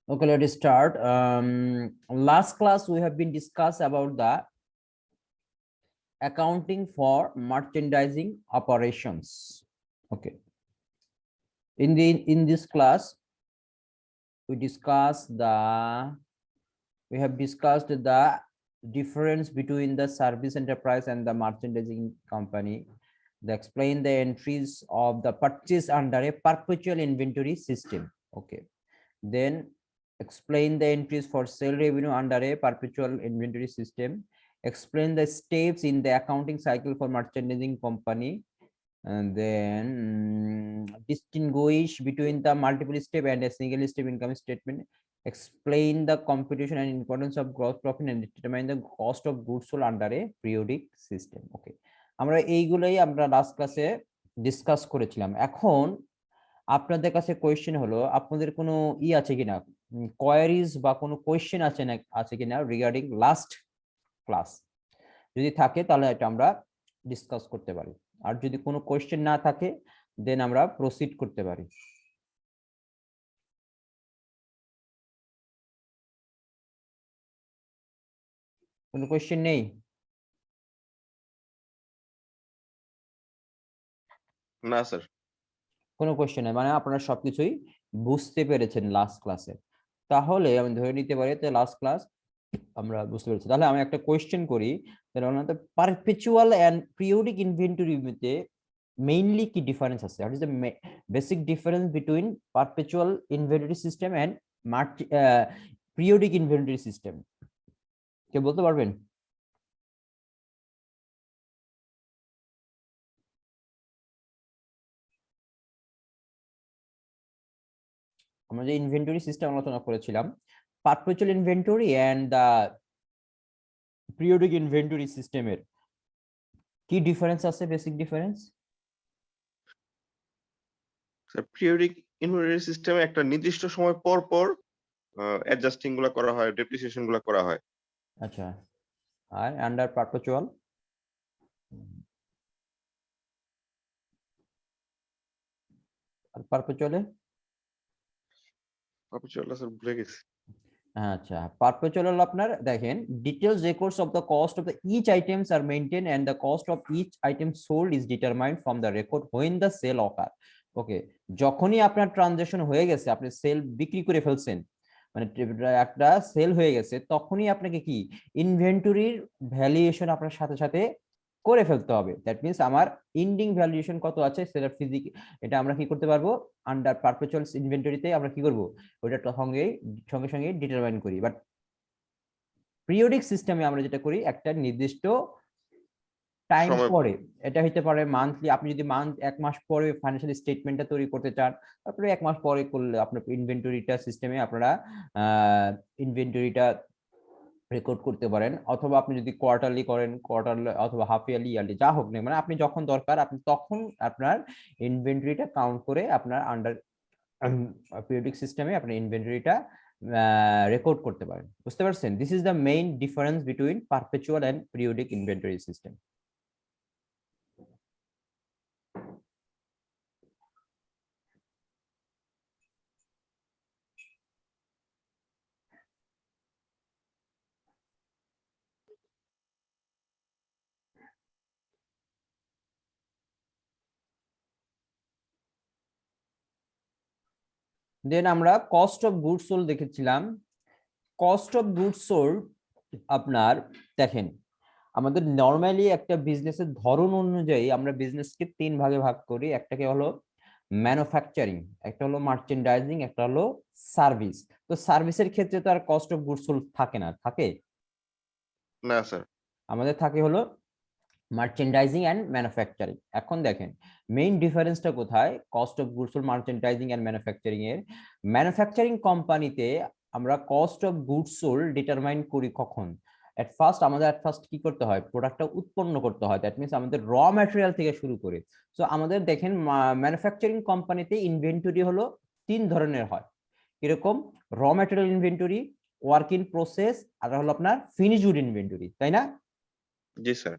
Okay, let's start. Last class we have been discussed about the accounting for merchandising operations. Okay. In this class, we have discussed the difference between the service enterprise and the merchandising company. They explain the entries of the purchase under a perpetual inventory system. Okay. Then explain the entries for sale revenue under a perpetual inventory system. Explain the steps in the accounting cycle for merchandising company, and then distinguish between the multiple step and a single step income statement. Explain the computation and importance of gross profit and determine the cost of goods sold under a periodic system. Okay, আমরা এইগুলাই আমরা last ক্লাসে discuss করেছিলাম। এখন আপনাদের কাছে question হলো, আপনাদের কোনো আছে কিনা, কোয়ারিজ বা কোনো কোয়েশ্চেন আছে কিনা রিগার্ডিং লাস্ট ক্লাস? যদি থাকে তাহলে এটা আমরা ডিসকাস করতে পারি, আর যদি কোনো কোয়েশ্চেন না থাকে দেন আমরা প্রসিড করতে পারি। কোনো কোয়েশ্চেন নেই? না স্যার, কোনো কোয়েশ্চেন নেই, মানে আপনারা সবকিছুই বুঝতে পেরেছেন লাস্ট ক্লাসে। তাহলে আমি ধরে নিতে পারি যে লাস্ট ক্লাস আমরা বুঝতে পেরেছি। তাহলে আমি একটা কোয়েশ্চেন করি, তাহলে পারপেচুয়াল এন্ড পিরিয়ডিক ইনভেন্টরি মধ্যে মেইনলি কি ডিফারেন্স আছে? What is the basic difference between perpetual inventory system and periodic inventory system? কে বলতে পারবেন? আমরা যে ইনভেন্টরি সিস্টেম আলোচনা করেছিলাম, perpetual inventory and the periodic inventory সিস্টেমের কি ডিফারেন্স আছে, basic difference? Sir periodic inventory সিস্টেমে একটা নির্দিষ্ট সময় পর পর অ্যাডজাস্টিং গুলো করা হয়, ডেপ্রিসিয়েশন গুলো করা হয়। আচ্ছা, আর আন্ডার পারপেচুয়াল? আর পারপেচুয়ালে? পারপেচুয়াল স্যার ভুলে গেছি। আচ্ছা, পারপেচুয়াল হলো আপনার দেখেন, details records of the cost of the each items আর maintain and the cost of each item sold is determined from the record when the sale occur. Okay, যখনই আপনার ট্রানজাকশন হয়ে গেছে, আপনি সেল বিক্রি করে ফেলছেন, মানে একটা সেল হয়ে গেছে, তখনই আপনাকে কি ইনভেন্টরির ভ্যালুয়েশন আপনার সাথে সাথে করে ফেলতে হবে। দ্যাট মিন্স আমার এন্ডিং ভ্যালুয়েশন কত আছে সেটার ফিজিক, এটা আমরা কি করতে পারবো আন্ডার পারপেচুয়াল ইনভেন্টরিতে আমরা কি করব, ওইটা সঙ্গে সঙ্গে ডিটারমাইন করি। বাট পিরিয়ডিক সিস্টেমে আমরা যেটা করি, একটা নির্দিষ্ট টাইম পরে, এটা হইতে পারে মান্থলি, আপনি যদি এক মাস পরে ফাইন্যান্সিয়াল স্টেটমেন্টটা তৈরি করতে চান, তারপরে এক মাস পরে করলে আপনার ইনভেন্টরিটা সিস্টেমে আপনারা ইনভেন্টরিটা রেকর্ড করতে পারেন, অথবা আপনি যদি কোয়ার্টারলি করেন, কোয়ার্টারলি অথবা হাফ ইয়ারলি, ইয়ারলি যা হোক না, মানে আপনি যখন দরকার আপনি তখন আপনার ইনভেন্টরিটা কাউন্ট করে আপনার আন্ডার পিরিয়ডিক সিস্টেমে আপনি ইনভেন্টরিটা রেকর্ড করতে পারেন। বুঝতে পারছেন? This is the main difference between perpetual and periodic inventory system. Then আমরা কস্ট অফ গুডস সোল্ড দেখেছিলাম। কস্ট অফ গুডস সোল্ড আপনার দেখেন, আমাদের নরমালি একটা বিজনেসের ধরন অনুযায়ী আমরা বিজনেসকে তিন ভাগে ভাগ করি। একটাকে হলো ম্যানুফ্যাকচারিং, একটা হলো মার্চেন্ডাইজিং, একটা হলো সার্ভিস। তো সার্ভিসের ক্ষেত্রে তো আর কস্ট অফ গুডস সোল্ড থাকে না, থাকে না স্যার, আমাদের থাকে হলো মার্চেন্ডাইজিং এন্ড ম্যানুফ্যাকচারিং। এখন দেখেন মেইন ডিফারেন্সটা কোথায় cost of goods sold merchandising and manufacturing এর। ম্যানুফ্যাকচারিং কোম্পানিতে আমরা cost of goods sold determine করি কখন? আমাদের কি করতে হয়, প্রোডাক্টটা উৎপন্ন করতে হয়, দ্যাট মিন্স আমাদের র ম্যাটেরিয়াল থেকে শুরু করে। সো আমাদের দেখেন ম্যানুফ্যাকচারিং কোম্পানিতে ইনভেন্টরি হলো তিন ধরনের হয়। এরকম raw material inventory, work in process, আর হলো আপনার ফিনিশড ইনভেন্টরি, তাই না? জি sir.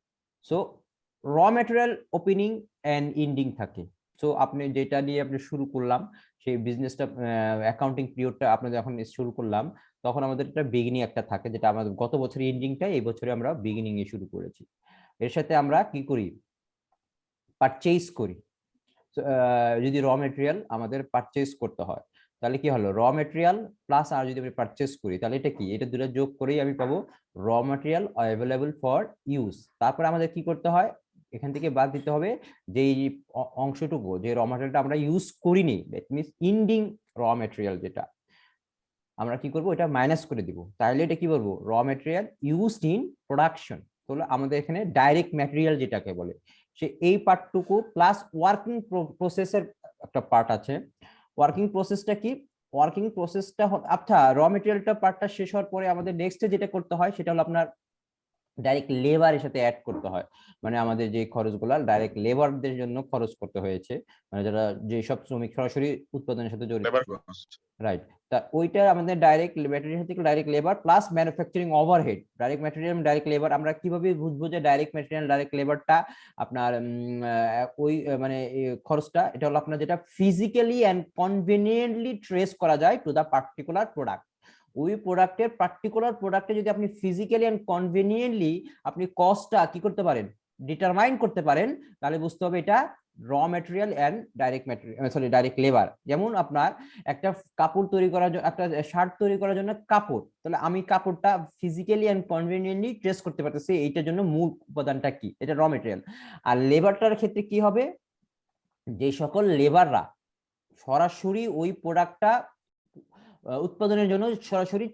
So raw material opening and ending থাকে। সো আপনি যেটা নিয়ে আপনি শুরু করলাম সেই বিজনেসটা, অ্যাকাউন্টিং পিরিয়ডটা আপনাদের যখন শুরু করলাম, তখন আমাদের একটা বিগিনিং একটা থাকে, যেটা আমাদের গত বছরের এন্ডিংটা এই বছরে আমরা বিগিনিং এ শুরু করেছি। এর সাথে আমরা কি করি, পারচেজ করি। যদি র মেটেরিয়াল আমাদের পারচেজ করতে হয়, তাহলে কি হলো, র মেটেরিয়াল প্লাস আর যদি আমি পারচেজ করি, তাহলে এটা কি, এটা দুটো যোগ করেই আমি পাবো র মেটেরিয়াল অ্যাভেলেবল ফর ইউজ। তারপরে আমাদের কি করতে হয়, এখান থেকে বাদ দিতে হবে যে এই অংশটুকু যে র মেটেরিয়ালটা আমরা ইউজ করিনি, দ্যাট মিনস ইন্ডিং র মেটেরিয়াল, যেটা আমরা কি করব, এটা মাইনাস করে দিব। তাহলে এটা কি বলবো, র মেটেরিয়াল ইউজড ইন প্রোডাকশন। তাহলে আমাদের এখানে ডাইরেক্ট ম্যাটেরিয়াল যেটাকে বলে, সে এই পার্টটুকু প্লাস ওয়ার্কিং প্রসেসের একটা পার্ট আছে। ওয়ার্কিং প্রসেসটা কি, ওয়ার্কিং প্রসেসটা আচ্ছা, র মেটেরিয়ালটা পার্টটা শেষ হওয়ার পরে আমাদের নেক্সটে যেটা করতে হয় সেটা হলো আপনার ডাইরেক্ট লেবারের সাথে অ্যাড করতে হয়। মানে আমাদের যে খরচগুলো ডাইরেক্ট লেবারদের জন্য খরচ করতে হয়েছে, মানে যারা যেসব শ্রমিক সরাসরি উৎপাদনের সাথে জড়িত, লেবার কস্ট। রাইট। তা ওইটা আমাদের ডাইরেক্ট ম্যাটেরিয়াল থেকে direct labour plus manufacturing overhead. Direct material direct labour আমরা কিভাবে বুঝবো যে ডাইরেক্ট ম্যাটেরিয়াল ডাইরেক্ট লেবারটা আপনার ওই মানে খরচটা, এটা হলো আপনার যেটা ফিজিক্যালি এন্ড কনভেনিয়েন্টলি ট্রেস করা যায় টু দা পার্টিকুলার প্রোডাক্ট। ওই প্রোডাক্টের পার্টিকুলার প্রোডাক্টে যদি আপনি ফিজিক্যালি এন্ড কনভেনিয়েন্টলি আপনি কস্টটা কি করতে পারেন, ডিটারমাইন করতে পারেন, তাহলে বুঝতে হবে এটা raw material and direct material, sorry direct labour. যেমন আপনার একটা কাপড় তৈরি করার জন্য, একটা শার্ট তৈরি করার জন্য কাপড়, তাহলে আমি কাপড়টা ফিজিক্যালি এন্ড কনভেনিয়েন্টলি ট্রেস করতে পারতেছি, এইটার জন্য মূল উপাদানটা কি, এটা র মেটেরিয়াল। আর লেবারটার ক্ষেত্রে কি হবে, যে সকল লেবাররা সরাসরি ওই প্রোডাক্টটা উৎপাদনের জন্য সরাসরি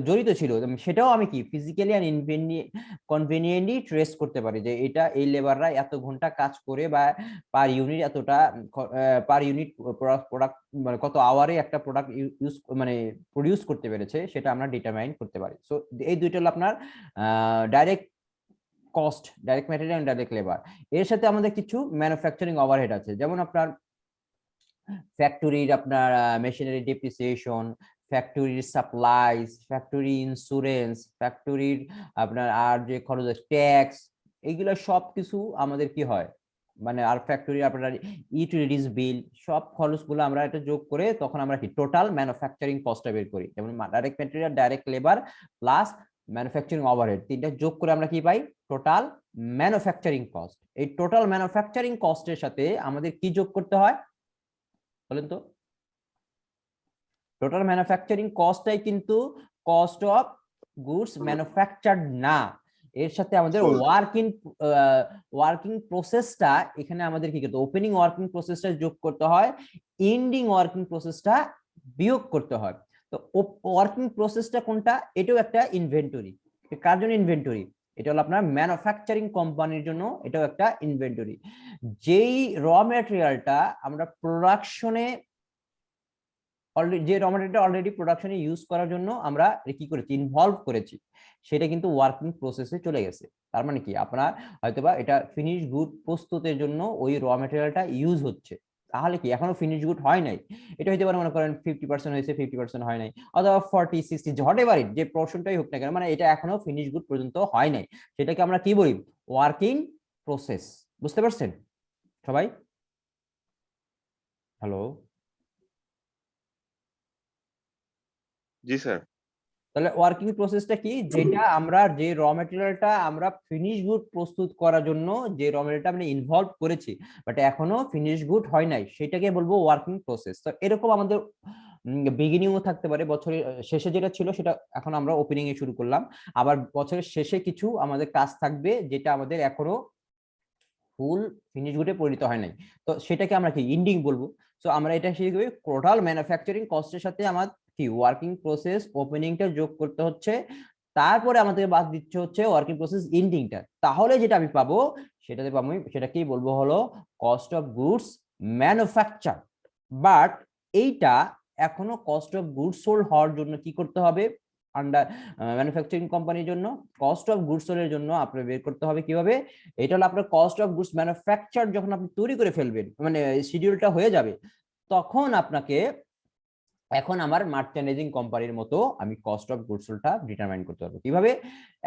জড়িত ছিল, সেটাও আমি কি ফিজিক্যালি আর কনভেনিয়েন্টলি ট্রেস করতে পারি যে এটা এই লেবাররা এত ঘন্টা কাজ করে বা পার ইউনিট এতটা, পার ইউনিট প্রোডাক্ট মানে কত আওয়ারে একটা প্রোডাক্ট ইউজ মানে প্রডিউস করতে পেরেছে, সেটা আমরা ডিটারমাইন করতে পারি। সো এই দুইটা হলো আপনার direct cost, direct material, direct labour. এর সাথে আমাদের কিছু ম্যানুফ্যাকচারিং ওভারহেড আছে, যেমন আপনার ফ্যাক্টরির আপনার মেশিনারি ডেপ্রিসিয়েশন, ফ্যাক্টরির সাপ্লাইজ, ফ্যাক্টরি ইন্স্যুরেন্স, ফ্যাক্টরির আপনার আর যে খরচ ট্যাক্স, এইগুলো সব কিছু আমাদের কি হয়, মানে আর ফ্যাক্টরি আপনার ইউটিলিটিস বিল, সব খরচগুলো আমরা এটা যোগ করে তখন আমরা কি টোটাল ম্যানুফ্যাকচারিং কস্টটা বের করি। যেমন direct material, direct labour plus manufacturing overhead, তিনটা যোগ করে আমরা কি পাই, টোটাল ম্যানুফ্যাকচারিং কস্ট। এই টোটাল ম্যানুফ্যাকচারিং কস্টের সাথে আমাদের কি যোগ করতে হয় বলেন তো, টোটাল ম্যানুফ্যাকচারিং কস্টটাই কিন্তু কস্ট অফ গুডস ম্যানুফ্যাকচার্ড না, এর সাথে আমাদের ওয়ার্কিং প্রসেসটা, এখানে আমাদের কি করতে, ওপেনিং ওয়ার্কিং প্রসেসটা যোগ করতে হয়, এন্ডিং ওয়ার্কিং প্রসেসটা বিয়োগ করতে হয়। তো ওয়ার্কিং প্রসেসটা কোনটা, এটাও একটা ইনভেন্টরি। কার জন্য ইনভেন্টরি, এটা হলো আপনার ম্যানুফ্যাকচারিং কোম্পানির জন্য, এটাও একটা ইনভেন্টরি। যেই র ম্যাটেরিয়ালটা আমরা প্রোডাকশনে অলরেডি, যে র ম্যাটেরিয়ালটা অলরেডি প্রোডাকশনে ইউজ করার জন্য আমরা কি করেছি, ইনভলভ করেছি, সেটা কিন্তু ওয়ার্কিং প্রসেসে চলে গেছে। তার মানে কি, আপনার হয়তোবা এটা ফিনিশ গুড প্রস্তুতের জন্য ওই র ম্যাটেরিয়ালটা ইউজ হচ্ছে, তাহলে কি এখনো ফিনিশ গুড হয় নাই, এটা হইতে পারে মনে করেন 50% হয়েছে, 50% হয় নাই, অথবা 40-60 হোয়াটএভার ইট, যে পোরশনটাই হোক না কেন, মানে এটা এখনো ফিনিশ গুড পর্যন্ত হয় নাই, সেটাকে আমরা কি বলি, ওয়ার্কিং প্রসেস। বুঝতে পারছেন সবাই? হ্যালো? জি স্যার। তাহলে ওয়ার্কিং প্রসেসটা কি, যেটা আমরা যে র মেটেরিয়ালটা আমরা ফিনিশ গুড প্রস্তুত করার জন্য যে র মেটেরিয়ালটা আমরা ইনভলভ করেছি বাট এখনো ফিনিশ গুড হয় নাই, সেটাকে বলবো ওয়ার্কিং প্রসেস। তো এরকম আমাদের বিগিনিংও থাকতে পারে, বছরের শেষে যেটা ছিল সেটা এখন আমরা ওপেনিং এ শুরু করলাম, আবার বছরের শেষে কিছু আমাদের কাজ থাকবে যেটা আমাদের এখনো ফুল ফিনিশ গুডে পরিণত হয় নাই, তো সেটাকে আমরা কি ইন্ডিং বলবো। সো আমরা এটা শিখবে টোটাল ম্যানুফ্যাকচারিং কস্টের সাথে আমার কি ওয়ার্কিং প্রসেস ওপেনিংটা যোগ করতে হচ্ছে, তারপরে আমাদের বাদ দিচ্ছে হচ্ছে ওয়ার্কিং প্রসেস এন্ডিংটা, তাহলে যেটা আমি পাবো সেটাতে পাবো, সেটাকেই বলবো হলো cost of goods manufacture. But এইটা এখনো কস্ট অফ গুডস সোল্ড হওয়ার জন্য কি করতে হবে, আন্ডার ম্যানুফ্যাকচারিং কোম্পানির জন্য কস্ট অফ গুডস সোল্ড এর জন্য আপনার বের করতে হবে কিভাবে, এটা হলো আপনার কস্ট অফ গুডস ম্যানুফ্যাকচার, যখন আপনি তৈরি করে ফেলবেন মানে শিডিউলটা হয়ে যাবে, তখন আপনাকে এখন আমার মার্চেন্ডাইজিং কোম্পানির মতো আমি কস্ট অফ গুডসটা ডিটারমাইন করতে পারবো কিভাবে।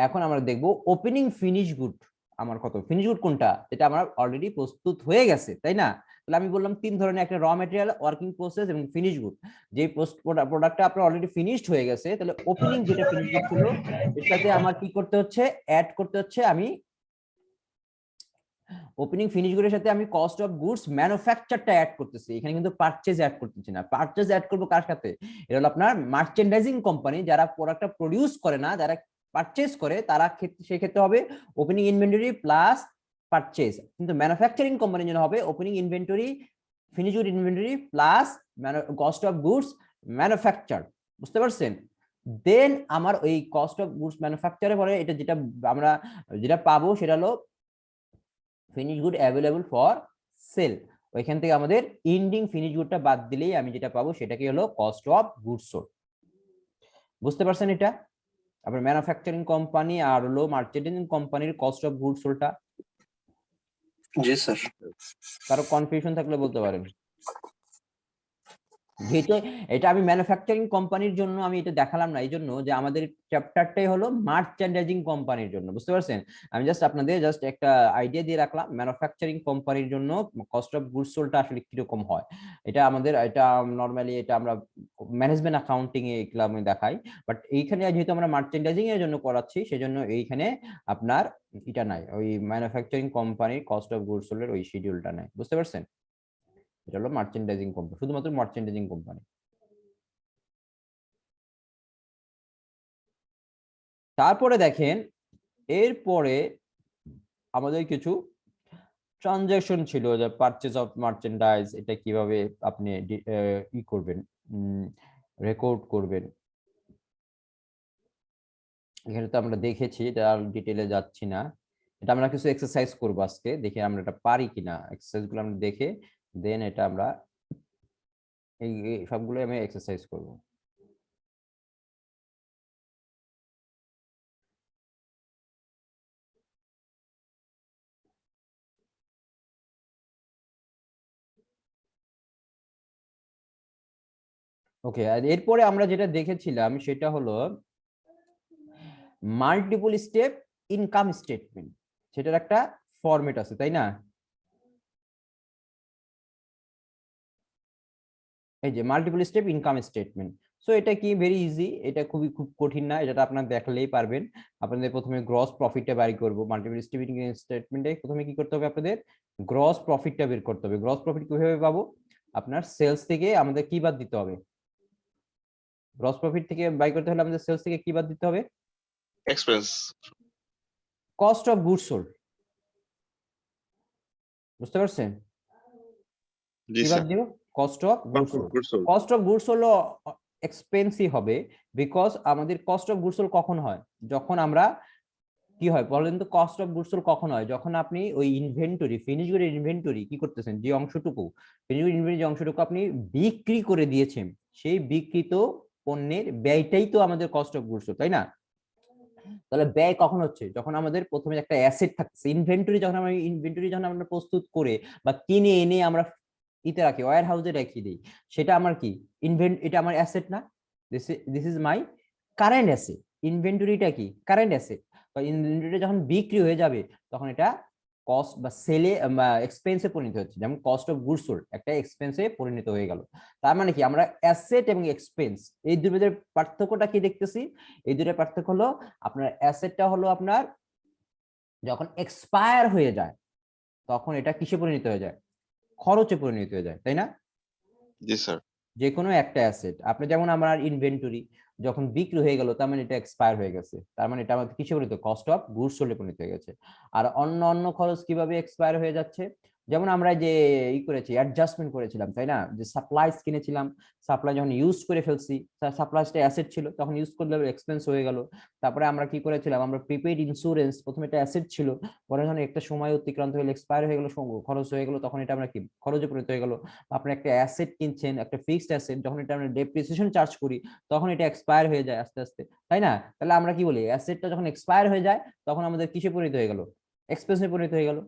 এখন আমরা দেখবো ওপেনিং ফিনিশ গুড, আমার কত ফিনিশ গুড কোনটা, যেটা আমার অলরেডি প্রস্তুত হয়ে গেছে, তাই না, তাহলে আমি বললাম তিন ধরনের, একটা র ম্যাটেরিয়াল, ওয়ার্কিং প্রসেস এবং ফিনিশ গুড। যে প্রোডাক্টটা আপনার অলরেডি ফিনিশড হয়ে গেছে, তাহলে ওপেনিং যেটা ফিনিশ গুড ছিল এর সাথে আমার কি করতে হচ্ছে, অ্যাড করতে হচ্ছে, আমি ওপেনিং ফিনিশ গুডের সাথে আমি কস্ট অফ গুডস ম্যানুফ্যাকচারটা অ্যাড করতেছি, এখানে কিন্তু পারচেজ অ্যাড করতেছি না। পারচেজ অ্যাড করবো কার সাথে, এটা হলো আপনার মার্চেন্ডাইজিং কোম্পানি, যারা প্রোডাক্টটা প্রডিউস করে না, যারা পারচেজ করে, তারা সেক্ষেত্রে হবে ওপেনিং ইনভেন্টরি প্লাস পারচেজ। কিন্তু ম্যানুফ্যাকচারিং কোম্পানির জন্য হবে opening inventory, finish good inventory plus cost of goods manufacture. বুঝতে পারছেন? দেন আমার ওই কস্ট অফ গুডস ম্যানুফ্যাকচারে পরে এটা যেটা আমরা যেটা পাবো সেটা হলো finish good available for sale. ওইখান থেকে আমাদের এন্ডিং ফিনিশ গুডটা বাদ দিলেই আমি যেটা পাবো সেটা কি হলো কস্ট অফ গুডস সোল্ড। বুঝতে পারছেন? এটা আপনার ম্যানুফ্যাকচারিং কোম্পানি আর হলো মার্চেন্ডিং কোম্পানির কস্ট অফ গুডস সোল্ডটা। জি স্যার। কারো কনফিউশন থাকলে বলতে পারেন। যেহেতু এটা আমি ম্যানুফ্যাকচারিং কোম্পানির জন্য আমি এটা দেখালাম না, এই জন্য যে আমাদের চ্যাপ্টারটাই হলো মার্চেন্ডাইজিং কোম্পানির জন্য। বুঝতে পারছেন? আমি জাস্ট আপনাদের জাস্ট একটা আইডিয়া দিয়ে রাখলাম ম্যানুফ্যাকচারিং কোম্পানির জন্য কস্ট অফ গুডস সোল্ডটা আসলে কিরকম হয়। এটা আমাদের এটা নরমালি এটা আমরা ম্যানেজমেন্ট অ্যাকাউন্টিং এ এগুলো আমি দেখাই, বাট এইখানে যেহেতু আমরা মার্চেন্ডাইজিং এর জন্য করাচ্ছি সেজন্য এইখানে আপনার এটা নাই, ওই ম্যানুফ্যাকচারিং কোম্পানির কস্ট অফ গুডস সোল্ডের ওই শিডিউলটা নাই। বুঝতে পারছেন? এটা হলো মার্চেন্ডাইজিং কোম্পানি, শুধুমাত্র মার্চেন্ডাইজিং কোম্পানি। তারপরে দেখেন এরপরে আমাদের কিছু ট্রানজাকশন ছিল, যে পারচেজ অফ মার্চেন্ডাইজ, এটা কিভাবে আপনি ই করবেন, রেকর্ড করবেন। এখানে তো আমরা দেখেছি, এটা আর ডিটেইলে যাচ্ছি না। এটা আমরা কিছু এক্সারসাইজ করবো আজকে, দেখে আমরা এটা পারি কিনা, এক্সারসাইজ গুলো আমরা দেখে দেন এটা আমরা এই সবগুলো আমি এক্সারসাইজ করব। ওকে, আর এরপরে আমরা যেটা দেখেছিলাম সেটা হলো মাল্টিপল স্টেপ ইনকাম স্টেটমেন্ট, সেটার একটা ফরম্যাট আছে, তাই না? এই যে multiple step income statement. So এটা কি ভেরি ইজি, এটা খুব কঠিন না, এটা আপনারা দেখলেই পারবেন। আপনাদের প্রথমে গ্রস প্রফিটটা বের করব। মাল্টিপল স্টেপ ইনকাম স্টেটমেন্টে প্রথমে কি করতে হবে, আপনাদের গ্রস প্রফিটটা বের করতে হবে। গ্রস প্রফিট কিভাবে পাবো, আপনার সেলস থেকে আমাদের কি বাদ দিতে হবে, গ্রস প্রফিট থেকে বাই করতে হলে আমাদের সেলস থেকে কি বাদ দিতে হবে, expense, cost of goods sold. বুঝতে পারছেন? জি কি বাদ স্যার, দিব, cost of goods sold. Good sold, cost of goods হলো এক্সপেন্সিভ হবে, বিকজ আমাদের কস্ট অফ গুডস সোল্ড কখন হয়, যখন আমরা কি হয় বলেন তো, কস্ট অফ গুডস সোল্ড কখন হয়, যখন আপনি ওই ইনভেন্টরি, ফিনিশ গুডের ইনভেন্টরি কি করতেছেন, যে অংশটুকু ফিনিশ গুড ইনভেন্টরি, যে অংশটুকু আপনি বিক্রি করে দিয়েছেন, সেই বিক্রিত পণ্যের ব্যয়টাই তো আমাদের কস্ট অফ গুডস সোল্ড, তাই না? তাহলে ব্যয় কখন হচ্ছে, যখন আমাদের প্রথমে একটা অ্যাসেট থাকছে, ইনভেন্টরি যখন আমরা প্রস্তুত করে বা কিনে এনে আমরা ইতে রাখি, ওয়্যার হাউসে রেখে দিই, সেটা আমার কি এটা আমার অ্যাসেট না? This is my current asset. ইনভেন্টরিটা কি কারেন্ট অ্যাসেট। তো ইনভেন্টরি যখন বিক্রি হয়ে যাবে তখন এটা কস্ট বা সেলে এক্সপেন্সে পরিণত হচ্ছে, যেমন কস্ট অফ গুডস সোল্ড একটা এক্সপেন্সে পরিণত হয়ে গেল। তার মানে কি, আমরা অ্যাসেট এবং এক্সপেন্স এই দুটোর পার্থক্যটা কি দেখতেছি, এই দুটোর পার্থক্য হলো আপনার অ্যাসেটটা হলো আপনার যখন এক্সপায়ার হয়ে যায় তখন এটা কিসে পরিণত হয়ে যায়, খরচে পরিণত হয়ে যায়, তাই না? জি স্যার, যে কোনো একটা অ্যাসেট, আপনি যেমন আমার ইনভেন্টরি যখন বিক্রি হয়ে গেল তার মানে এটা এক্সপায়ার হয়ে গেছে, তার মানে এটা আমাদের কিসে পরিণত, কস্ট অফ গুডস সোল্ডে পরিণত হয়ে গেছে। আর অন্য অন্য খরচ কিভাবে এক্সপায়ার হয়ে যাচ্ছে, যেমন আমরা যে ই করেছি অ্যাডজাস্টমেন্ট করেছিলাম, তাই না, যে সাপ্লাইস কিনেছিলাম, সাপ্লাই যখন ইউজ করে ফেলছি, সাপ্লাইসটা অ্যাসেট ছিল, তখন ইউজ করলে এক্সপেন্স হয়ে গেল। তারপরে আমরা কি করেছিলাম, আমরা প্রিপেইড ইন্স্যুরেন্স, প্রথমে একটা অ্যাসেট ছিল, পরে যখন একটা সময় অতিক্রান্ত হয়ে এক্সপায়ার হয়ে গেল, খরচ হয়ে গেল, তখন এটা আমরা কি খরচে পরিণত হয়ে গেল। আপনি একটা অ্যাসেট কিনছেন, একটা ফিক্সড অ্যাসেট, যখন এটা আমরা ডেপ্রিসিয়েশন চার্জ করি তখন এটা এক্সপায়ার হয়ে যায় আস্তে আস্তে, তাই না? তাহলে আমরা কি বলি, অ্যাসেটটা যখন এক্সপায়ার হয়ে যায় তখন আমাদের কিসে পরিণত হয়ে গেল, এক্সপেন্সে পরিণত হয়ে গেল।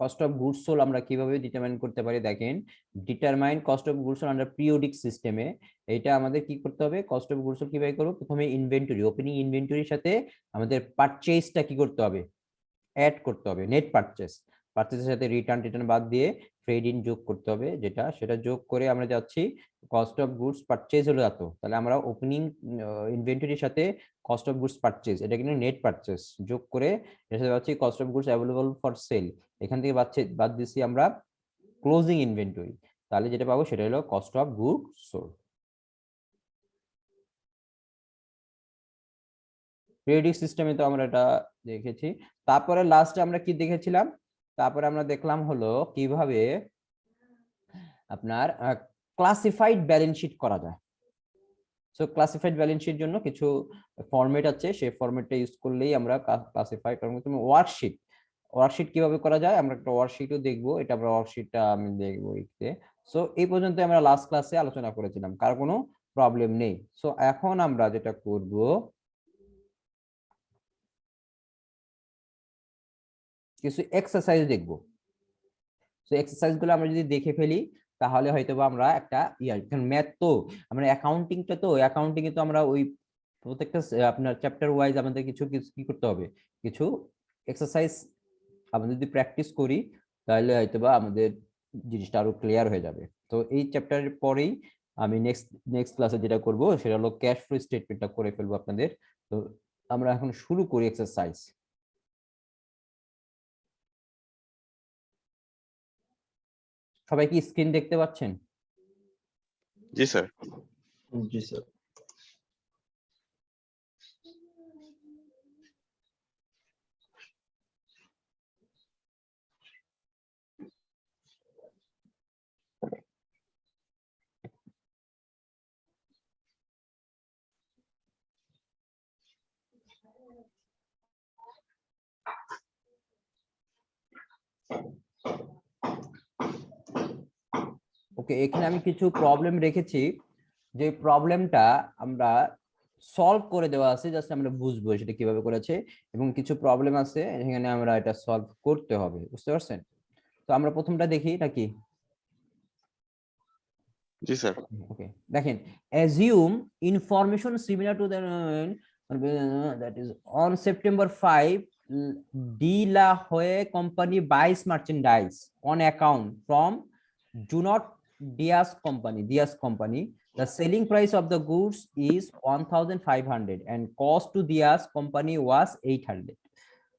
কস্ট অফ গুডস সোল্ড আমরা কিভাবে ডিটারমাইন করতে পারি দেখেন, determine cost of goods sold under periodic সিস্টেমে। এটা আমাদের কি করতে হবে, কস্ট অফ গুডস সোল্ড কিভাবে করব, প্রথমে ইনভেন্টরি, ওপেনিং ইনভেন্টরির সাথে আমাদের পারচেজটা কি করতে হবে, অ্যাড করতে হবে, নেট পারচেজ, পারচেজের সাথে রিটার্ন বাদ দিয়ে ট্রেড ইন যোগ করতে হবে, যেটা সেটা যোগ করে আমরা যাচ্ছি কস্ট অফ গুডস পারচেজ হলো এত, তাহলে আমরা ওপেনিং ইনভেন্টরির সাথে কস্ট অফ গুডস পারচেজ, এটা কিন্তু নেট পারচেজ, যোগ করে এর সাথে পাচ্ছি cost of goods available for sale, এখান থেকে বাদ দিচ্ছি আমরা ক্লোজিং ইনভেন্টরি, তাহলে যেটা পাবো সেটা হলো cost of goods sold. Periodic সিস্টেমে তো আমরা এটা দেখেছি। তারপরে লাস্টে আমরা কি দেখেছিলাম, তারপরে আমরা দেখলাম হলো কিভাবে আপনার ক্লাসিফাইড ব্যালেন্স শিট করা যায়। সো ক্লাসিফাইড ব্যালেন্স শিট জন্য কিছু ফরম্যাট আছে, সেই ফরম্যাটটা ইউজ করলেই আমরা ক্লাসিফাই করব। তুমি ওয়ার্কশিট কিভাবে করা যায় আমরা একটা ওয়ার্কশিটও দেখবো, এটা আমরা ওয়ার্কশিটটা আমি দেখবো এতে। সো এই পর্যন্ত আমরা লাস্ট ক্লাসে আলোচনা করেছিলাম, কার কোনো প্রবলেম নেই। সো এখন আমরা যেটা করব, কিছু এক্সারসাইজ দেখবো। সো এক্সারসাইজ গুলো আমরা যদি দেখে ফেলি তাহলে হয়তো আমরা একটা ম্যাথ তো আমরা অ্যাকাউন্টিংটা তো অ্যাকাউন্টিং এ তো আমরা ওই প্রত্যেকটা আপনার চ্যাপ্টার ওয়াইজ আমাদের কিছু কি করতে হবে, কিছু এক্সারসাইজ আমরা যদি প্র্যাকটিস করি তাহলে হয়তো আমাদের জিনিসটা আরো ক্লিয়ার হয়ে যাবে। তো এই চ্যাপ্টারের পরেই আমি নেক্সট ক্লাসে যেটা করব সেটা হলো ক্যাশ ফ্লো স্টেটমেন্টটা করে ফেলবো আপনাদের। তো আমরা এখন শুরু করি এক্সারসাইজ। সবাই কি স্ক্রিন দেখতে পাচ্ছেন? জি স্যার। জি স্যার। ওকে, এখানে আমি কিছু প্রবলেম রেখেছি, যে প্রবলেমটা আমরা সলভ করে দেওয়া আছে, জাস্ট আমরা বুঝবো সেটা কিভাবে করেছে, এবং কিছু প্রবলেম আছে এখানে আমরা এটা সলভ করতে হবে, বুঝতে পারছেন? তো আমরা প্রথমটা দেখি নাকি? জি স্যার। ওকে, দেখেন, assume information similar to the that is on September 5 D La Hoye company buys merchandise on account from Junot Diaz company. The selling price of the goods is 1,500 and cost to Diaz company was 800.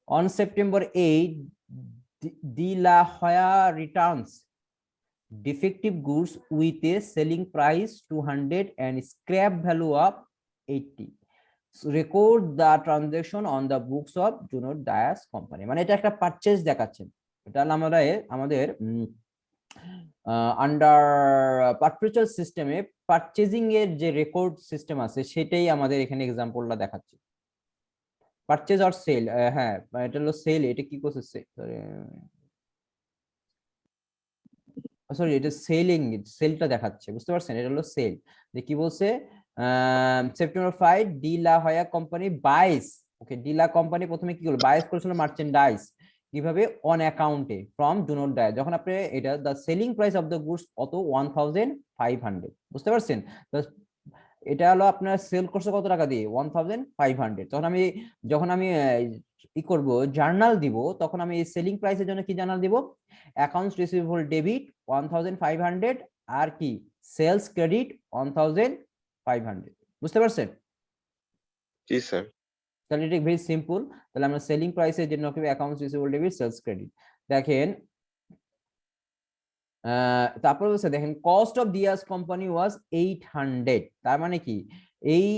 On September 8, D La Hoya returns defective goods with a selling price 200 and scrap value of 80. So record the transaction on the books of Junot Diaz company. মানে এটা একটা purchase দেখাচ্ছেন, এটা আমাদের under perpetual সিস্টেমে purchasing এর যে record system আছে সেটাই আমাদের এখানে এক্সাম্পলটা দেখাচ্ছে। পারচেজ অর সেল, হ্যাঁ এটা হলো সেল, এটা কি করছে, সরি এটা সেলটা দেখাচ্ছে, বুঝতে পারছেন? এটা হলো সেল, যে কি বলছে, সেপ্টেম্বর 5 ডিলা হয়া কোম্পানি বাইস, ওকে ডিলা কোম্পানি প্রথমে কি করলো, বাইস করেছিল মার্চেন্ডাইজ, কিভাবে, অন অ্যাকাউন্টে ফ্রম ডু নট ডাই, যখন আপনি এটা the selling price of the goods কত 1,500, বুঝতে পারছেন? তো এটা হলো আপনার সেল করছে কত টাকা দিয়ে, 1,500। যখন আমি ই করব জার্নাল দিব, তখন আমি এই সেলিং প্রাইসের জন্য কি জার্নাল দিব, অ্যাকাউন্টস রিসিভেবল ডেবিট 1,500 আর কি সেলস ক্রেডিট 1,500, বুঝতে পারছেন? জি স্যার। তাহলে এটা ভেরি সিম্পল। তাহলে আমরা সেলিং প্রাইসের জন্য কি accounts receivable debit sales credit, দেখেন তারপর বলছে দেখেন কস্ট অফ দিয়াস কোম্পানি ওয়াজ 800, তার মানে কি এই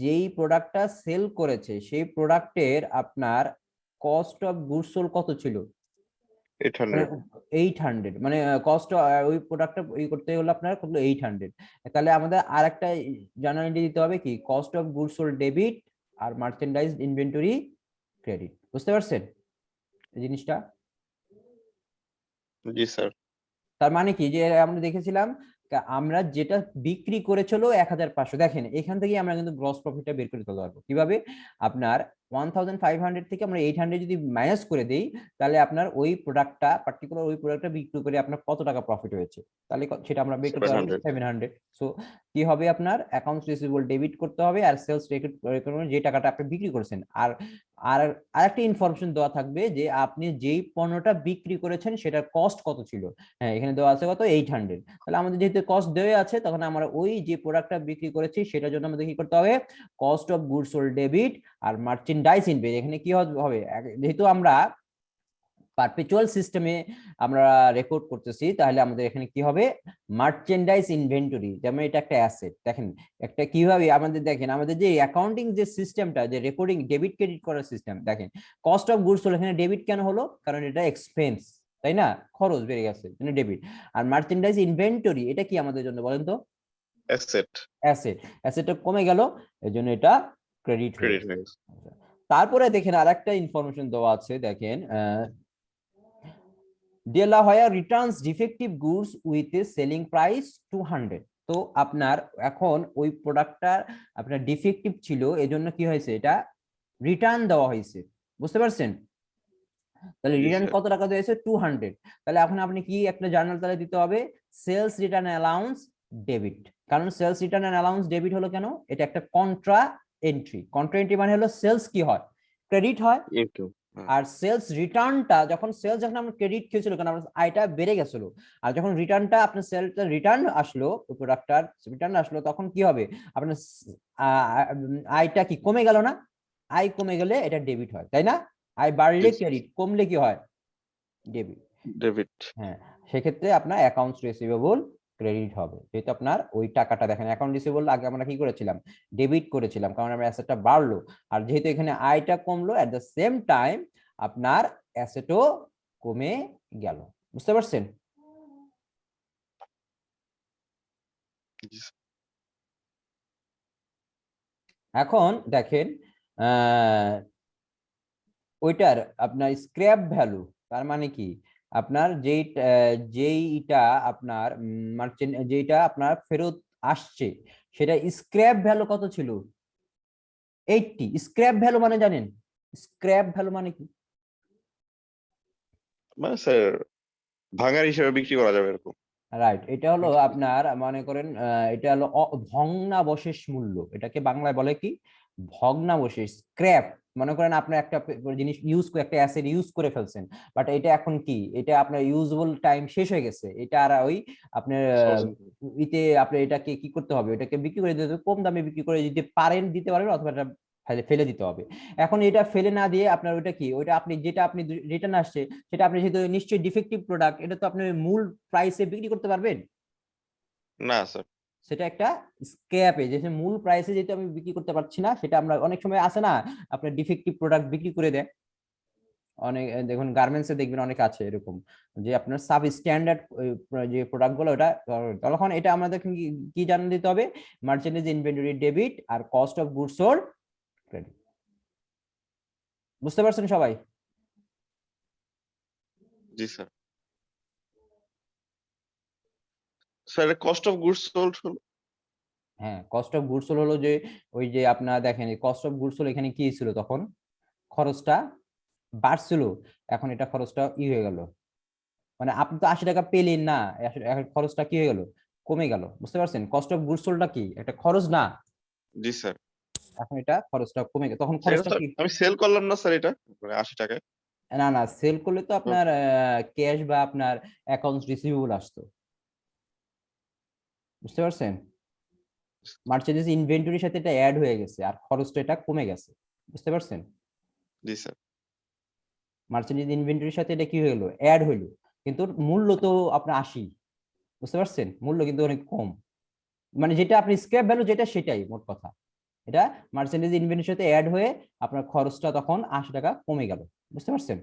যেই প্রোডাক্টটা সেল করেছে সেই প্রোডাক্টের আপনার কস্ট অফ গুডস সোল্ড কত ছিল, 800, মানে কস্ট ওই প্রোডাক্টটা ই করতে হলো আপনার কত, 800। তাহলে আমাদের আরেকটা জার্নাল এন্ট্রি দিতে হবে কি, cost of goods sold debit আর মার্চেন্ডাইজ ইনভেন্টরি ক্রেডিট, বুঝতে পারছেন এই জিনিসটা? জি স্যার। তার মানে কি, যে আমরা দেখেছিলাম আমরা যেটা বিক্রি করেছিল 1,500, দেখেন এখান থেকে আমরা কিন্তু গ্রস প্রফিটটা বের করে দিতে পারবো কিভাবে, আপনার 1500 থেকে আমরা 800 যদি মাইনাস করে দেই, তাহলে আপনার ওই প্রোডাক্টটা পার্টিকুলার ওই প্রোডাক্টটা বিক্রি করে আপনার কত টাকা প্রফিট হয়েছে, তাহলে সেটা আমরা বের করতে পারবো 700 700। সো কি হবে, আপনার অ্যাকাউন্টস রিসিভেবল ডেবিট করতে হবে আর সেলস রেকর্ড যে টাকাটা আপনি বিক্রি করেছেন। আর আর আরেকটা ইনফরমেশন দেওয়া থাকবে যে আপনি যেই পণ্যটা বিক্রি করেছেন সেটার কস্ট কত ছিল। হ্যাঁ, এখানে দেওয়া আছে কত, 800। তাহলে আমাদের যেহেতু কস্ট দেওয়া আছে, তখন আমরা ওই যে প্রোডাক্টটা বিক্রি করেছি সেটার জন্য আমাদের কি করতে হবে, cost of goods sold debit আর মার্চেন্ডাইজ ইনভেন্টরি। এখানে কি হবে, যেহেতু আমরা পারপেচুয়াল সিস্টেমে আমরা রেকর্ড করতেছি, তাহলে আমাদের এখানে কি হবে, মার্চেন্ডাইজ ইনভেন্টরি, যেমন এটা একটা অ্যাসেট। দেখেন একটা কিভাবে আমাদের, দেখেন আমাদের যে অ্যাকাউন্টিং যে সিস্টেমটা, যে রেকর্ডিং ডেবিট ক্রেডিট করার সিস্টেম, দেখেন কস্ট অফ গুডস সোল্ড এখানে ডেবিট কেন হলো, কারণ এটা এক্সপেন্স, তাই না, খরচ বেড়ে গেছে, ডেবিট। আর মার্চেন্ডাইজ ইনভেন্টরি এটা কি আমাদের জন্য বলেন তো, অ্যাসেট। অ্যাসেটটা কমে গেল, এই জন্য এটা ক্রেডিট হয়ে ক্রেডিট গেছে। হয়ে গেছে। তারপরে দেখেন আরেকটা ইনফরমেশন দেওয়া আছে, দেখেন Delaware returns defective goods with a selling price 200। তো আপনার এখন ওই প্রোডাক্টটা আপনার ডিফেক্টিভ ছিল, এজন্য কি হয়েছে, এটা রিটার্ন দেওয়া হয়েছে, বুঝতে পারছেন? তাহলে রিটার্ন কত টাকা দেওয়া হয়েছে, 200। তাহলে এখন আপনি কি একটা জার্নাল তাহলে দিতে হবে, সেলস রিটার্ন অ্যালাউন্স ডেবিট। কারণ সেলস রিটার্ন অ্যালাউন্স ডেবিট হলো কেন, এটা একটা কন্ট্রা এন্ট্রি। কন্ট্রা এন্ট্রি মানে হলো সেলস কি হয়, ক্রেডিট হয়। আর সেলস রিটার্নটা যখন আমরা ক্রেডিট খেয়েছিল, কারণ আমার আয়টা বেড়ে গেছিল, আর যখন রিটার্নটা আপনার সেলসটা রিটার্ন আসলো, প্রোডাক্টটার রিটার্ন আসলো, তখন কি হবে, আপনার আয়টা কি কমে গেল না, আয় কমে গেলে এটা ডেবিট হয়, তাই না? আয় বাড়লে ক্রেডিট, কমলে কি হয়, ডেবিট। হ্যাঁ, সেক্ষেত্রে আপনার অ্যাকাউন্টস রিসিভেবল ক্রেডিট হবে, যেহেতু আপনার ওই টাকাটা, দেখেন অ্যাকাউন্ট রিসিভেবল আগে আমরা কি করেছিলাম, ডেবিট করেছিলাম, কারণ আমরা অ্যাসেটটা বাড়লো। আর যেহেতু এখানে আয়টা কমলো, এট দ্য সেম টাইম আপনার অ্যাসেটও কমে গেল, বুঝতে পারছেন? এখন দেখেন ওইটার আপনার স্ক্র্যাপ ভ্যালু, তার মানে কি, আপনার যেইটা আপনার মার্চেন্ট, যেইটা আপনার ফেরত আসছে, সেটা স্ক্র্যাপ ভ্যালু কত ছিল, 80। স্ক্র্যাপ ভ্যালু মানে জানেন, স্ক্র্যাপ ভ্যালু মানে কি, মানে স্যার ভাঙার হিসেবে বিক্রি করা যাবে এরকম। রাইট, এটা হলো আপনার মনে করেন এটা হলো ভগ্নাবশেষ মূল্য, এটাকে বাংলায় বলে কি, ভগ্নাবশেষ, স্ক্র্যাপ। মনে করেন আপনার একটা জিনিস ইউজ করে, একটা অ্যাসেট ইউজ করে ফেলছেন, বাট এটা এখন কি, এটা আপনার ইউজেবল টাইম শেষ হয়ে গেছে, এটা আর ওই আপনার আপনি এটাকে কি করতে হবে, এটাকে বিক্রি করে দিতে হবে, কম দামে বিক্রি করে দিতে পারেন, অথবা এটা ফেলে দিতে হবে। এখন এটা ফেলে না দিয়ে আপনার ওইটা কি, ওইটা আপনি যেটা আপনি রিটার্ন আসছে, সেটা আপনি যেহেতু নিশ্চয়ই ডিফেক্টিভ প্রোডাক্ট, এটা তো আপনি মূল প্রাইসে বিক্রি করতে পারবেন না স্যার, সেটা একটা স্ক্র্যাপে, যে মূল প্রাইসে যেটা আমি বিক্রি করতে পারছি না, সেটা আমরা অনেক সময় আছে না, আপনার ডিফেক্টিভ প্রোডাক্ট বিক্রি করে দেয় অনেক, দেখুন গার্মেন্টসে দেখবেন অনেক আছে এরকম, যে আপনার সাব স্ট্যান্ডার্ড যে প্রোডাক্ট গুলো, ওটা তখন এটা আমাদের কি জানিয়ে দিতে হবে, মার্চেন্ডাইজ ইনভেন্টরি ডেবিট আর cost of goods sold credit. বুঝতে পারছেন সবাই? জি sir. Sir cost of goods sold হলো, হ্যাঁ, কস্ট অফ গুডস সোল্ড হলো যে ওই যে আপনার দেখেন কস্ট অফ গুডস সোল্ড এখানে কি ছিল, তখন খরচটা বাড়ছিল, এখন এটা খরচটা হয়ে গেল, মানে আপনি তো 80 টাকা পেলেন না, এখন খরচটা কি হয়ে গেল, কমে গেল, বুঝতে পারছেন? কস্ট অফ গুডস সোল্ডটা কি, একটা খরচ না, জি স্যার। এখন এটা খরচটা কমে গেল, তখন খরচটা কি, আমি সেল করলাম না স্যার এটা, মানে 80 টাকায়। না না, সেল করলে তো আপনার ক্যাশ বা আপনার অ্যাকাউন্টস রিসিভেবল আসতো, বুঝতে পারছেন? মার্চেন্ডাইজ ইনভেন্টরির সাথে এটা অ্যাড হয়ে গেছে, আর খরচটা এটা কমে গেছে, বুঝতে পারছেন? জি স্যার। মার্চেন্ডাইজ ইনভেন্টরির সাথে এটা কি হয়ে গেল, অ্যাড হইলো, কিন্তু মূল্য তো আপনার 80, বুঝতে পারছেন? মূল্য কিন্তু অনেক কম, মানে যেটা আপনি স্ক্র্যাপ ভ্যালু যেটা, সেটাই মোট কথা, এটা মার্চেন্ডাইজ ইনভেন্টরির সাথে অ্যাড হয়ে আপনার খরচটা তখন 80 টাকা কমে গেল, বুঝতে পারছেন?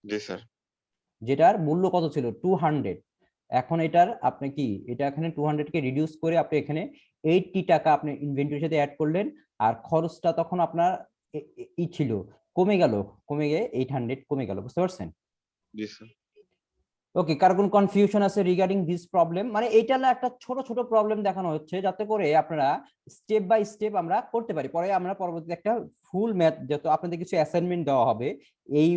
জি স্যার। যেটার মূল্য কত ছিল, 200, এখন এটার আপনি কি, এটা এখানে 200 কে রিডিউস করে আপনি এখানে 80 টাকা আপনি ইনভেন্টরির সাথে অ্যাড করলেন, আর খরচটা তখন আপনার ছিল, কমে গিয়ে 800 কমে গেল, বুঝতে পারছেন? জি স্যার। ওকে, কার কোন কনফিউশন আছে রিগার্ডিং দিস প্রবলেম? মানে এইটা না একটা ছোট ছোট প্রবলেম দেখানো হচ্ছে যাতে করে আপনারা স্টেপ বাই স্টেপ আমরা করতে পারি, পরে আমরা পরবর্তীতে একটা ফুল ম্যাথ যত আপনাদের কিছু অ্যাসাইনমেন্ট দেওয়া হবে এই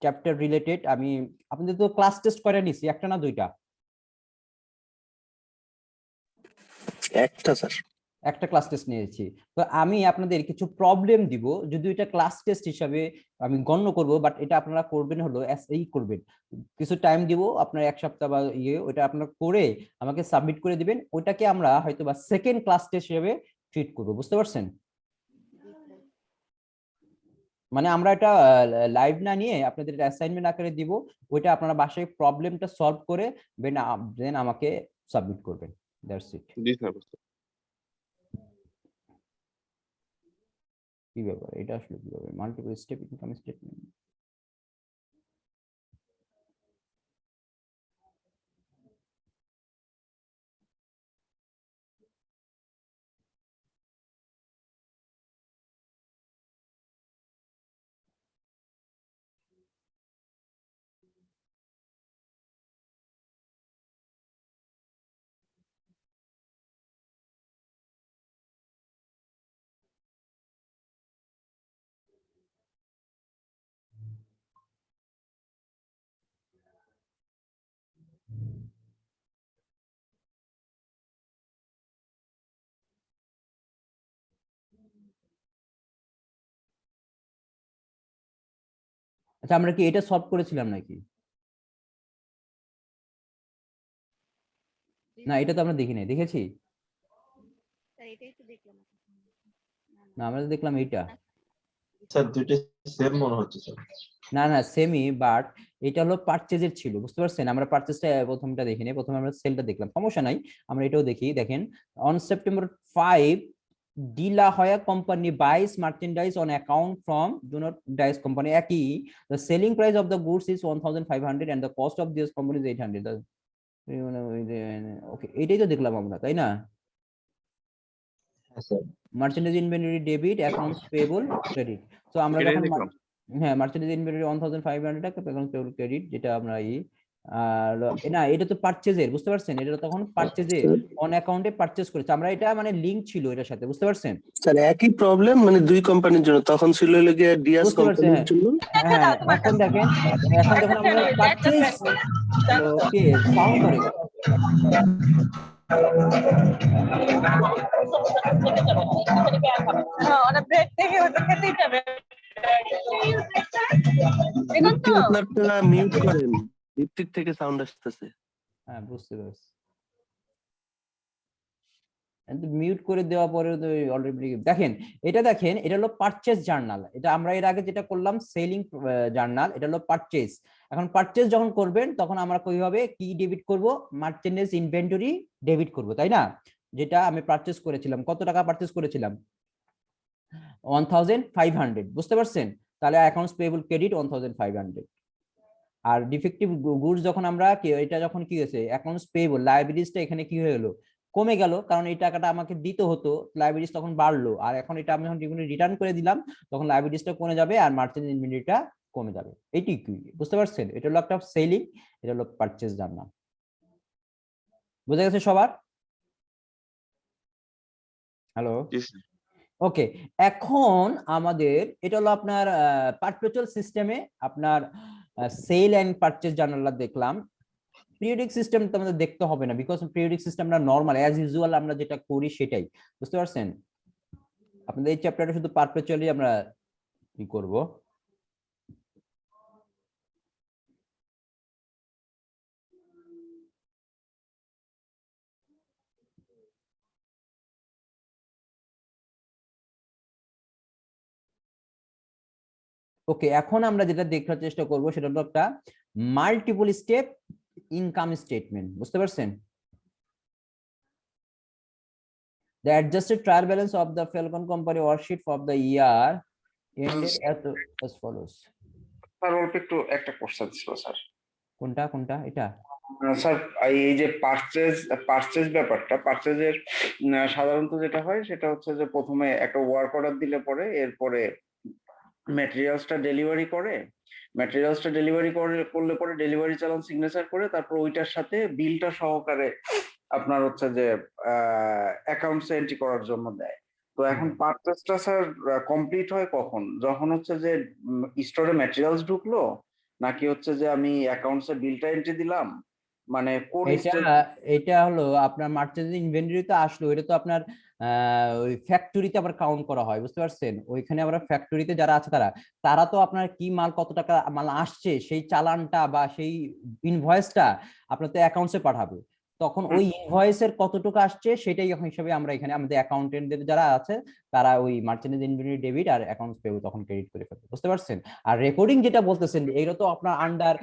চ্যাপ্টার রিলেটেড। আমি আপনাদের তো ক্লাস টেস্ট করে নিছি, একটা না দুইটা? একটা স্যার। একটা ক্লাস টেস্ট নিয়েছি। তো আমি আপনাদের কিছু প্রবলেম দিব, যদিও এটা ক্লাস টেস্ট হিসাবে আমি গণ্য করব, বাট এটা আপনারা করবেন হলো এই করবেন, কিছু টাইম দিব আপনার এক সপ্তাহ বা ওটা আপনারা করে আমাকে সাবমিট করে দিবেন। ওটাকে আমরা হয়তো বা সেকেন্ড ক্লাস টেস্ট হিসেবে ট্রিট করব, বুঝতে পারছেন? মানে আমরা এটা লাইভ না নিয়ে আপনাদের অ্যাসাইনমেন্ট আকারে দিব, ওইটা আপনারা বাসায় প্রবলেমটা সলভ করে দেন আমাকে সাবমিট করবেন। That's it. G sir. কি ব্যাপার, এটা আসলে কি হবে? Multiple step income statement. আচ্ছা, আমরা কি এটা সলভ করেছিলাম নাকি? না, এটা তো আমরা দেখি নাই, দেখেছি? না, আমরা তো দেখলাম এইটা। স্যার দুইটা সেম মনে হচ্ছে স্যার। না না, সেমি, বাট এটা হলো পারচেজের ছিল, বুঝতে পারছেন? আমরা পারচেজটা প্রথমটা দেখিনি, প্রথমে আমরা সেলটা দেখলাম, সমস্যা নাই, আমরা এটাও দেখি। দেখেন, on September 5 De La Hoya company buys merchandise on account from Junot Diaz company একই, the selling price of the goods is 1500 and the cost of this company is 800। Okay, এটাই তো দেখলাম আমরা, তাই না? হ্যাঁ sir. Merchandise inventory debit, accounts payable credit. তো আমরা এটাই যখন দেখলাম। হ্যাঁ, মার্চেন্ডাইজ ইনভেন্টরি 1500 টাকা, অ্যাকাউন্টস পেয়েবল ক্রেডিট, যেটা আমরা আর না, এটা তো পারচেজের, বুঝতে পারছেন? এটা তখন পারচেজে অন অ্যাকাউন্টে পারচেজ করেছে আমরা, এটা মানে লিংক ছিল এটার সাথে, বুঝতে পারছেন? স্যার একই প্রবলেম, মানে দুই কোম্পানির জন্য তখন ছিল হলো গিয়ে ডিয়াস বুঝতে পারছি, কোম্পানির হ্যাঁ জন্য। হ্যাঁ। এখন দেখেন, এখন যখন আমরা পারচেজ, ওকে সাউন্ড করে গেল। দীপ্তি আপনারটা মিউট করেন, দীপ্তির থেকে সাউন্ড আসতেছে। হ্যাঁ, বুঝতে পারছি, মিউট করে দেওয়া পরে তো অলরেডি দেখেন, এটা দেখেন, এটা হলো পারচেজ জার্নাল। এটা আমরা এর আগে যেটা করলাম সেলিং জার্নাল, এটা হলো পারচেজ। এখন পারচেজ যখন করবেন তখন আমরা কিভাবে কি ডেবিট করব? মার্চেন্ডাইজ ইনভেন্টরি ডেবিট করব, তাই না? যেটা আমি পারচেজ করেছিলাম, কত টাকা পারচেজ করেছিলাম? 1500, বুঝতে পারছেন? তাহলে অ্যাকাউন্টস পেয়েবল ক্রেডিট 1500। আর ডিফেক্টিভ গুডস যখন আমরা এটা যখন কি হয়েছে, অ্যাকাউন্টস পেয়েবল লায়াবিলিটিসটা এখানে কি হয়ে গেল? কমে গেল, কারণ এই টাকাটা আমাকে দিতে হতো, লায়াবিলিটিস তখন বাড়লো। আর এখন এটা আমি যখন রিটার্ন করে দিলাম তখন লায়াবিলিটিসটা কমে যাবে আর মার্চেন্ট ইনভেন্টরিটা কমে যাবে। এটি কি, বুঝতে পারছেন? এটা হলো একটা সেলিং, এটা হলো পারচেজ জার্নাল। বুঝা গেছে সবার? হ্যালো, ওকে। এখন আমাদের এটা হলো আপনার পারপেচুয়াল সিস্টেমে আপনার সেল এন্ড পারচেজ জার্নাল দেখলাম। পিরিয়ডিক সিস্টেম তো আমাদের দেখতে হবে না, বিকজ পিরিয়ডিক সিস্টেম আমরা নরমাল অ্যাজ ইউজুয়াল আমরা যেটা করি সেটাই, বুঝতে পারছেন? আপনাদের এই চ্যাপ্টারটা শুধু পারপেচুয়ালি আমরা কি করব। ওকে, এখন আমরা যেটা দেখার চেষ্টা করব সেটা হলো একটা মাল্টিপল স্টেপ ইনকাম স্টেটমেন্ট, বুঝতে পারছেন? The adjusted trial balance of the Falcon Company worksheet for the year ended as follows. Sir অল্প একটু একটা কোশ্চেন ছিল স্যার। কোনটা কোনটা এটা? স্যার এই যে পারচেজ ব্যাপারটা, পারচেজের সাধারণত যেটা হয় সেটা হচ্ছে যে প্রথমে একটা ওয়ার্ক অর্ডার দিলে পরে এরপরে ম্যাটেরিয়ালসটা ডেলিভারি করলে পরে ডেলিভারি চালান সিগনেচার করে তারপর ওইটার সাথে বিলটা সহকারে আপনার হচ্ছে যে অ্যাকাউন্টস এন্ট্রি করার জন্য দেয়। তো এখন পারচেসটা স্যার কমপ্লিট হয় কখন? যখন হচ্ছে যে স্টোরে ম্যাটেরিয়ালস ঢুকলো, নাকি হচ্ছে যে আমি অ্যাকাউন্টসে বিলটা এন্ট্রি দিলাম, মানে কোন এটা স্টেজ? এটা হলো আপনার মার্চেন্ট ইনভেন্টরিতে আসলো, এটা তো আপনার ওই ফ্যাক্টরিতে আবার কাউন্ট করা হয়, বুঝতে পারছেন? ওইখানে আবার ফ্যাক্টরিতে যারা আছে তারা তারা তো আপনার কি মাল কত টাকা মাল আসছে সেই চালানটা বা সেই ইনভয়েসটা আপনার তো অ্যাকাউন্টসে পাঠাবে। তখন ওই ইনভয়েসের কতটুকু আসছে সেটাই এখন হিসাবে আমরা এখানে আমাদের অ্যাকাউন্টেন্টদের যারা আছে তারা ওই মার্চেন্ট ইনভেন্টরি ডেবিট আর অ্যাকাউন্টস পেবল তখন ক্রেডিট করে ফেলবে, বুঝতে পারছেন? আর রেকর্ডিং যেটা বলতেছেন এটা তো আপনার আন্ডার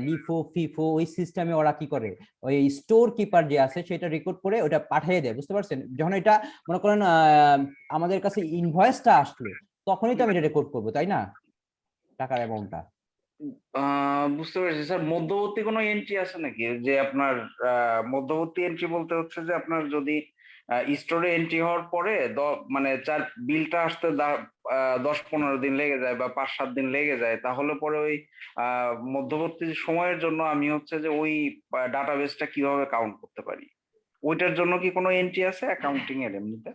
লিফো ফিফো ওই সিস্টেমে ওরা কি করে, ওই স্টোর কিপার যে আছে সেটা রেকর্ড করে ওটা পাঠিয়ে দেয়, বুঝতে পারছেন? যখন এটা মনে করেন আমাদের কাছে ইনভয়েসটা আসলো তখনই তো আমি এটা রেকর্ড করবো, তাই না, টাকার অ্যামাউন্টটা? বুঝতে পেরেছি স্যার। মধ্যবর্তী কোনো এন্ট্রি আছে নাকি, যে আপনার মধ্যবর্তী এন্ট্রি বলতে হচ্ছে যে আপনার যদি স্টোরে এন্ট্রি হওয়ার পরে মানে বিলটা আসতে 10-15 দিন লেগে যায় বা 5-7 দিন লেগে যায়, তাহলে পরে ওই মধ্যবর্তী সময়ের জন্য আমি হচ্ছে যে ওই ডাটাবেসটা কিভাবে কাউন্ট করতে পারি? ওইটার জন্য কি কোনো এন্ট্রি আছে অ্যাকাউন্টিং এর এমনিতে?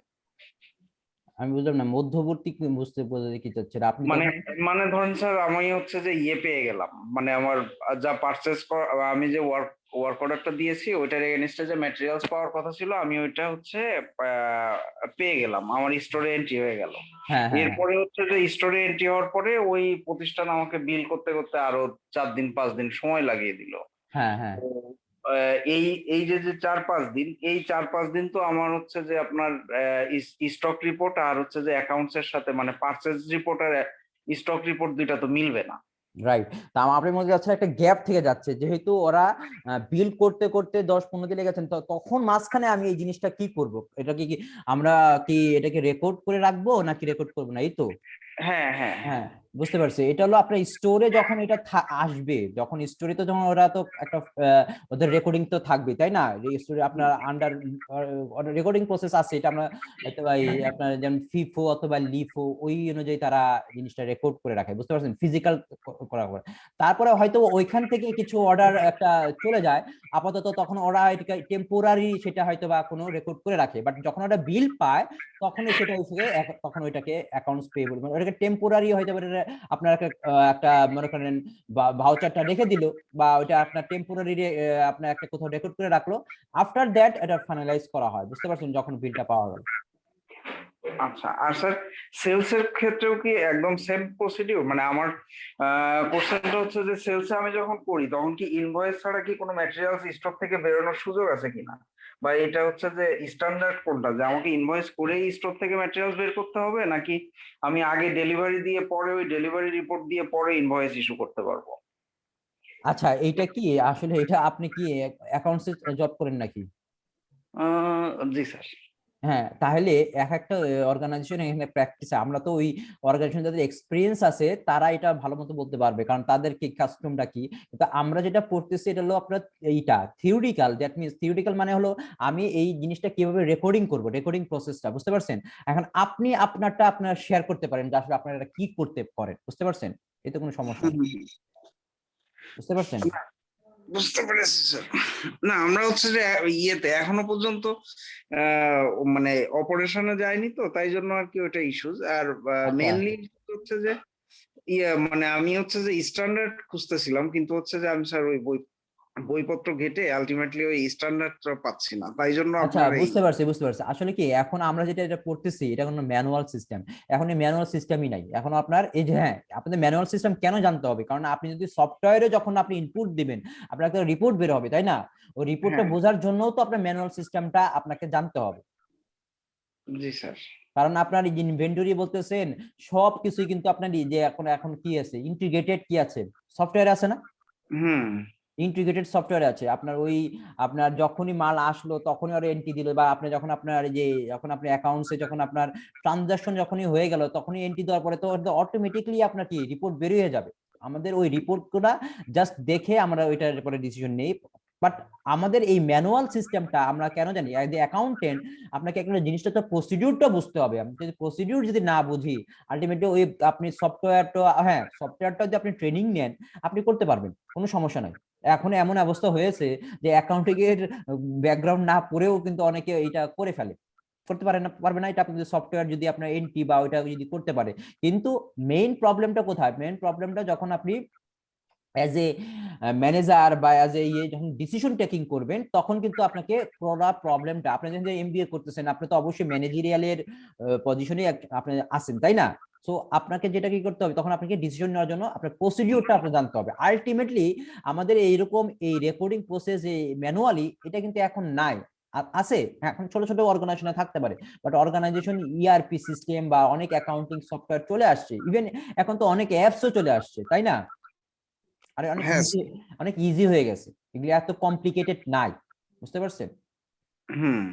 আমি বুঝলাম না, মধ্যবর্তী বোঝাতে কি চাচ্ছেন আপনি? মানে তখন মানে ধরেন স্যার আমি হচ্ছে যে পেয়ে গেলাম, মানে আমার যা পারচেস আমি যে ওয়ার্ক অর্ডারটা দিয়েছি ওইটার এগেনস্টে যে ম্যাটেরিয়ালস পাওয়ার কথা ছিল আমি ওইটা হচ্ছে পেয়ে গেলাম, আমার স্টোরে এন্ট্রি হয়ে গেল। হ্যাঁ হ্যাঁ এরপরে হচ্ছে যে স্টোরে এন্ট্রি হওয়ার পরে ওই প্রতিষ্ঠান আমাকে বিল করতে করতে আরো 4-5 দিন সময় লাগিয়ে দিল। হ্যাঁ হ্যাঁ তো এই এই যে যে 4-5 দিন, এই 4-5 দিন তো আমার হচ্ছে যে আপনার স্টক রিপোর্ট আর হচ্ছে যে অ্যাকাউন্টস এর সাথে মানে পারচেজ রিপোর্ট আর স্টক রিপোর্ট দুইটা তো মিলবে না। রাইট। তা আপনার মধ্যে যাচ্ছে একটা গ্যাপ থেকে যাচ্ছে, যেহেতু ওরা বিল করতে করতে 10-15 দিন লেগেছেন, তখন মাঝখানে আমি এই জিনিসটা কি করব, এটা কি আমরা কি এটাকে রেকর্ড করে রাখবো নাকি রেকর্ড করবো না, এই তো? হ্যাঁ হ্যাঁ হ্যাঁ, বুঝতে পারছি। এটা হলো আপনার স্টোরে যখন এটা আসবে, যখন স্টোরে তো যখন ওরা তো একটা ওদের রেকর্ডিং তো থাকবে, তাই না? স্টোরে আপনার আন্ডার রেকর্ডিং প্রসেস আছে, এটা আমরা হয়তো আপনার যেমন ফিফো অথবা লিফো ওই অনুযায়ী তারা জিনিসটা রেকর্ড করে রাখে, বুঝতে পারছেন? ফিজিক্যাল করা হয়। তারপরে হয়তো ওইখান থেকে কিছু অর্ডার একটা চলে যায় আপাতত, তখন ওরা এটাকে টেম্পোরারি সেটা হয়তো বা কোনো রেকর্ড করে রাখে, বাট যখন ওরা বিল পায় তখন সেটা হচ্ছে তখন ওইটাকে অ্যাকাউন্টস পেয়েবল, মানে ওটাকে টেম্পোরারি হয়তো আপনার একটা মনে করেন ভাউচারটা রেখে দিল, বা ওইটা আপনার টেম্পোরারি আপনার একটা কোথাও রেকর্ড করে রাখলো, আফটার দ্যাট এটা ফাইনালাইজ করা হয়, বুঝতে পারছেন, যখন বিলটা পাওয়া গেল। আচ্ছা। আর স্যার সেলস এর ক্ষেত্রেও কি একদম সেম প্রসিডিউর? মানে আমার কোশ্চেনটা হচ্ছে যে সেলসে আমি যখন করি তখন কি ইনভয়েস ছাড়া কি কোনো ম্যাটেরিয়ালস স্টক থেকে বেরোনোর সুযোগ আছে কিনা, বা এটা হচ্ছে যে স্ট্যান্ডার্ড কোনটা, যে আমাকে ইনভয়েস করেই স্টক থেকে ম্যাটেরিয়ালস বের করতে হবে, নাকি আমি আগে ডেলিভারি দিয়ে পরে ওই ডেলিভারি রিপোর্ট দিয়ে পরে ইনভয়েস ইস্যু করতে পারবো? আচ্ছা, এটা কি আসলে এটা আপনি কি অ্যাকাউন্টসে জব করেন নাকি? জি স্যার। হ্যাঁ, তাহলে এক একটা অর্গানাইজেশন এখানে প্র্যাকটিস, আমরা তো ওই অর্গানাইজেশন যাদের এক্সপিরিয়েন্স আছে তারা এটা ভালো মতো বলতে পারবে, কারণ তাদের কি কাস্টমটা কি। কিন্তু আমরা যেটা পড়তেছি এটা হলো আপনার এইটা থিওরিটিক্যাল, দ্যাট মিনস থিওরিটিক্যাল মানে হলো আমি এই জিনিসটা কিভাবে রেকর্ডিং করব, রেকর্ডিং প্রসেসটা, বুঝতে পারছেন? এখন আপনি আপনারটা আপনার শেয়ার করতে পারেন যে আসলে আপনারা এটা কি করতে পারেন, বুঝতে পারছেন? এতে কোনো সমস্যা নেই, বুঝতে পারছেন? বুঝতে পেরেছি স্যার। না আমরা হচ্ছে যে এখনো পর্যন্ত মানে অপারেশনে যায়নি তো, তাই জন্য আর কি ওটা ইস্যুস। আর আচ্ছা মেইনলি হচ্ছে যে মানে আমি হচ্ছে যে স্ট্যান্ডার্ড খুঁজতেছিলাম, কিন্তু হচ্ছে যে আমি স্যার ওই বইপত্র ঘেটে আলটিমেটলি ওই স্ট্যান্ডার্ডটা পাচ্ছি না, তাই জন্য আচ্ছা, আপনার এই। বুঝতে পারছি বুঝতে পারছি। আসলে কি এখন আমরা যেটা এটা পড়তেছি এটা কোনো ম্যানুয়াল সিস্টেম, এখন এই ম্যানুয়াল সিস্টেমই নাই এখন আপনার এই যে। হ্যাঁ, আপনাদের ম্যানুয়াল সিস্টেম কেন জানতে হবে, কারণ আপনি যদি সফটওয়্যারে যখন আপনি ইনপুট দিবেন আপনার একটা রিপোর্ট বের হবে, তাই না? ওই রিপোর্টটা হ্যাঁ বোঝার জন্যও তো আপনার ম্যানুয়াল সিস্টেমটা আপনাকে জানতে হবে, জি স্যার। কারণ আপনার এই যে ইনভেন্টরি বলতেছেন সবকিছুই কিন্তু আপনার এই যে এখন এখন কি আছে, ইন্টিগ্রেটেড কি আছে, সফটওয়্যার আছে না? হুম। ইন্টিগ্রেটেড সফটওয়্যার আছে আপনার, ওই আপনার যখনই মাল আসলো তখনই ওরা এন্ট্রি দিল, বা আপনি যখন আপনার এই যে যখন আপনি অ্যাকাউন্টসে যখন আপনার ট্রানজাকশন যখনই হয়ে গেল তখনই এন্ট্রি দেওয়ার পরে তো অটোমেটিকলি আপনার কি রিপোর্ট বেরিয়ে যাবে। আমাদের ওই রিপোর্টগুলা জাস্ট দেখে আমরা ওইটার পরে ডিসিশন নেই, বাট আমাদের এই ম্যানুয়াল সিস্টেমটা আমরা কেন জানি, অ্যাজ এ অ্যাকাউন্টেন্ট আপনাকে একটা জিনিসটা তো প্রসিডিউরটা বুঝতে হবে। আমি যদি প্রসিডিউর যদি না বুঝি, আলটিমেটলি ওই আপনি সফটওয়্যারটা, হ্যাঁ সফটওয়্যারটা যদি আপনি ট্রেনিং নেন আপনি করতে পারবেন, কোনো সমস্যা নাই। এখন এমন অবস্থা হয়েছে যে অ্যাকাউন্টিং এর ব্যাকগ্রাউন্ড না পড়েও কিন্তু অনেকে এটা করে ফেলে, করতে পারে না, পারবে না এটা আপনি সফটওয়্যার যদি আপনার এনটি বা ওইটা যদি করতে পারে। কিন্তু মেইন প্রবলেমটা কোথায়, মেইন প্রবলেমটা যখন আপনি অ্যাজ এ ম্যানেজার বা অ্যাজ এ যখন ডিসিশন টেকিং করবেন, তখন কিন্তু আপনাকে পুরো প্রবলেমটা, আপনি যখন এমবিএ করতেছেন আপনি তো অবশ্যই ম্যানেজেরিয়ালের পজিশনে আপনি আছেন, তাই না? সো আপনাকে যেটা কি করতে হবে, তখন আপনাকে ডিসিশন নেওয়ার জন্য আপনার প্রসিডিউরটা আপনার জানতে হবে। আলটিমেটলি আমাদের এইরকম এই রেকর্ডিং প্রসেস ম্যানুয়ালি এটা কিন্তু এখন নাই, আছে এখন ছোট ছোট অর্গানাইজেশনে থাকতে পারে, বাট অর্গানাইজেশন ইআরপি সিস্টেম বা অনেক অ্যাকাউন্টিং সফটওয়্যার চলে আসছে, ইভেন এখন তো অনেক অ্যাপসও চলে আসছে, তাই না? আরে অনেক হ্যাঁ ইজি, অনেক ইজি হয়ে গেছে, এগুলি এত কমপ্লিকেটেড নাই, বুঝতে পারছেন? হুম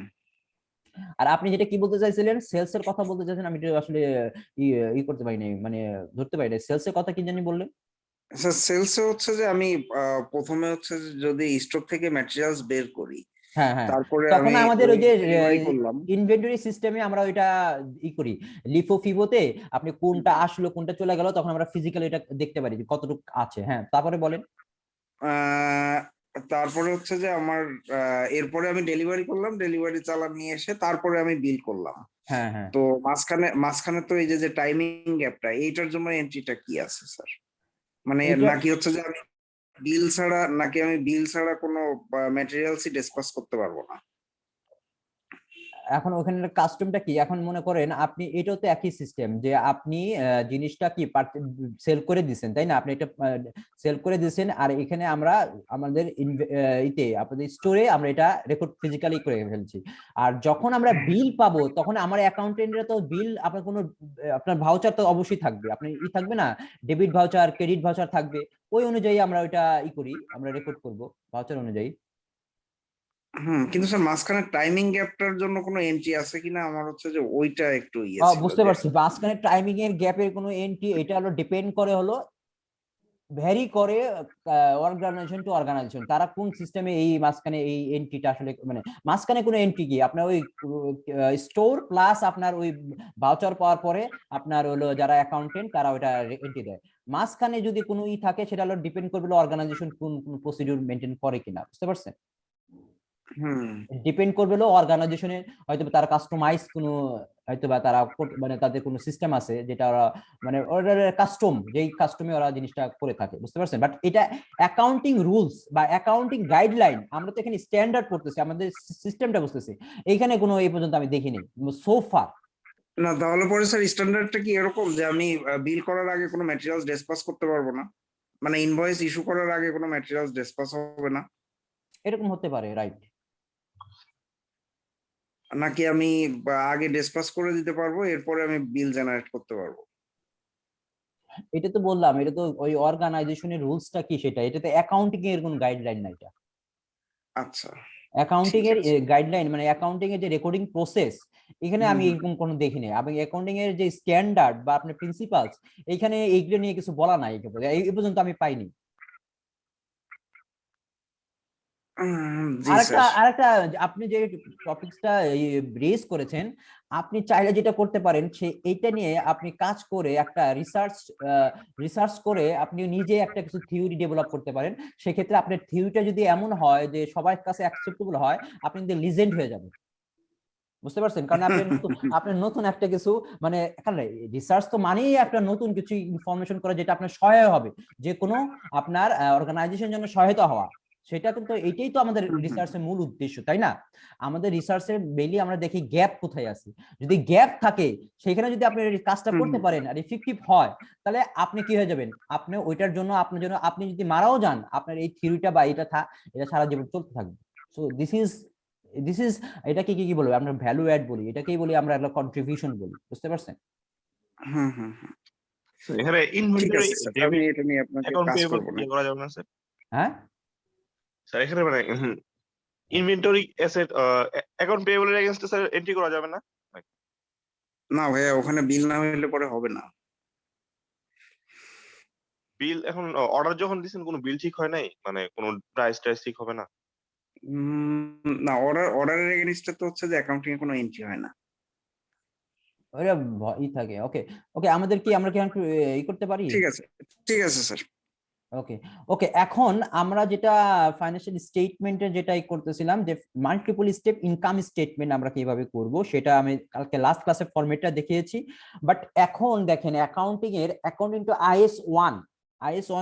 আর আপনি যেটা কি বলতে চাইছিলেন, সেলস এর কথা বলতে চাইছেন, আমি এটা আসলে করতে পারিনি, মানে ধরতে পারিনি সেলস এর কথা কি জানি বললেন। স্যার, সেলসে হচ্ছে যে আমি প্রথমে হচ্ছে যে যদি স্টক থেকে ম্যাটেরিয়ালস বের করি, হ্যাঁ হ্যাঁ, তারপরে তখন আমি আমাদের ওই ওই যে ডেলিভারি করলাম। ইনভেন্টরি সিস্টেমে আমরা ওইটা করি, লিফো ফিবোতে আপনি কোনটা আসলো কোনটা চলে গেল, তখন আমরা ফিজিক্যালি এটা দেখতে পারি যে কতটুকু আছে। হ্যাঁ, তারপরে বলেন। আহ, তারপরে হচ্ছে যে আমার এরপরে আমি ডেলিভারি করলাম, ডেলিভারি চালান নিয়ে এসে তারপরে আমি বিল করলাম। হ্যাঁ হ্যাঁ, তো মাঝখানে মাঝখানে তো এই যে যে টাইমিং গ্যাপটা, এইটার জন্য এন্ট্রিটা কি আছে স্যার? মানে এইটা নাকি হচ্ছে যে আমি বিল ছাড়া কোনো ম্যাটেরিয়ালসই ডিসপাস করতে পারবো না? এখন ওখানে কাস্টমটা কি, এখন মনে করেন আপনি, এটাও তো একই সিস্টেম যে আপনি জিনিসটা কি সেল করে দিচ্ছেন, তাই না? আপনি এটা সেল করে দিচ্ছেন, আর এখানে আমরা আমাদের ইতে আপনাদের স্টোরে আমরা এটা রেকর্ড ফিজিক্যালি করে ফেলছি। আর যখন আমরা বিল পাবো তখন আমার অ্যাকাউন্টেন্টরা তো বিল, আপনার কোনো আপনার ভাউচার তো অবশ্যই থাকবে, আপনি থাকবে না, ডেবিট ভাউচার ক্রেডিট ভাউচার থাকবে, ওই অনুযায়ী আমরা ওইটা করি, আমরা রেকর্ড করব ভাউচার অনুযায়ী। কিন্তু স্যার মাঝখানে টাইমিং গ্যাপটার জন্য কোনো এন্ট্রি আছে কিনা, আমার হচ্ছে যে ওইটা একটু ইয়ে ছিল বুঝতে যে। পারছি, মাঝখানে টাইমিং এর গ্যাপের কোনো এন্ট্রি, এটা হলো ডিপেন্ড করে, হলো ভ্যারি করে অর্গানাইজেশন টু অর্গানাইজেশন, তারা কোন সিস্টেমে এই মাঝখানে এই এন্ট্রিটা আসলে, মানে মাঝখানে কোনো এন্ট্রি কি আপনার ওই স্টোর প্লাস আপনার ওই ভাউচার পাওয়ার পরে আপনার হলো যারা অ্যাকাউন্টেন্ট তারা ওইটা এন্ট্রি দেয়। মাঝখানে যদি কোনো থাকে সেটা হলো ডিপেন্ড করবে অর্গানাইজেশন কোন কোন প্রসিডিউর মেনটেন করে কিনা, বুঝতে পারছেন? হুম ডিপেন্ড করবে হলো অর্গানাইজেশনের, হয়তো তারা কাস্টমাইজ কোনো, হয়তো বা তারা মানে তাদের কোনো সিস্টেম আছে যেটা ওরা মানে কাস্টম, যেই কাস্টমে ওরা জিনিসটা করে থাকে, বুঝতে পারছেন? বাট এটা অ্যাকাউন্টিং রুলস বা অ্যাকাউন্টিং গাইডলাইন, আমরা তো এখানে স্ট্যান্ডার্ড পড়তেছি, আমাদের সিস্টেমটা বুঝতেছি, এইখানে কোনো এই পর্যন্ত আমি দেখিনি সো ফার। না, তাহলে পরে স্যার স্ট্যান্ডার্ডটা কি এরকম যে আমি বিল করার আগে কোনো ম্যাটেরিয়ালস ডিসপাস করতে পারবো না? মানে ইনভয়েস ইস্যু করার আগে কোনো ম্যাটেরিয়ালস ডিসপাস হবে না? এরকম হতে পারে, রাইট? নাকি আমি আগে ডিসপাস করে দিতে পারবো, এরপরে আমি বিল জেনারেট করতে পারবো? এটা তো বললাম, এটা তো ওই অর্গানাইজেশনের রুলসটা কি সেটা, এটা তো অ্যাকাউন্টিং এর কোনো গাইডলাইন না, এটা আচ্ছা, অ্যাকাউন্টিং ঠিক এর আছে। গাইডলাইন, মানে অ্যাকাউন্টিং এর যে রেকর্ডিং প্রসেস, এখানে আমি হুম এরকম কোনো দেখিনি। এবং অ্যাকাউন্টিং এর যে স্ট্যান্ডার্ড বা আপনার প্রিন্সিপালস, এখানে এইগুলো নিয়ে কিছু বলা নাই, এই পর্যন্ত আমি পাইনি। জি আরেকটা স্যার। আরেকটা আপনি যে টপিকসটা রেজ করেছেন, আপনি চাইলে যেটা করতে পারেন সে এইটা নিয়ে আপনি কাজ করে একটা রিসার্চ করে আপনি নিজে একটা কিছু থিওরি ডেভেলপ করতে পারেন। সেক্ষেত্রে আপনার থিওরিটা যদি এমন হয় যে সবার কাছে অ্যাকসেপ্টেবল হয়, আপনি কিন্তু লিজেন্ড হয়ে যাবেন, বুঝতে পারছেন? কারণ আপনি নতুন একটা কিছু, মানে এখানে রিসার্চ তো মানেই একটা নতুন কিছু ইনফরমেশন করা যেটা আপনার সহায়ক হবে, যে কোনো আপনার অর্গানাইজেশন জন্য সহায়তা হওয়া, সেটা কিন্তু এটাই তো আমাদের রিসার্চের মূল উদ্দেশ্য, তাই না? আমাদের রিসার্চের মেইনলি আমরা দেখি গ্যাপ কোথায় আছে, যদি গ্যাপ থাকে সেখানে যদি আপনি এই কাজটা করতে পারেন আর ইফেক্টিভ হয়, তাহলে আপনি কি হয়ে যাবেন, আপনি ওইটার জন্য আপনার জন্য আপনি যদি মারাও যান, আপনার এই থিওরিটা বা এটা সারা জীবন চলতে থাকবে। সো দিস ইজ এটাকে কি কি বলবো, আমরা ভ্যালু অ্যাড বলি, এটাকেই বলি আমরা একটা কন্ট্রিবিউশন বলি, বুঝতে পারছেন? হুম হুম হুম এখানে ঠিক ইনভেন্টরি আছে স্যার, আমি ডেবিট এটা নিয়ে আপনাকে অ্যাকাউন্ট কাজ পেয়েবল করবো না। ইয়ে করা যাবে না স্যার? হ্যাঁ, স্যার এখানে মানে ইনভেন্টরি অ্যাসেট অ্যাকাউন্ট পেয়েবল এর এগেইনস্টে স্যার এন্ট্রি করা যাবে না? না ভাইয়া, ওখানে বিল না হলে পরে হবে না। বিল এখন অর্ডার যখন দিছেন কোনো বিল ঠিক হয় নাই, মানে কোনো প্রাইস টাইস ঠিক হবে না? না, অর্ডারের এগেইনস্টে তো হচ্ছে যে অ্যাকাউন্টিং এ কোনো এন্ট্রি হয় না। ওটা ই থাকে। ওকে ওকে, আমরা কি এখন একটু ই করতে পারি? ঠিক আছে, ঠিক আছে স্যার। ওকে ওকে, এখন আমরা যেটা ফাইন্যান্সিয়াল স্টেটমেন্টের যেটাই করতেছিলাম, যে মাল্টিপল স্টেপ ইনকাম স্টেটমেন্ট আমরা কিভাবে করব, সেটা আমি কালকে লাস্ট ক্লাসে ফরম্যাটটা দেখিয়েছি। বাট এখন দেখেন অ্যাকাউন্টিং টু IS1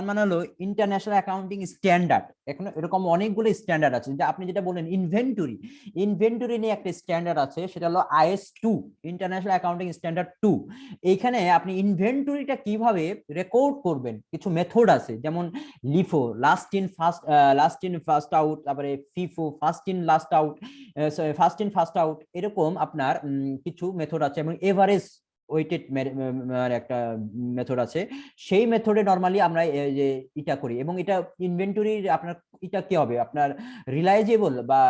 মানে হলো ইন্টারন্যাশনাল অ্যাকাউন্টিং স্ট্যান্ডার্ড। এখন এরকম অনেকগুলো স্ট্যান্ডার্ড আছে, যে আপনি যেটা বললেন ইনভেন্টরি নিয়ে একটা স্ট্যান্ডার্ড আছে, সেটা হলো IS2, ইন্টারন্যাশনাল অ্যাকাউন্টিং স্ট্যান্ডার্ড 2। এইখানে আপনি ইনভেন্টরিটা কিভাবে রেকর্ড করবেন কিছু মেথড আছে, যেমন LIFO, last in first out, তারপরে FIFO, first in first out, এরকম আপনার কিছু মেথড আছে, এবং এভারেজ ওয়েটেড একটা মেথড আছে। সেই মেথডে নরমালি আমরা যে এটা করি, এবং এটা ইনভেন্টরির আপনার এটা কি হবে, আপনার রিলায়েজেবল বা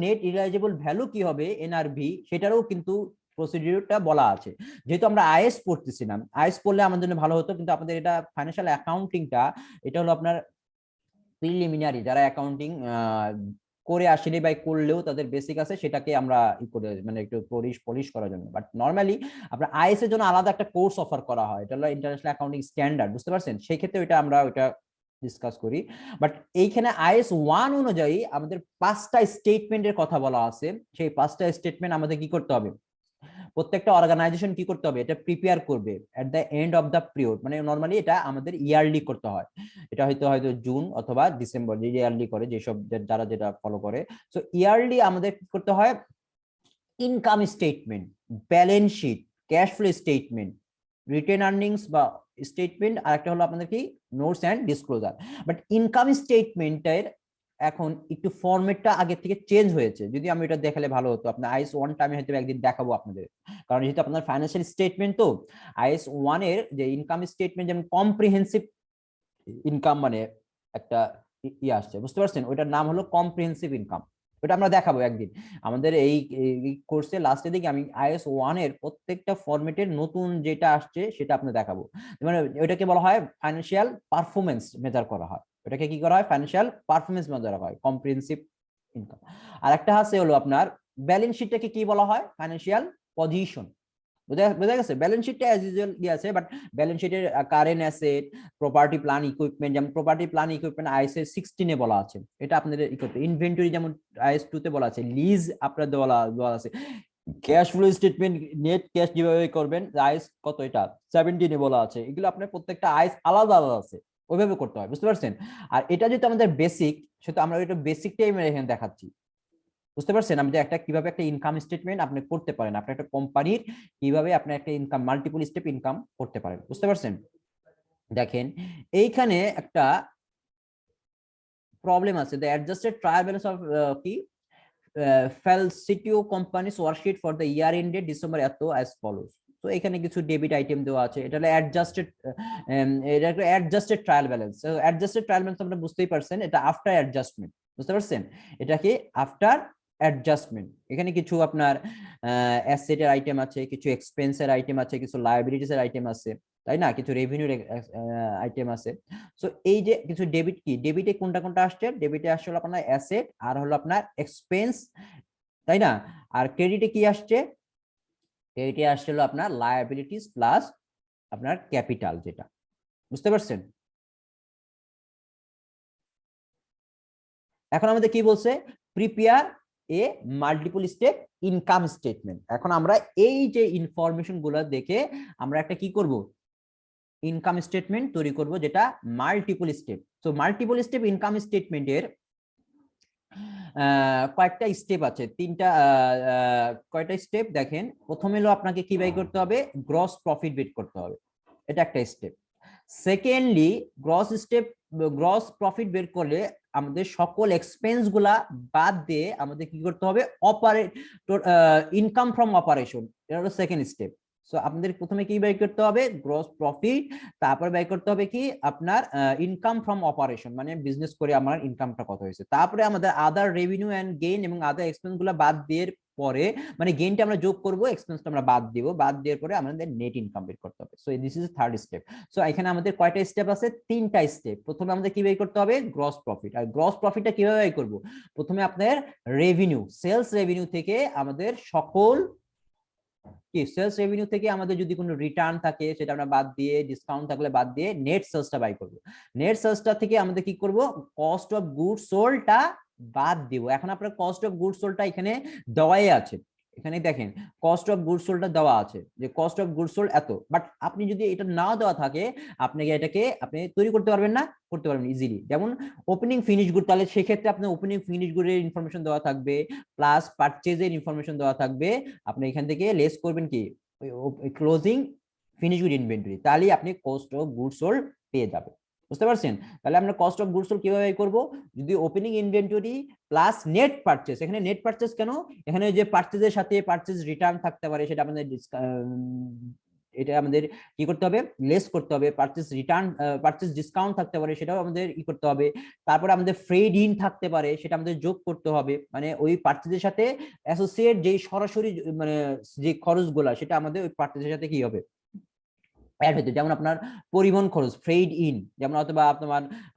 নেট রিলায়েজেবল ভ্যালু কি হবে, NRV, সেটারও কিন্তু প্রসিডিউরটা বলা আছে। যেহেতু আমরা IS পড়তেছিলাম, IS পড়লে আমাদের জন্য ভালো হতো, কিন্তু আপনাদের এটা ফাইন্যান্সিয়াল অ্যাকাউন্টিংটা, এটা হলো আপনার প্রিলিমিনারি, যারা অ্যাকাউন্টিং করে আসেনি বা করলেও তাদের বেসিক আছে, সেটাকে আমরা ই করে মানে একটু পলিশ করার জন্য। বাট নরমালি আপনার IS এর জন্য আলাদা একটা কোর্স অফার করা হয়, এটা হলো ইন্টারন্যাশনাল অ্যাকাউন্টিং স্ট্যান্ডার্ড, বুঝতে পারছেন? সেই ক্ষেত্রে ওইটা ডিসকাস করি। বাট এইখানে IS1 অনুযায়ী আমাদের 5টা স্টেটমেন্টের কথা বলা আছে। সেই 5টা স্টেটমেন্ট আমাদের কি করতে হবে, প্রত্যেকটা অর্গানাইজেশন কি করতে হবে, এটা প্রিপেয়ার করবে এট the end of the period. মানে নরমালি এটা আমাদের ইয়ারলি করতে হয়, এটা হয়তো জুন অথবা ডিসেম্বর, যে ইয়ারলি করে, যেসব যারা যেটা ফলো করে। সো ইয়ারলি আমাদের কি করতে হয়, income statement, balance sheet, cash flow statement, retained earnings বা স্টেটমেন্ট, আর একটা হলো আপনাদের কি notes and disclosure. But income স্টেটমেন্টের এখন একটু ফরম্যাটটা আগে থেকে চেঞ্জ হয়েছে। যদি আমি এটা দেখালে ভালো হতো, আপনার IS1 টা আমি হয়তো একদিন দেখাবো আপনাদের, কারণ যেহেতু আপনার ফাইন্যান্সিয়াল স্টেটমেন্ট, তো IS1 এর যে ইনকাম স্টেটমেন্ট, যেমন কম্প্রিহেন্সিভ ইনকাম মানে একটা আসছে, বুঝতে পারছেন? ওইটার নাম হলো কম্প্রিহেন্সিভ ইনকাম। ওটা আমরা দেখাবো একদিন আমাদের এই কোর্সে লাস্টের দিকে। আমি IS1 এর প্রত্যেকটা ফরম্যাটের নতুন যেটা আসছে সেটা আপনি দেখাবো। মানে ওইটাকে বলা হয় ফাইন্যান্সিয়াল পারফরমেন্স মেজার করা হয়, ওটাকে কি করা হয়, ফাইন্যান্সিয়াল পারফরমেন্স মেজার হয়, কম্প্রিহেন্সিভ ইনকাম। আর একটা আছে হলো আপনার ব্যালেন্স শিটটাকে কি বলা হয়, ফাইন্যান্সিয়াল পজিশন। বোঝা গেছে? ব্যালেন্স শিটটা অ্যাজ ইউজুয়াল কি আছে, বাট ব্যালেন্স শিটের current asset, property plan equipment, যেমন প্রপার্টি প্ল্যান ইকুইপমেন্ট IS16 এ বলা আছে, এটা আপনাদের ই করতে। ইনভেন্টরি যেমন IS2 তে বলা আছে, লিজ আপনার বলা আছে, cash flow statement, net cash কিভাবে করবেন, IS কত, এটা 17 এ বলা আছে। এগুলো আপনার প্রত্যেকটা IS আলাদা আলাদা আছে, ওইভাবে করতে হয়, বুঝতে পারছেন? আর এটা যেহেতু আমাদের বেসিক, সেহেতু আমরা এটা বেসিকটাই আমরা এখানে দেখাচ্ছি, বুঝতে পারছেন? আমি যে কিভাবে একটা ইনকাম স্টেটমেন্ট আপনি করতে পারেন, আপনি একটা কোম্পানির কিভাবে আপনি একটা ইনকাম মাল্টিপল স্টেপ ইনকাম করতে পারেন, বুঝতে পারছেন? দেখেন এইখানে একটা প্রবলেম আছে, the adjusted trial balance of কি Falsitio companies worksheet for the year ended December এত as follows। তো এখানে কিছু ডেবিট আইটেম দেওয়া আছে, এটা হলো adjusted trial balance. Adjusted trial balance আপনারা বুঝতেই পারছেন, এটা আফটার অ্যাডজাস্টমেন্ট, বুঝতে পারছেন? এটা কি আফটার অ্যাডজাস্টমেন্ট। এখানে কিছু আপনার অ্যাসেটের আইটেম আছে, কিছু এক্সপেন্সের আইটেম আছে, কিছু লায়াবিলিটিসের আইটেম আছে, তাই না? কিছু রেভিনিউর আইটেম আছে। সো এই যে কিছু ডেবিট, কি ডেবিটে কোনটা আসছে, ডেবিটে আসলে আপনার অ্যাসেট আর হলো আপনার এক্সপেন্স, তাই না? আর ক্রেডিটে কি আসছে, ক্রেডিটে আসছিল আপনার লায়াবিলিটিস প্লাস আপনার ক্যাপিটাল, যেটা, বুঝতে পারছেন? এখন আমাদের কি বলছে, prepare a multiple step income statement. এখন আমরা এই যে ইনফরমেশন গুলো দেখে আমরা একটা কি করব, ইনকাম স্টেটমেন্ট তৈরি করব, যেটা multiple step. So multiple step income স্টেটমেন্টের কয়েকটা স্টেপ আছে, কয়টা স্টেপ দেখেন। প্রথমে হলো আপনাকে কি বাই করতে হবে, গ্রস প্রফিট বের করতে হবে, এটা একটা স্টেপ। সেকেন্ডলি গ্রস প্রফিট বের করলে আমাদের সকল এক্সপেন্স গুলা বাদ দিয়ে আমাদের কি করতে হবে, ইনকাম ফ্রম অপারেশন, এটা হলো সেকেন্ড স্টেপ। সো আপনাদের প্রথমে কি বাই করতে হবে, গ্রস প্রফিট, তারপর বাই করতে হবে কি আপনার ইনকাম ফ্রম অপারেশন, মানে বিজনেস করে আমার ইনকামটা কত হয়েছে। তারপরে আমাদের আদার রেভিনিউ এন্ড গেইন এবং আদার এক্সপেন্স গুলা বাদ দিয়ে পরে মানে গেইনটা আমরা যোগ করব, এক্সপেন্সটা আমরা বাদ দিব, বাদ দেওয়ার পরে আমাদের নেট ইনকাম বের করতে হবে। So this is third step. So এখানে আমাদের কয়টা স্টেপ আছে? 3টা স্টেপ। প্রথমে আমাদের কি বের করতে হবে? Gross profit. আর গ্রস প্রফিটটা কিভাবে বের করব? প্রথমে আপনার রেভিনিউ, সেলস রেভিনিউ থেকে আমাদের সকল কি সেলস রেভিনিউ থেকে আমাদের যদি কোনো রিটার্ন থাকে সেটা আমরা বাদ দিয়ে, ডিসকাউন্ট থাকলে বাদ দিয়ে নেট সেলসটা বাই করব। নেট সেলসটা থেকে আমাদের কি করব? কস্ট অফ গুডস সোল্ডটা বাদ দিব। এখন আপনার কস্ট অফ গুডস সোল্ডটা এখানে দেওয়াই আছে, এখানে দেখেন কস্ট অফ গুডস সোল্ডটা দেওয়া আছে যে কস্ট অফ গুডস সোল্ড এত। বাট আপনি যদি এটা নাও দেওয়া থাকে, আপনাকে এটাকে আপনি তৈরি করতে পারবেন না? করতে পারবেন ইজিলি। যেমন ওপেনিং ফিনিশ গুড, তাহলে সেক্ষেত্রে আপনার ওপেনিং ফিনিশ গুডের ইনফরমেশন দেওয়া থাকবে, প্লাস পারচেজের ইনফরমেশন দেওয়া থাকবে। আপনি এখান থেকে লেস করবেন কি ক্লোজিং ফিনিশ গুড ইনভেন্টরি, তাহলে আপনি কস্ট অফ গুডস সোল্ড পেয়ে যাবেন। বুঝতে পারছেন? তাহলে আমরা কস্ট অফ গুডস সোল্ড কিভাবে করব? যদি opening inventory plus net purchase, এখানে নেট পারচেজ কেন? এখানে যে পারচেজের সাথে পারচেজ রিটার্ন থাকতে পারে সেটা আমাদের এটা আমাদের কি করতে হবে? লেস করতে হবে। পারচেজ রিটার্ন, পারচেজ ডিসকাউন্ট থাকতে পারে, সেটাও আমাদের ই করতে হবে। তারপরে আমাদের ফ্রেড ইন থাকতে পারে, সেটা আমাদের যোগ করতে হবে। মানে ওই পারচেজের সাথে অ্যাসোসিয়েট যেই সরাসরি মানে যে খরচগুলা, সেটা আমাদের ওই পারচেজের সাথে কি হবে? অ্যাড হতে। যেমন আপনার পরিবহন খরচ, ফ্রেড ইন, যেমন অথবা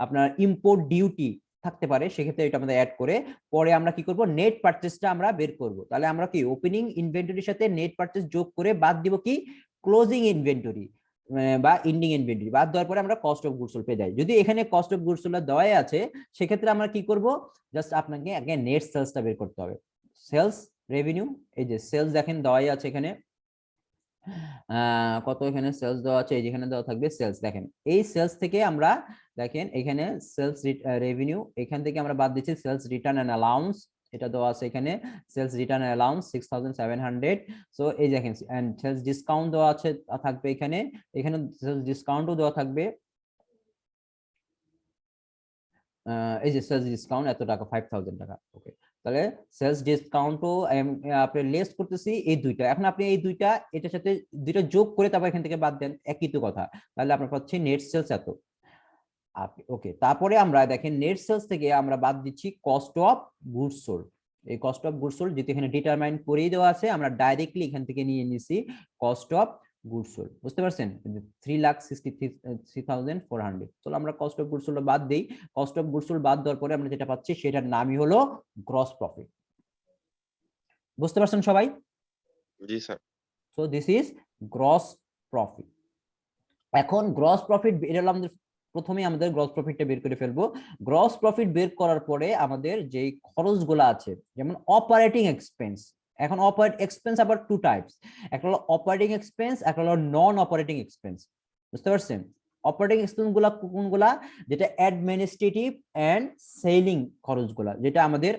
আপনার ইম্পোর্ট ডিউটি থাকতে পারে, সেক্ষেত্রে এটা আমাদের অ্যাড করে পরে আমরা কি করব? নেট পারচেজটা আমরা বের করব। তাহলে আমরা কি ওপেনিং ইনভেন্টরির সাথে নেট পারচেজ যোগ করে বাদ দিব কি ক্লোজিং ইনভেন্টরি বা এন্ডিং ইনভেন্টরি, বাদ দেওয়ার পরে আমরা কস্ট অফ গুডস সোল্ড পেয়ে যাই। যদি এখানে কস্ট অফ গুডস সোল্ড দেওয়াই আছে, সেক্ষেত্রে আমরা কি করব? জাস্ট আপনাকে আগে নেট সেলসটা বের করতে হবে। সেলস রেভিনিউ, এই যে সেলস দেখেন দেওয়াই আছে এখানে, কত এখানে সেলস দেওয়া আছে, এই যেখানে দেওয়া থাকবে সেলস। দেখেন এই সেলস থেকে আমরা দেখেন এখানে সেলস রেভিনিউ, এখান থেকে আমরা বাদ দিচ্ছি সেলস রিটার্ন এন্ড অ্যালাউন্স, এটা দেওয়া আছে এখানে sales return and allowance 6700। So এই দেখেন এন্ড সেলস ডিসকাউন্ট দেওয়া আছে থাকবে এখানে, এখানে সেলস ডিসকাউন্টও দেওয়া থাকবে। এই যে সেলস ডিসকাউন্ট এত টাকা, 5000 টাকা। ওকে, তাহলে সেলস ডিসকাউন্টও আপনি লেস করতেছি এই দুইটা। এখন আপনি এই দুইটা এটার সাথে দুইটা যোগ করে তারপর এখান থেকে বাদ দেন, একই তো কথা। তাহলে আপনার পাচ্ছি নেট সেলস এত। ওকে, তারপরে আমরা দেখেন নেট সেলস থেকে আমরা বাদ দিচ্ছি কস্ট অফ গুডস সোল্ড। এই কস্ট অফ গুডস সোল্ড যেহেতু এখানে ডিটারমাইন করেই দেওয়া আছে, আমরা ডাইরেক্টলি এখান থেকে নিয়ে নিছি কস্ট অফ গুডস সোল্ড। বুঝতে পারছেন? 3,63,400। চলো আমরা কস্ট অফ গুডস সোল্ড বাদ দেই। কস্ট অফ গুডস সোল্ড বাদ দেওয়ার পরে আমরা যেটা পাচ্ছি সেটার নামই হলো গ্রস প্রফিট। বুঝতে পারছেন সবাই? জি sir. So this is gross profit. এখন গ্রস প্রফিট এটা হলো আমাদের, প্রথমে আমাদের গ্রস প্রফিটটা বের করে ফেলবো। গ্রস প্রফিট বের করার পরে আমাদের যে খরচগুলো আছে, যেমন অপারেটিং এক্সপেন্স। এখন অপারেটিং এক্সপেন্স আবার টু টাইপস, একটা হলো অপারেটিং এক্সপেন্স, একটা হলো নন অপারেটিং এক্সপেন্স। বুঝতে পারছেন? অপারেটিং এক্সপেন্স গুলা কোনগুলা? যেটা অ্যাডমিনিস্ট্রেটিভ এন্ড সেলিং খরচগুলা, যেটা আমাদের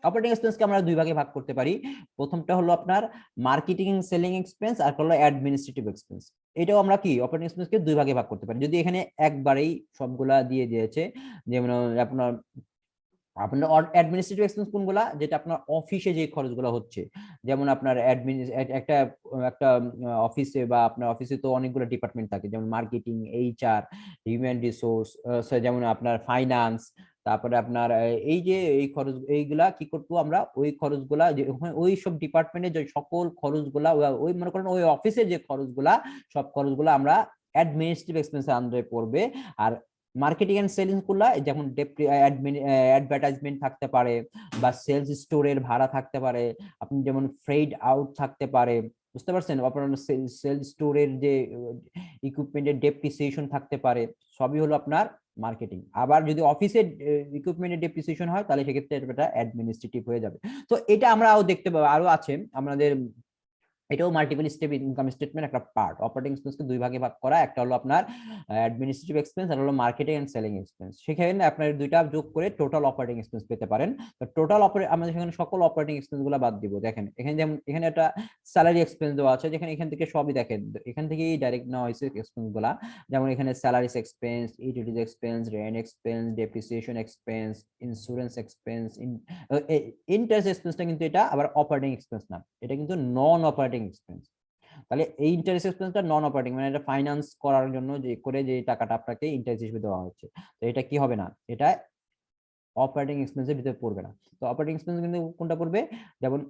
অপারেটিং এক্সপেন্সকে আমরা দুই ভাগে ভাগ করতে পারি। প্রথমটা হলো আপনার মার্কেটিং সেলিং এক্সপেন্স, আর হলো অ্যাডমিনিস্ট্রেটিভ এক্সপেন্স। এটাও আমরা কি অপারেটিং এক্সপেন্সকে দুই ভাগে ভাগ করতে পারি, যদি এখানে একবারেই সবগুলা দিয়ে দিয়েছে। যেমন আপনার অ্যাডমিনিস্ট্রেটিভ এক্সপেন্স কোনগুলা? যেটা আপনার অফিসে যে খরচগুলো হচ্ছে, যেমন আপনার একটা একটা অফিসে বা আপনার অফিসে তো অনেকগুলো ডিপার্টমেন্ট থাকে, যেমন মার্কেটিং, এইচআর, হিউম্যান রিসোর্স, যেমন আপনার ফাইন্যান্স, তারপরে আপনার এই যে এই খরচ, এইগুলা কি করবো আমরা? ওই খরচগুলা যে ওই সব ডিপার্টমেন্টের যে সকল খরচগুলা, ওই মনে করেন ওই অফিসের যে খরচগুলা, সব খরচগুলা আমরা অ্যাডমিনিস্ট্রেটিভ এক্সপেন্সের আন্ডারে পড়বে। আর মার্কেটিং এন্ড সেলিং গুলা যেমন অ্যাডভার্টাইজমেন্ট থাকতে পারে, বা সেলস স্টোরের ভাড়া থাকতে পারে, আপনি যেমন ফ্রেড আউট থাকতে পারে। বুঝতে পারছেন? আপনার সেলস স্টোরের যে ইকুইপমেন্টের ডেপ্রিসিয়েশন থাকতে পারে, সবই হলো আপনার মার্কেটিং। আবার যদি অফিসের ইকুইপমেন্টের ডেপ্রিসিয়েশন হয়, তাহলে সেক্ষেত্রে এটা অ্যাডমিনিস্ট্রেটিভ হয়ে যাবে। তো এটা আমরাও দেখতে পাবো, আরো আছে আমাদের, এটাও মাল্টিপল স্টেপ ইনকাম স্টেটমেন্ট একটা পার্ট। অপারেটিং এক্সপেন্সকে দুই ভাগে ভাগ করা, একটা হলো আপনার অ্যাডমিনিস্ট্রেটিভ এক্সপেন্স, আর হলো মার্কেটিং এন্ড সেলিং এক্সপেন্স। সেখানে আপনার দুইটা যোগ করে টোটাল অপারেটিং এক্সপেন্স পেতে পারেন। তো টোটাল আমাদের সেখানে সকল অপারেটিং এক্সপেন্স গুলো বাদ দিব। দেখেন এখানে যেমন এখানে একটা স্যালারি এক্সপেন্স দেওয়া আছে, যেখানে এখান থেকে সবই দেখেন, এখান থেকেই ডাইরেক্ট নেওয়া হয়েছে এক্সপেন্স গুলা। যেমন এখানে salaries expense, utilities expense, rent expense, depreciation expense, insurance expense, interest এক্সপেন্সটা কিন্তু এটা আবার অপারেটিং এক্সপেন্স না, এটা কিন্তু নন অপারেটিং এক্সপেন্স। তাহলে এই ইন্টারেস্ট এক্সপেন্সটা নন অপারেটিং, মানে এটা ফাইন্যান্স করার জন্য যে করে যে টাকাটা আপনাকে ইন্টারেস্ট হিসেবে দেওয়া হচ্ছে, তো এটা কি হবে না? এটা অপারেটিং এক্সপেন্সের ভিতরে পড়বে না। তো অপারেটিং এক্সপেন্স কিন্তু কোনটা পড়বে? যেমন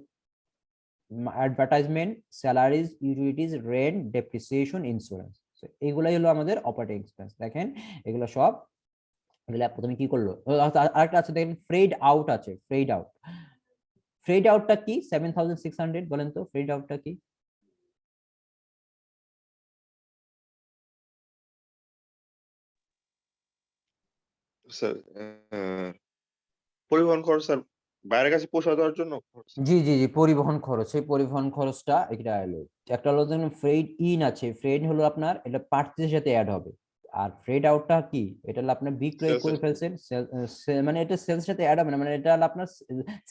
advertisement, salaries, utilities, rent, depreciation, insurance. এগুলাই হলো আমাদের অপারেটিং এক্সপেন্স। দেখেন এগুলো সব, এগুলা প্রথমে কি করলো, আরেকটা আছে দেখেন ফ্রেড আউট আছে, ফ্রেড আউট। ফ্রেড আউটটা কি? 7600, বলেন তো ফ্রেড আউটটা কি? স্যার পরিবহন খরচ স্যার, বাইরের কাছে পৌঁছে দেওয়ার জন্য খরচ। জি জি জি, পরিবহন খরচ। সেই পরিবহন খরচটা এটা এলো। একটা হলো দেখুন ফ্রেড ইন আছে, ফ্রেড হলো আপনার এটা পার্চেজের সাথে অ্যাড হবে। আর ফ্রেড আউটটা কি? এটা হলো আপনার বিক্রয় Sales করে এর- ফেলছেন, মানে এটা সেলস সাথে অ্যাড হবে না, মানে এটা হলো আপনার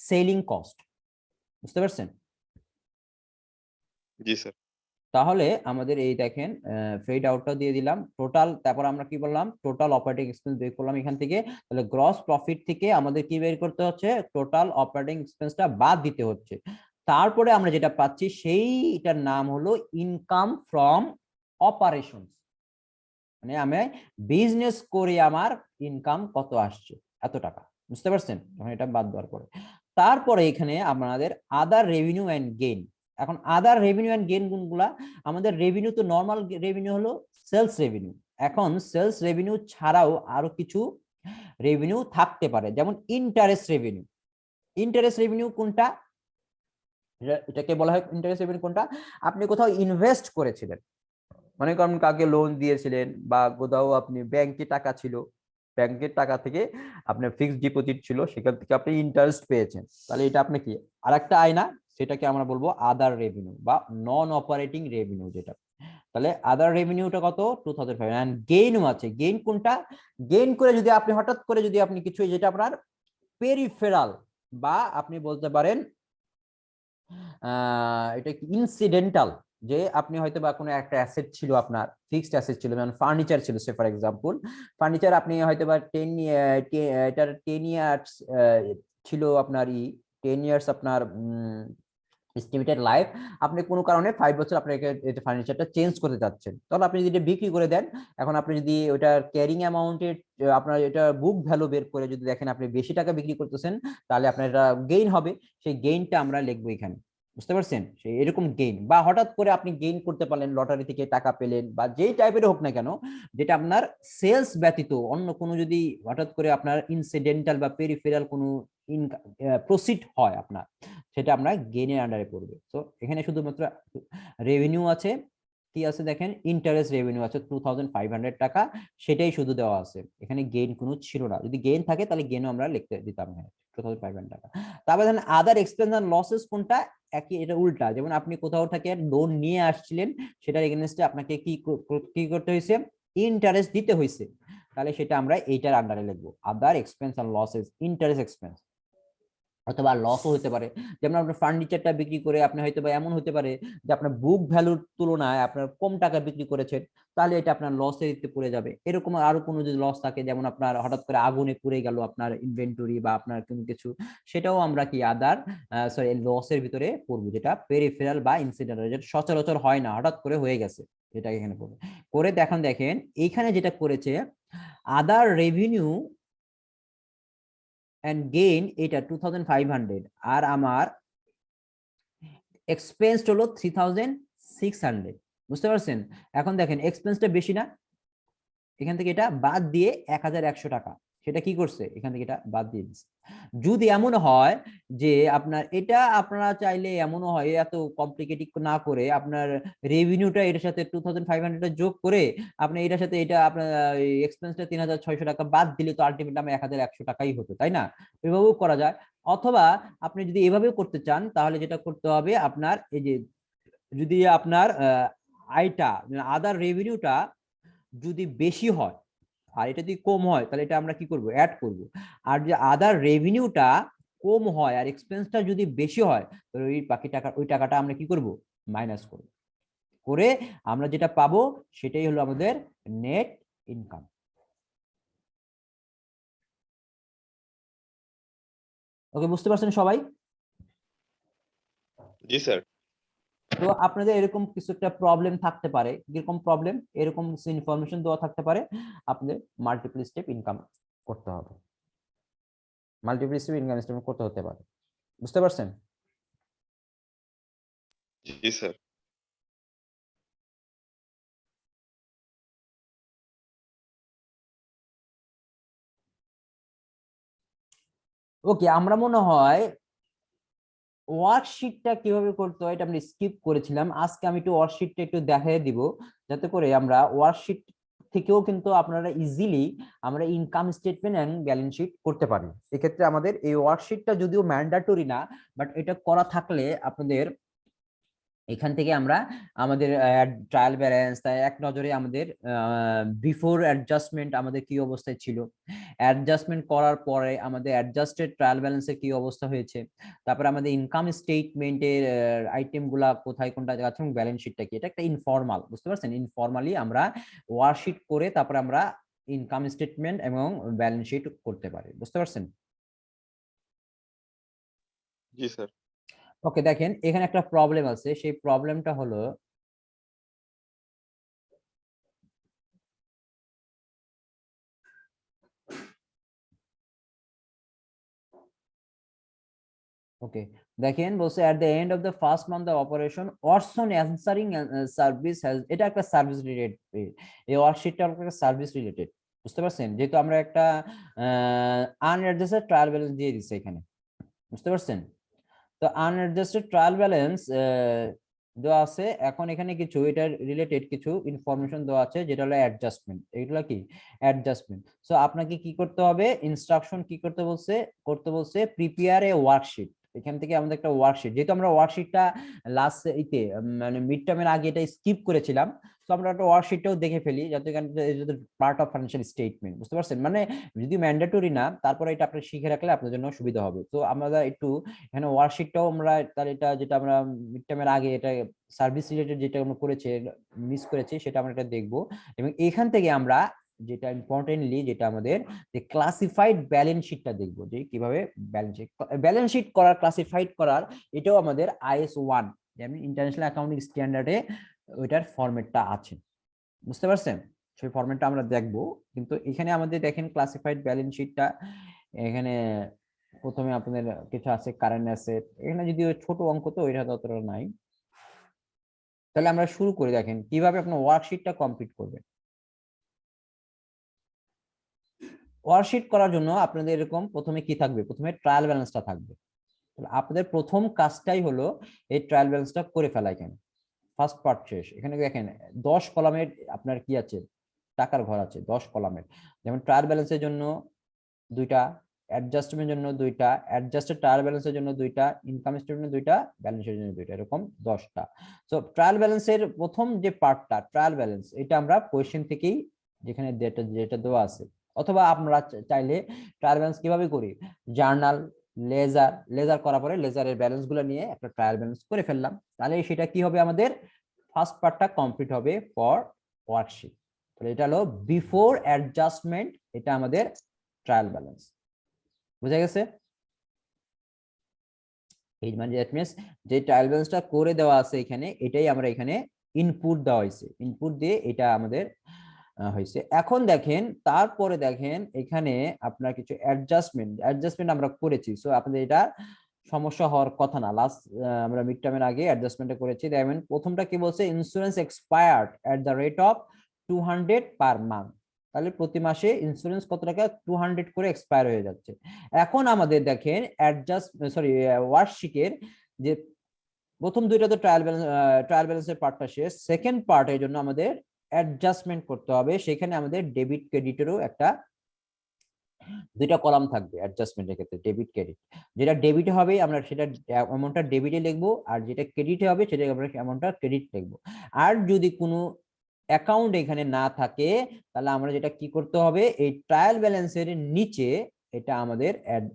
সেলিং কস্ট। বুঝতে পারছেন? জি স্যার। তাহলে আমাদের এই দেখেন ফ্রেড আউটটা দিয়ে দিলাম টোটাল, তারপর আমরা কি বললাম টোটাল অপারেটিং এক্সপেন্স বের করলাম এখান থেকে। তাহলে গ্রস প্রফিট থেকে আমাদের কি বের করতে হচ্ছে? টোটাল অপারেটিং এক্সপেন্সটা বাদ দিতে হচ্ছে। তারপরে আমরা যেটা পাচ্ছি সেইটার নাম হলো ইনকাম ফ্রম অপারেশন। মানে আমি বিজনেস করে আমার ইনকাম কত আসছে, এত টাকা। বুঝতে পারছেন? যখন এটা বাদ দেওয়ার পরে তারপরে এখানে আমাদের আদার রেভিনিউ এন্ড গেইন। এখন আদার রেভিনিউ এন্ড গেইন কোনগুলা? আমাদের রেভিনিউ তো নরমাল রেভিনিউ হলো সেলস রেভিনিউ। এখন সেলস রেভিনিউ ছাড়াও আরো কিছু রেভিনিউ থাকতে পারে, যেমন ইন্টারেস্ট রেভিনিউ। ইন্টারেস্ট রেভিনিউ কোনটা? এটাকে বলা হয় ইন্টারেস্ট রেভিনিউ কোনটা? আপনি কোথাও ইনভেস্ট করেছিলেন, মনে করেন কাকে লোন দিয়েছিলেন বা কোথাও আপনি ব্যাংকে টাকা ছিল, ব্যাংকের টাকা থেকে আপনার ফিক্সড ডিপোজিট ছিল, সেখান থেকে আপনি ইন্টারেস্ট পেয়েছেন, তাহলে এটা আপনি কি আরেকটা আয়না, সেটাকে আমরা বলবো আদার রেভিনিউ বা নন অপারেটিং রেভিনিউ যেটা। তাহলে আদার রেভিনিউটা কত? 2005। এন্ড গেইনও আছে। গেইন কোনটা? গেইন করে যদি আপনি হঠাৎ করে যদি আপনি কিছু, যেটা আপনার পেরিফেরাল বা আপনি বলতে পারেন এটা কি ইনসিডেন্টাল, যে আপনি হয়তো বা কোনো একটা অ্যাসেট ছিল, আপনার ফিক্সড অ্যাসেট ছিল, যেমন ফার্নিচার ছিল, সে ফর এক্সাম্পল ফার্নিচার আপনি হয়তো বা 10 ইয়ার্স ছিল আপনার 10 ইয়ার্স আপনার এস্টিমেটেড লাইফ, আপনি কোনো কারণে 5 বছর আপনাকে এটা ফার্নিচারটা চেঞ্জ করতে যাচ্ছেন, তখন আপনি যদি বিক্রি করে দেন, এখন আপনি যদি ওটার ক্যারিং অ্যামাউন্টের আপনার এটা বুক ভ্যালু বের করে যদি দেখেন আপনি বেশি টাকা বিক্রি করতেছেন, তাহলে আপনার এটা গেইন হবে। সেই গেইনটা আমরা লিখবো এখানে। বুঝতে পারছেন? সেই এরকম গেইন, বা হঠাৎ করে আপনি গেইন করতে পারলেন, লটারি থেকে টাকা পেলেন বা যেই টাইপের হোক না কেন, যেটা আপনার সেলস ব্যতীত অন্য কোনো যদি হঠাৎ করে আপনার ইনসিডেন্টাল বা পেরিফেরাল কোনো প্রসিড হয় আপনার, সেটা আমরা গেইনের আন্ডারে পড়বে। তো এখানে শুধুমাত্র রেভিনিউ আছে, কি আছে দেখেন ইন্টারেস্ট রেভিনিউ আছে 2500 টাকা, সেটাই শুধু দেওয়া আছে, এখানে গেইন কোনো ছিল না। যদি গেইন থাকে তাহলে গেইনও আমরা লিখতে দিতাম, হ্যাঁ 2500 টাকা। তারপরে দেখেন আদার এক্সপেন্স এন্ড লসেস কোনটা? একই, এটা উল্টা। যেমন আপনি কোথাও থেকে লোন নিয়ে আসছিলেন, সেটার এগেইনস্টে আপনাকে কি করতে হয়েছে? ইন্টারেস্ট দিতে হয়েছে, তাহলে সেটা আমরা এইটার আন্ডারে লিখবো, other expense and losses, interest expense. অথবা লসও হতে পারে, যেমন আপনার ফার্নিচারটা বিক্রি করে আপনি হয়তো বা এমন হতে পারে যে আপনার বুক ভ্যালুর তুলনায় আপনার কম টাকা বিক্রি করেছেন, তাহলে এটা আপনার লসের দিতে পড়ে যাবে। এরকম আরো কোনো যদি লস থাকে, যেমন আপনার হঠাৎ করে আগুনে পুড়ে গেল আপনার ইনভেন্টরি বা আপনার কোনো কিছু, সেটাও আমরা কি আদার সরি লসের ভিতরে পড়বো, যেটা পেরিফেরাল বা ইনসিডেন্টাল, যেটা সচরাচর হয় না, হঠাৎ করে হয়ে গেছে, যেটা এখানে পড়বে। করে দেখেন এইখানে যেটা করেছে আদার রেভিনিউ এন্ড গেইন, এটা 2500, আর আমার এক্সপেন্স হলো 3600। বুঝতে পারছেন? এখন দেখেন এক্সপেন্সটা বেশি না, এখান থেকে এটা বাদ দিয়ে 1100 টাকা, সেটা কি করছে? এখান থেকে এটা বাদ দিয়ে দিচ্ছে। যদি এমন হয় যে আপনার এটা, আপনারা চাইলে এমনও হয় এত কমপ্লিকেটেড না করে আপনার রেভিনিউটা এটার সাথে 2500 যোগ করে আপনি এটার সাথে এটা আপনার এক্সপেন্সটা 3600 টাকা বাদ দিলে তো আলটিমেটলি আমার 1100 টাকাই হতো, তাই না? এভাবেও করা যায়। অথবা আপনি যদি এভাবেও করতে চান, তাহলে যেটা করতে হবে আপনার এই যে, যদি আপনার আয়টা আদার রেভিনিউটা যদি বেশি হয় আর এটা যদি কম হয়, তাহলে এটা আমরা কি করব? অ্যাড করব। আর যে আদার রেভিনিউটা কম হয় আর এক্সপেন্সটা যদি বেশি হয়, তাহলে ওই বাকি টাকা, ওই টাকাটা আমরা কি করব? মাইনাস করব। করে আমরা যেটা পাবো সেটাই হলো আমাদের নেট ইনকাম। ওকে, বুঝতে পারছেন সবাই? জি স্যার। তো আপনাদের এরকম কিছু একটা প্রবলেম থাকতে পারে, এরকম প্রবলেম, এরকম কিছু ইনফরমেশন দেওয়া থাকতে পারে, আপনাদের মাল্টিপল স্টেপ ইনকাম করতে হবে, মাল্টিপল স্টেপ ইনকাম স্টেটমেন্ট করতে হতে পারে। বুঝতে পারছেন? জি স্যার। ওকে, আমরা মনে হয় ওয়ার্কশিটটা কিভাবে করতে হয় এটা আমরা স্কিপ করেছিলাম। আজকে আমি একটু ওয়ার্কশিটটা একটু দেখিয়ে দিব, যাতে করে আমরা ওয়ার্কশিট থেকেও কিন্তু আপনারা ইজিলি আমরা income statement and balance sheet করতে পারি। এক্ষেত্রে আমাদের এই ওয়ার্কশিটটা যদিও ম্যান্ডেটরি না, বাট এটা করা থাকলে আপনাদের এখান থেকে আমরা আমাদের ট্রায়াল ব্যালেন্স, তাই এক নজরে আমাদের বিফোর অ্যাডজাস্টমেন্ট আমাদের কি অবস্থায় ছিল, অ্যাডজাস্টমেন্ট করার পরে আমাদের অ্যাডজাস্টেড ট্রায়াল ব্যালেন্সের কি অবস্থা হয়েছে, তারপরে আমাদের ইনকাম স্টেটমেন্টের আইটেম গুলা কোথায় কোনটা আছে এবং ব্যালেন্স শিটটা কি, এটা একটা ইনফর্মাল, বুঝতে পারছেন, ইনফর্মালি আমরা ওয়ার্কশিট করে তারপরে আমরা ইনকাম স্টেটমেন্ট এবং ব্যালেন্স শিট করতে পারি, বুঝতে পারছেন। জি স্যার। ওকে, দেখেন এখানে একটা প্রবলেম আছে, সেই প্রবলেমটা হলো ওকে, দেখেন বলছে at the end of the first month of operation Orson answering service has, এটা একটা সার্ভিস রিলেটেড, এই ওয়ার্কশিটটা একটা সার্ভিস রিলেটেড, বুঝতে পারছেন, যেহেতু আমরা একটা আনঅ্যাডজাস্টেড ট্রায়াল ব্যালেন্স দিয়ে দিচ্ছি এখানে, বুঝতে পারছেন। তো আনঅ্যাডজাস্টেড ট্রায়াল ব্যালেন্স দেওয়া আছে, এখন এখানে কিছু এটা রিলেটেড কিছু ইনফরমেশন দেওয়া আছে, যেটা হলো অ্যাডজাস্টমেন্ট, এগুলো কি অ্যাডজাস্টমেন্ট। সো আপনাকে কি করতে হবে, ইনস্ট্রাকশন কি করতে বলছে প্রিপেয়ার এ ওয়ার্কশিট। এখান থেকে আমাদের একটা ওয়ার্কশিট, যেহেতু আমরা ওয়ার্কশিটটা লাস্ট ইতে মানে মিড টার্মের আগে এটা স্কিপ করেছিলাম, তো আমরা একটা ওয়ার্কশিটটাও দেখে ফেলি, যাতে পার্ট অফ ফাইন্যান্সিয়াল স্টেটমেন্ট, বুঝতে পারছেন, মানে যদি ম্যান্ডেটরি না, তারপরে এটা আপনি শিখে রাখলে আপনার জন্য সুবিধা হবে। তো আমরা একটু এখানে ওয়ার্কশিটটাও আমরা তাহলে এটা যেটা আমরা মিড টার্মের আগে এটা সার্ভিস রিলেটেড যেটা আমরা করেছি মিস করেছি, সেটা আমরা এটা দেখবো, এবং এখান থেকে আমরা যেটা ইম্পর্টেন্টলি যেটা আমাদের যে ক্লাসিফাইড ব্যালেন্স শিটটা দেখবো, যে কিভাবে ব্যালেন্স শিট করার, ক্লাসিফাইড করার, এটাও আমাদের IS1 যেমন ইন্টারন্যাশনাল অ্যাকাউন্টিং স্ট্যান্ডার্ডে ওইটার ফরম্যাটটা আছে, বুঝতে পারছেন, সেই ফরম্যাটটা আমরা দেখবো। কিন্তু এখানে আমাদের দেখেন ক্লাসিফাইড ব্যালেন্স শিটটা, এখানে প্রথমে আপনাদের কিছু আছে কারেন্ট অ্যাসেট, এখানে যদিও ছোট অঙ্ক তো এটা ততটা নাই। তাহলে আমরা শুরু করে দেখেন কিভাবে আপনার ওয়ার্কশিটটা কমপ্লিট করবেন। ওয়ার্কশিট করার জন্য আপনাদের এরকম প্রথমে কি থাকবে, প্রথমে ট্রায়াল ব্যালেন্সটা থাকবে। তাহলে আপনাদের প্রথম কাজটাই হলো এই ট্রায়াল ব্যালেন্সটা করে ফেলা। এখানে ফার্স্ট পার্ট শেষ, এখানে দেখেন 10 কলামের আপনার কি আছে, টাকার ঘর আছে 10 কলামের, যেমন ট্রায়াল ব্যালেন্সের জন্য 2টা, অ্যাডজাস্টমেন্টের জন্য 2টা, অ্যাডজাস্টেড ট্রায়াল ব্যালেন্সের জন্য 2টা, ইনকাম স্টেটমেন্ট 2টা, ব্যালেন্স শিটের জন্য 2টা, এরকম 10টা। সো ট্রায়াল ব্যালেন্সের প্রথম যে পার্টটা ট্রায়াল ব্যালেন্স, এটা আমরা কোয়েশ্চেন থেকেই যেখানে যেটা দেওয়া আছে, অথবা আপনারা চাইলে ট্রায়াল ব্যালেন্স কিভাবে করি, জার্নাল, লেজার করার পরে লেজারের ব্যালেন্স গুলো নিয়ে একটা ট্রায়াল ব্যালেন্স করে ফেললাম, তাহলে সেটা কি হবে, আমাদের ফার্স্ট পার্টটা কমপ্লিট হবে ফর ওয়ার্কশিট। তাহলে এটা হলো বিফোর অ্যাডজাস্টমেন্ট, এটা আমাদের ট্রায়াল ব্যালেন্স, বুঝা গেছে। এই মানে দ্যাট মিন্স যে ট্রায়াল ব্যালেন্সটা করে দেওয়া আছে এখানে, এটাই আমরা এখানে ইনপুট দেওয়া হয়েছে, ইনপুট দিয়ে এটা আমাদের হয়েছে। এখন দেখেন তারপরে দেখেন এখানে আপনার কিছু অ্যাডজাস্টমেন্ট আমরা করেছি। সো আপনাদের এটা সমস্যা হওয়ার কথা না, লাস্ট আমরা মিড টার্মের আগে অ্যাডজাস্টমেন্টটা করেছি। দেখবেন প্রথমটা কি বলছে, insurance expired at the rate of 200 per month, তাহলে প্রতি মাসে ইন্স্যুরেন্স কত টাকা, 200 করে এক্সপায়ার হয়ে যাচ্ছে। এখন আমাদের দেখেন ওয়ার্কশিটের যে প্রথম দুইটা তো ট্রায়াল ব্যালেন্সের পার্টটা শেষ, সেকেন্ড পার্টের জন্য আমাদের অ্যাডজাস্টমেন্ট করতে হবে, সেখানে আমাদের ডেবিট ক্রেডিটেরও একটা 2টা কলাম থাকবে অ্যাডজাস্টমেন্টের ক্ষেত্রে, ডেবিট ক্রেডিট। যেটা ডেবিট হবে আমরা সেটা অ্যামাউন্টটা ডেবিটে লিখবো, আর যেটা ক্রেডিটে হবে সেটা আমরা অ্যামাউন্টটা ক্রেডিট লিখবো। আর যদি কোনো অ্যাকাউন্ট এখানে না থাকে, তাহলে আমরা যেটা কি করতে হবে, এই ট্রায়াল ব্যালেন্সের নিচে এটা আমাদের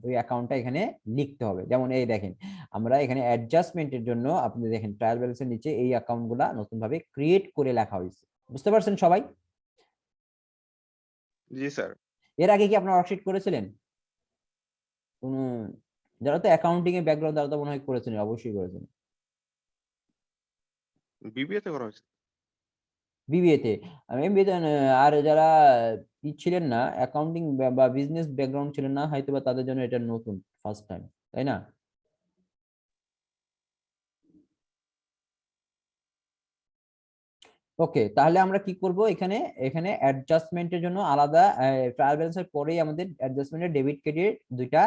ওই অ্যাকাউন্টটা এখানে লিখতে হবে। যেমন এই দেখেন আমরা এখানে অ্যাডজাস্টমেন্টের জন্য আপনি দেখেন ট্রায়াল ব্যালেন্সের নিচে এই অ্যাকাউন্টগুলা নতুন ভাবে ক্রিয়েট করে লেখা হয়েছে, বুঝতে পারছেন সবাই। জি স্যার। এর আগে কি আপনারা ওয়ার্কশিট করেছিলেন কোন, যারা তো অ্যাকাউন্টিং এ ব্যাকগ্রাউন্ড তারা তো মনে হয় করেছেন, অবশ্যই করেছেন বিবিএ তে করা হয়েছে। বিবিএ তে। এমবিএ তে আর যারা ছিলেন না, অ্যাকাউন্টিং বা বিজনেস ব্যাকগ্রাউন্ড ছিলেন না, হয়তো বা তাদের জন্য এটা নতুন, ফার্স্ট টাইম, তাই না। ওকে, তাহলে আমরা কি করব, এখানে এখানে অ্যাডজাস্টমেন্টের জন্য আলাদা ট্রায়াল ব্যালেন্সের পরেই আমাদের অ্যাডজাস্টমেন্টের ডেবিট ক্রেডিট দুইটা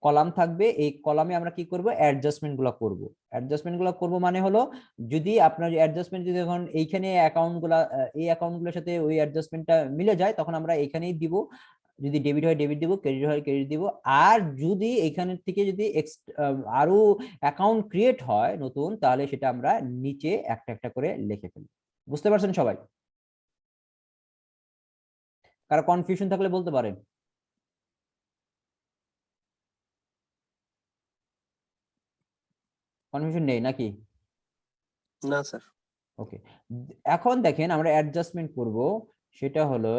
কলাম থাকবে। এই কলামে আমরা কি করব, অ্যাডজাস্টমেন্ট গুলো করব মানে হলো যদি আপনার অ্যাডজাস্টমেন্ট যদি এখন এইখানে এই অ্যাকাউন্ট গুলোর সাথে ওই অ্যাডজাস্টমেন্টটা মিলে যায় তখন আমরা এখানেই দিব, যদি ডেবিট হয় ডেবিট দিব, ক্রেডিট হয় ক্রেডিট দিব। আর যদি এখান থেকে যদি আরো অ্যাকাউন্ট ক্রিয়েট হয় নতুন, তাহলে সেটা আমরা নিচে একটা একটা করে লিখে ফেলি। বুঝতে পারছেন সবাই? কারো কনফিউশন থাকলে বলতে পারেন। কনফিউশন নেই নাকি? না স্যার। ওকে, এখন দেখেন আমরা অ্যাডজাস্টমেন্ট করব, সেটা হলো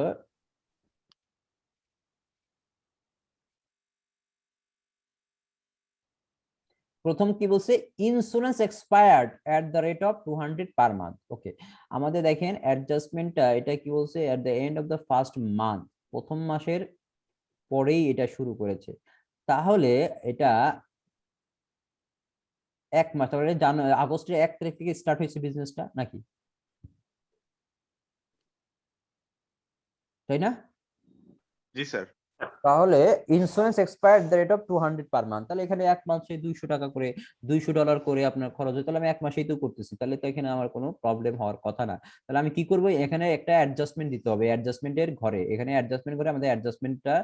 প্রথম কি বলছে, insurance expired at the rate of 200 per month. Okay, আমাদের দেখেন অ্যাডজাস্টমেন্টটা এটা কি বলছে, at the end of the first month, প্রথম মাসের পরেই এটা শুরু করেছে। তাহলে এটা এক মাস, তাহলে আগস্টের 1 তারিখ থেকে স্টার্ট হয়েছে বিজনেসটা নাকি, তাই না? জি স্যার। তাহলে insurance expired the rate of 200 per month, তাহলে এখানে এক মাসে 200 টাকা করে, $200 করে আপনার খরচ হয়, তাহলে আমি এক মাসেই তো করতেছি, তাহলে তো এখানে আমার কোনো প্রবলেম হওয়ার কথা না। তাহলে আমি কি করব, এখানে একটা অ্যাডজাস্টমেন্ট দিতে হবে, অ্যাডজাস্টমেন্টের ঘরে, এখানে অ্যাডজাস্টমেন্ট করে আমাদের অ্যাডজাস্টমেন্টটা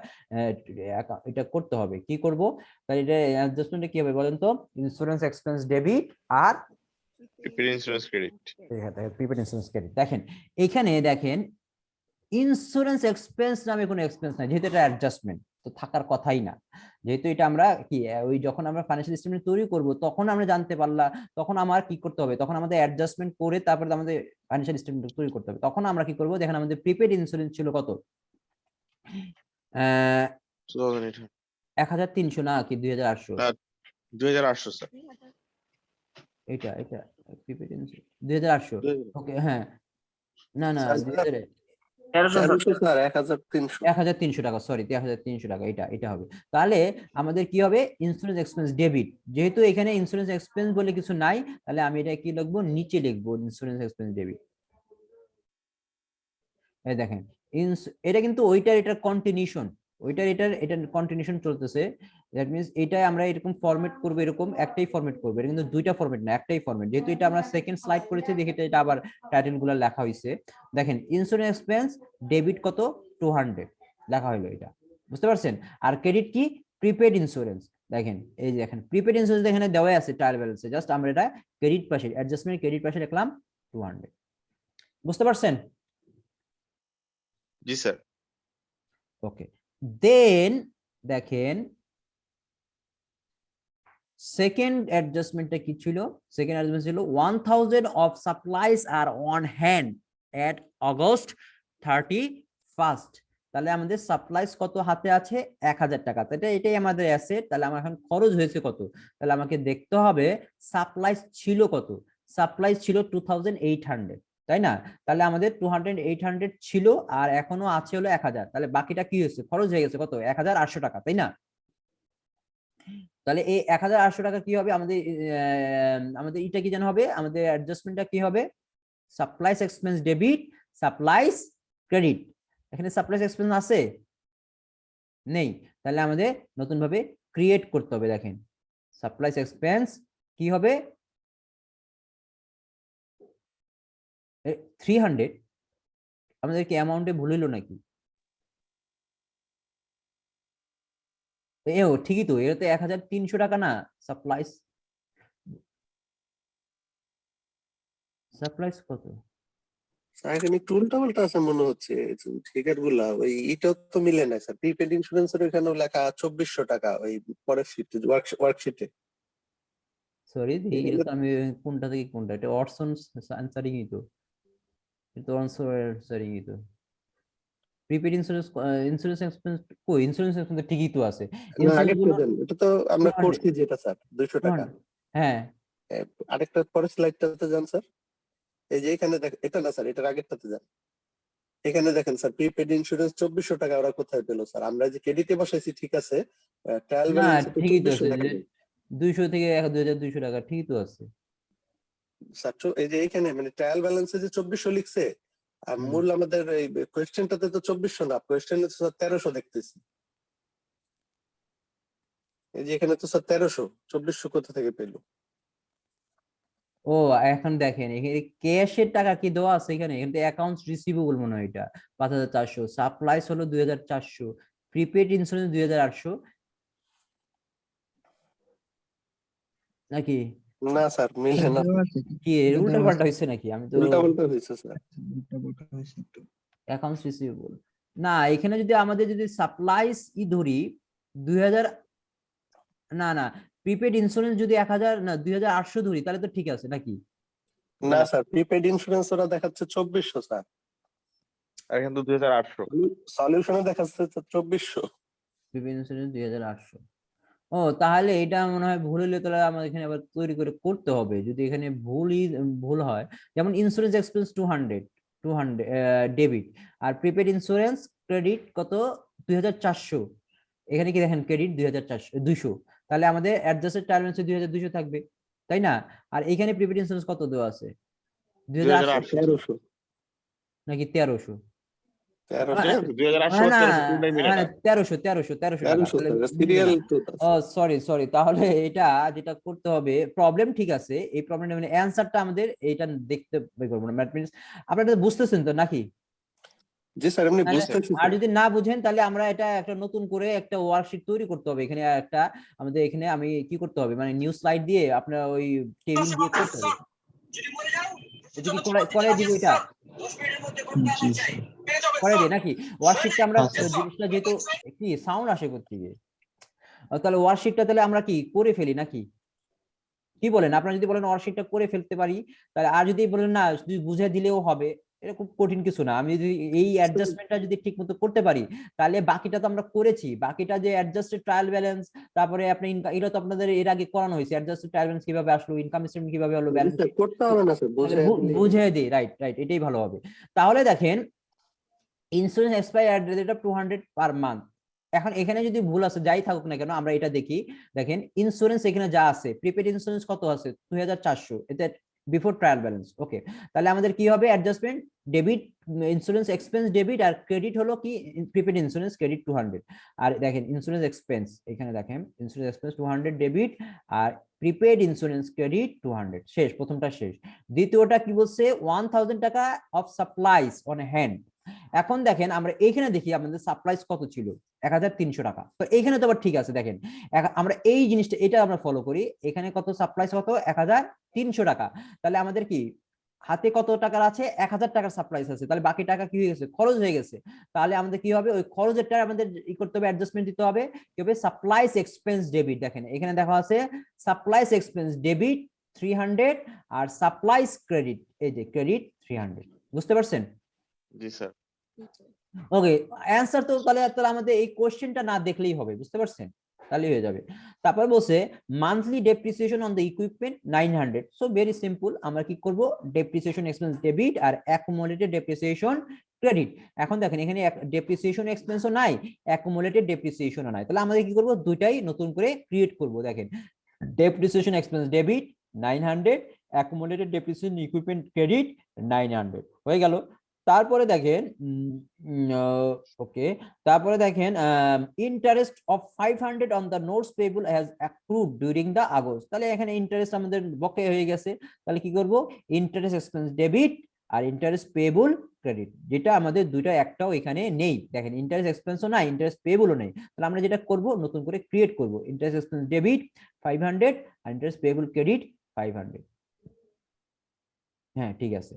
এটা করতে হবে। কি করব, তাহলে এটা অ্যাডজাস্টমেন্টে কি হবে বলেন তো, ইন্স্যুরেন্স এক্সপেন্স ডেবিট আর prepaid insurance credit. Prepaid insurance credit. দেখেন এখানে দেখেন ইন্স্যুরেন্স এক্সপেন্স নামে কোনো এক্সপেন্স নাই, যেহেতু এটা অ্যাডজাস্টমেন্ট তো থাকার কথাই না। যেহেতু এটা আমরা কি ওই যখন আমরা ফাইন্যান্সিয়াল স্টেটমেন্ট তৈরি করব তখন আমরা জানতে পারলাম, তখন আমার কি করতে হবে, তখন আমাদের অ্যাডজাস্টমেন্ট করে তারপরে আমাদের ফাইন্যান্সিয়াল স্টেটমেন্ট তৈরি করতে হবে। তখন আমরা কি করব, দেখেন আমাদের প্রিপেড ইন্স্যুরেন্স ছিল কত, 1300 না কি 2800, 2800 স্যার। এটা এটা প্রিপেড ইন্স্যুরেন্স 2800। ওকে হ্যাঁ, না না 1300 টাকা, সরি 1300 টাকা, এটা হবে। তাহলে আমাদের কি হবে, ইন্স্যুরেন্স এক্সপেন্স ডেবিট, যেহেতু এখানে ইন্স্যুরেন্স এক্সপেন্স বলে কিছু নাই, তাহলে আমি এটা কি লিখবো, নিচে লিখবো ইন্স্যুরেন্স এক্সপেন্স ডেবিট। এই দেখেন এটা কিন্তু এটার কন্টিনিউশন, এটার কন্টিনিউশন চলতেছে। দ্যাট মিন্স এটা আমরা এরকম ফরম্যাট করব, এরকম একটাই ফরম্যাট করব, এটা কিন্তু দুইটা ফরম্যাট না, একটাই ফরম্যাট। যেহেতু এটা আমরা সেকেন্ড স্লাইড করেছি, দেখে এটা আবার টাইটেলগুলো লেখা হয়েছে। দেখেন ইন্স্যুরেন্স এক্সপেন্স ডেবিট কত, 200 লেখা হলো, এটা বুঝতে পারছেন। আর ক্রেডিট কি, প্রিপেড ইন্স্যুরেন্স। দেখেন এই যে দেখেন প্রিপেড ইন্স্যুরেন্স এখানে দেওয়া আছে ট্রায়াল ব্যালেন্সে, জাস্ট আমরা এটা ক্রেডিট পাশে, অ্যাডজাস্টমেন্ট ক্রেডিট পাশে লিখলাম 200। বুঝতে পারছেন? জি স্যার। ওকে, দেন দেখেন সেকেন্ড অ্যাডজাস্টমেন্টটা কি ছিল, সেকেন্ড অ্যাডজাস্টমেন্ট ছিল 1000 অফ সাপ্লাইজ আর on hand at August 31st। তাহলে আমাদের সাপ্লাইজ কত হাতে আছে, 1000 টাকা, তাহলে এটাই আমাদের অ্যাসেট। তাহলে আমার এখন খরচ হয়েছে কত, তাহলে আমাকে দেখতে হবে সাপ্লাইজ ছিল কত, সাপ্লাইজ ছিল 2800, তাই না? তাহলে আমাদের 800 ছিল আর এখনো আছে হলো 1000, তাহলে বাকিটা কি হয়েছে, খরচ হয়ে গেছে কত, 1800 টাকা, তাই না? তাহলে এই 1800 টাকা কি হবে আমাদের, আমাদের এটা কি জানা হবে, আমাদের অ্যাডজাস্টমেন্টটা কি হবে, supplies expense debit, supplies credit. এখানে সাপ্লাইস এক্সপেন্স আছে নেই, তাহলে আমাদের নতুন ভাবে ক্রিয়েট করতে হবে। দেখেন সাপ্লাইস এক্সপেন্স কি হবে, 300, আমাদের কি অ্যামাউন্টে ভুল হলো নাকি? এও ঠিকই তো, এটা তো 1300 টাকা না, সাপ্লাইস সাপ্লাইস কত, স্যার এখানে একটু উল্টাপাল্টা আছে মনে হচ্ছে, ফিগার গুলা ওই এটা তো মিলে না স্যার। প্রিপেড ইন্স্যুরেন্সের এখানেও লেখা 2400 টাকা ওই পরের শিটে, ওয়ার্কশিটে। সরি এটা তো আমি কোনটা থেকে কোনটা, এটা অটসন আনসারিং ই তো, এটা অনসার আনসারিং ই তো, প্রিপেড ইন্স্যুরেন্স ইন্স্যুরেন্স এক্সপেন্স কই, ইন্স্যুরেন্স এক্সপেন্স ঠিকই তো আছে, ইন্স্যুরেন্স গুলো এটা তো আমরা 200 করছি যেটা স্যার 200 টাকা। হ্যাঁ আরেকটা পরের স্লাইডটাতে যান স্যার, এই যে এখানে দেখেন, এটা না স্যার, এটার আগেরটাতে যান। এখানে দেখেন স্যার, প্রিপেড ইন্স্যুরেন্স 2400 টাকা ওরা কোথায় পেলো স্যার? আমরা যে ক্রেডিটে বসাইছি ঠিক আছে, ট্রায়াল না ব্যালেন্সে তো ঠিকই তো 2400 আছে, টাকা যে নেই। 200 থেকে 2200 টাকা ঠিকই তো আছে। স্যার এই যে এখানে মানে ট্রায়াল ব্যালেন্সে যে 2400 লিখছে আর হুম। মূল আমাদের এই কোয়েশ্চেনটাতে তো 2400 না, কোয়েশ্চেনে তো স্যার 1300 দেখতেছি। এই যে এখানে তো স্যার 1300, 2400 কোথা থেকে পেলো? ও এখন দেখেন এখানে ক্যাশের টাকা কি দেওয়া আছে এখানে, এখানে অ্যাকাউন্টস রিসিভেবল মনে হয় এটা 5400, সাপ্লাইস হলো 2400, প্রিপেড ইন্স্যুরেন্স 2800 নাকি না স্যার মিলে না, কি উল্টা পাল্টা হয়েছে নাকি? আমি তো উল্টা পাল্টা হয়েছে স্যার। অ্যাকাউন্টস রিসিভেবল না, এখানে যদি আমাদের যদি সাপ্লাইস ধরি 2000, না না প্রিপেড ইন্স্যুরেন্স যদি 1000 না 2800 ধরি তাহলে তো ঠিক আছে নাকি? না স্যার প্রিপেড ইন্স্যুরেন্স ওরা দেখাচ্ছে 2400 স্যার, আর এখানে তো 2800। সলিউশনে দেখাচ্ছে 2400। Prepaid insurance 2800। ও তাহলে এটা মনে হয় ভুল হলে তাহলে আমাদের এখানে আবার তৈরি করে করতে হবে, যদি এখানে ভুল হয়। যেমন ইন্স্যুরেন্স এক্সপেন্স 200 ডেবিট, আর প্রিপেড ইন্স্যুরেন্স ক্রেডিট কত 2400, এখানে কি দেখেন ক্রেডিট 200, তাহলে আমাদের অ্যাডজাস্টেড ট্রায়াল ব্যালেন্স 2200 থাকবে, তাই না? আর এখানে প্রিপেড ইন্স্যুরেন্স কত দেওয়া আছে 2800 1300, নাকি 1300? 1300, 2800 না আর 1300 কোনটাই মিলে না। 1300 টাকা 1300 তাহলে স্যার, মিলবে সিরিয়াল না। তো ও সরি তাহলে এটা যেটা করতে হবে, প্রবলেম ঠিক আছে, এই প্রবলেমটা মানে অ্যানসারটা আমাদের এইটা দেখতে বের করবো না, দ্যাট মিন্স আপনারা এটা বুঝতেছেন তো নাকি? জি স্যার এমনি তাহলে বুঝতেছি আর স্যার। যদি না বুঝেন তাহলে আমরা এটা একটা নতুন করে একটা ওয়ার্কশিট তৈরি করতে হবে, এখানে একটা আমাদের এখানে আমি কি করতে হবে মানে নিউ স্লাইড দিয়ে আপনার ওই টেবিল দিয়ে করতে হবে। এটা কি করে দিব এটা জি স্যার। করে দিই নাকি ওয়ার্কশিটটা আমরা হ্যাঁ, স্যার। জিনিসটা যেহেতু কি সাউন্ড আসে করতে গিয়ে, তাহলে ওয়ার্কশিটটা তাহলে আমরা কি করে ফেলি নাকি? কি বলেন আপনারা? যদি বলেন ওয়ার্কশিটটা করে ফেলতে পারি তাহলে, আর যদি বলেন না যদি বুঝে দিলেও হবে, এটা খুব কঠিন কিছু না, আমি যদি এই অ্যাডজাস্টমেন্টটা যদি ঠিকমতো করতে পারি তাহলে বাকিটা তো আমরা করেছি, বাকিটা যে অ্যাডজাস্টেড ট্রায়াল ব্যালেন্স, তারপরে আপনি এটা তো আপনাদের এর আগে করানো হয়েছে, অ্যাডজাস্টেড ট্রায়াল ব্যালেন্স কিভাবে আসলো, ইনকাম স্টেটমেন্ট কিভাবে হলো, জি ব্যালেন্স স্যার করতে হবে না স্যার, তাহলে বুঝে বুঝে দিই, রাইট রাইট এটাই ভালো হবে। তাহলে দেখেন insurance expire at rate of 200 per month, এখন এখানে যদি ভুল আছে যাই থাকুক না কেন আমরা এটা দেখি। দেখেন ইন্স্যুরেন্স এখানে যা আছে, প্রিপেড ইন্স্যুরেন্স কত আছে 2400, এটা বিফোর ট্রায়াল ব্যালেন্স। ওকে, তাহলে আমাদের কি হবে adjustment debit insurance expense debit, আর ক্রেডিট হলো কি প্রিপেড ইন্স্যুরেন্স ক্রেডিট 200। আর দেখেন ইন্স্যুরেন্স এক্সপেন্স এখানে দেখেন ইন্স্যুরেন্স এক্সপেন্স 200 ডেবিট, আর প্রিপেড ইন্স্যুরেন্স ক্রেডিট 200। শেষ, প্রথমটা শেষ। দ্বিতীয়টা কি বলছে 1000 টাকা অফ সাপ্লাইস অন হ্যান্ড। এখন দেখেন আমরা এইখানে দেখি আমাদের সাপ্লাইস কত ছিল 1300 টাকা, তো এইখানে তো আবার ঠিক আছে। দেখেন আমরা এই জিনিসটা এটা আমরা ফলো করি, এখানে কত সাপ্লাইস কত 1300 টাকা, তাহলে আমাদের কি হাতে কত টাকার আছে 1000 টাকার সাপ্লাইস আছে, তাহলে বাকি টাকা কি হয়ে গেছে খরচ হয়ে গেছে। তাহলে আমাদের কি হবে ওই খরচেরটা আমাদের ই করতে হবে, অ্যাডজাস্টমেন্ট দিতে হবে, কি হবে সাপ্লাইস এক্সপেন্স ডেবিট। দেখেন এখানে দেখা আছে সাপ্লাইস এক্সপেন্স ডেবিট 300 আর সাপ্লাইস ক্রেডিট এই যে ক্রেডিট 300। বুঝতে পারছেন? জি স্যার। ওকে, অ্যানসার তো তাহলে আমাদের এই কোশ্চেনটা না দেখলেই হবে, বুঝতে পারছেন? তাহলে হয়ে যাবে। তারপর বলছে monthly depreciation on the equipment 900। So very simple, আমরা কি করব ডেপ্রিসিয়েশন এক্সপেন্স ডেবিট আর অ্যাকুমুলেটেড ডেপ্রিসিয়েশন ক্রেডিট। এখন দেখেন এখানে ডেপ্রিসিয়েশন এক্সপেন্সও নাই, অ্যাকুমুলেটেড ডেপ্রিসিয়েশনও নাই, তাহলে আমাদের কি করব দুইটাই নতুন করে ক্রিয়েট করব। দেখেন depreciation expense debit 900, accumulated depreciation equipment credit 900 হয়ে গেল। তারপরে দেখেন ওকে, তারপরে দেখেন interest of 500 on the notes payable has accrued during the August. তাহলে এখানে ইন্টারেস্ট আমাদের বকেয়া হয়ে গেছে, তাহলে কি করব ইন্টারেস্ট এক্সপেন্স ডেবিট আর ইন্টারেস্ট পেয়েবল ক্রেডিট, যেটা আমাদের দুইটা একটাও এখানে নেই। দেখেন ইন্টারেস্ট এক্সপেন্সও নাই, ইন্টারেস্ট পেয়েবলও নেই, তাহলে আমরা যেটা করব নতুন করে ক্রিয়েট করব ইন্টারেস্ট এক্সপেন্স ডেবিট 500 আর ইন্টারেস্ট পেয়েবল ক্রেডিট 500। হ্যাঁ ঠিক আছে,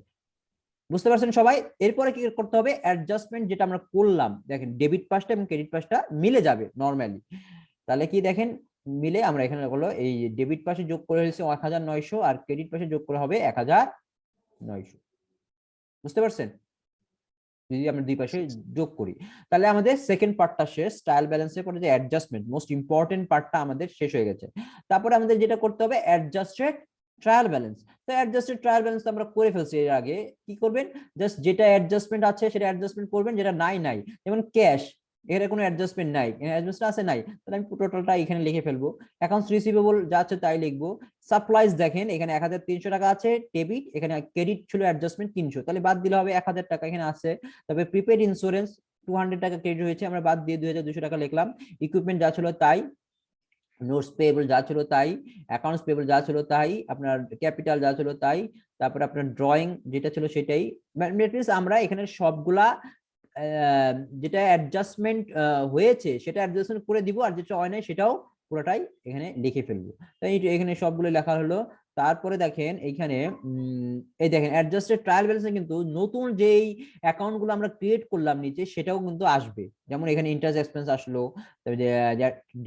বুঝতে পারছেন সবাই? এরপরে কি করতে হবে অ্যাডজাস্টমেন্ট যেটা আমরা করলাম, দেখেন ডেবিট পাশটা এবং ক্রেডিট পাশটা মিলে যাবে নরমালি। তাহলে কি দেখেন মিলে আমরা এখানে হলো এই ডেবিট পাশে যোগ করে হয়েছে 1900 আর ক্রেডিট পাশে যোগ করে হবে 1900। বুঝতে পারছেন? যদি আমরা দুই পাশে যোগ করি তাহলে আমাদের সেকেন্ড পার্টটা শেষ, ট্রায়াল ব্যালেন্সের পরে যে অ্যাডজাস্টমেন্ট মোস্ট ইম্পর্টেন্ট পার্টটা আমাদের শেষ হয়ে গেছে। তারপরে আমাদের যেটা করতে হবে অ্যাডজাস্টেড ট্রায়াল ব্যালেন্স। তো অ্যাডজাস্টেড ট্রায়াল ব্যালেন্স আমরা করে ফেলছি, এর আগে কি করবেন জাস্ট যেটা অ্যাডজাস্টমেন্ট আছে সেটা অ্যাডজাস্টমেন্ট করবেন, যেটা নাই নাই, যেমন ক্যাশ এর কোনো অ্যাডজাস্টমেন্ট নাই, অ্যাডজাস্টমেন্ট আছে নাই, তাহলে আমি টোটালটা এখানে লিখে ফেলবো। অ্যাকাউন্টস রিসিভেবল যা আছে তাই লিখবো। সাপ্লাইজ দেখেন এখানে 1300 টাকা আছে ডেবিট, এখানে ক্রেডিট ছিল অ্যাডজাস্টমেন্ট 300, তাহলে বাদ দিলে হবে 1000 টাকা এখানে আছে। তবে প্রিপেড ইন্স্যুরেন্স 200 টাকা ক্রেডিট হয়েছে, আমরা বাদ দিয়ে 2200 টাকা লিখলাম। ইকুইপমেন্ট যা ছিল তাই, নোটস পেয়েবল যা ছিল তাই, অ্যাকাউন্টস পেয়েবল যা ছিল তাই, আপনার ক্যাপিটাল যা ছিল তাই, তারপরে আপনার ড্রয়িং যেটা ছিল সেটাই। আমরা এখানে সবগুলা যেটা অ্যাডজাস্টমেন্ট হয়েছে সেটা অ্যাডজাস্টমেন্ট করে দিব, আর যেটা হয় নাই সেটাও পুরোটাই এখানে লিখে ফেলবো। তাই এখানে সবগুলো লেখা হলো। তারপরে দেখেন এইখানে এই দেখেন অ্যাডজাস্টেড ট্রায়াল ব্যালেন্সে কিন্তু নতুন যেই অ্যাকাউন্ট গুলো আমরা ক্রিয়েট করলাম নিচে সেটাও কিন্তু আসবে। যেমন এখানে ইন্টারেস্ট এক্সপেন্স আসলো,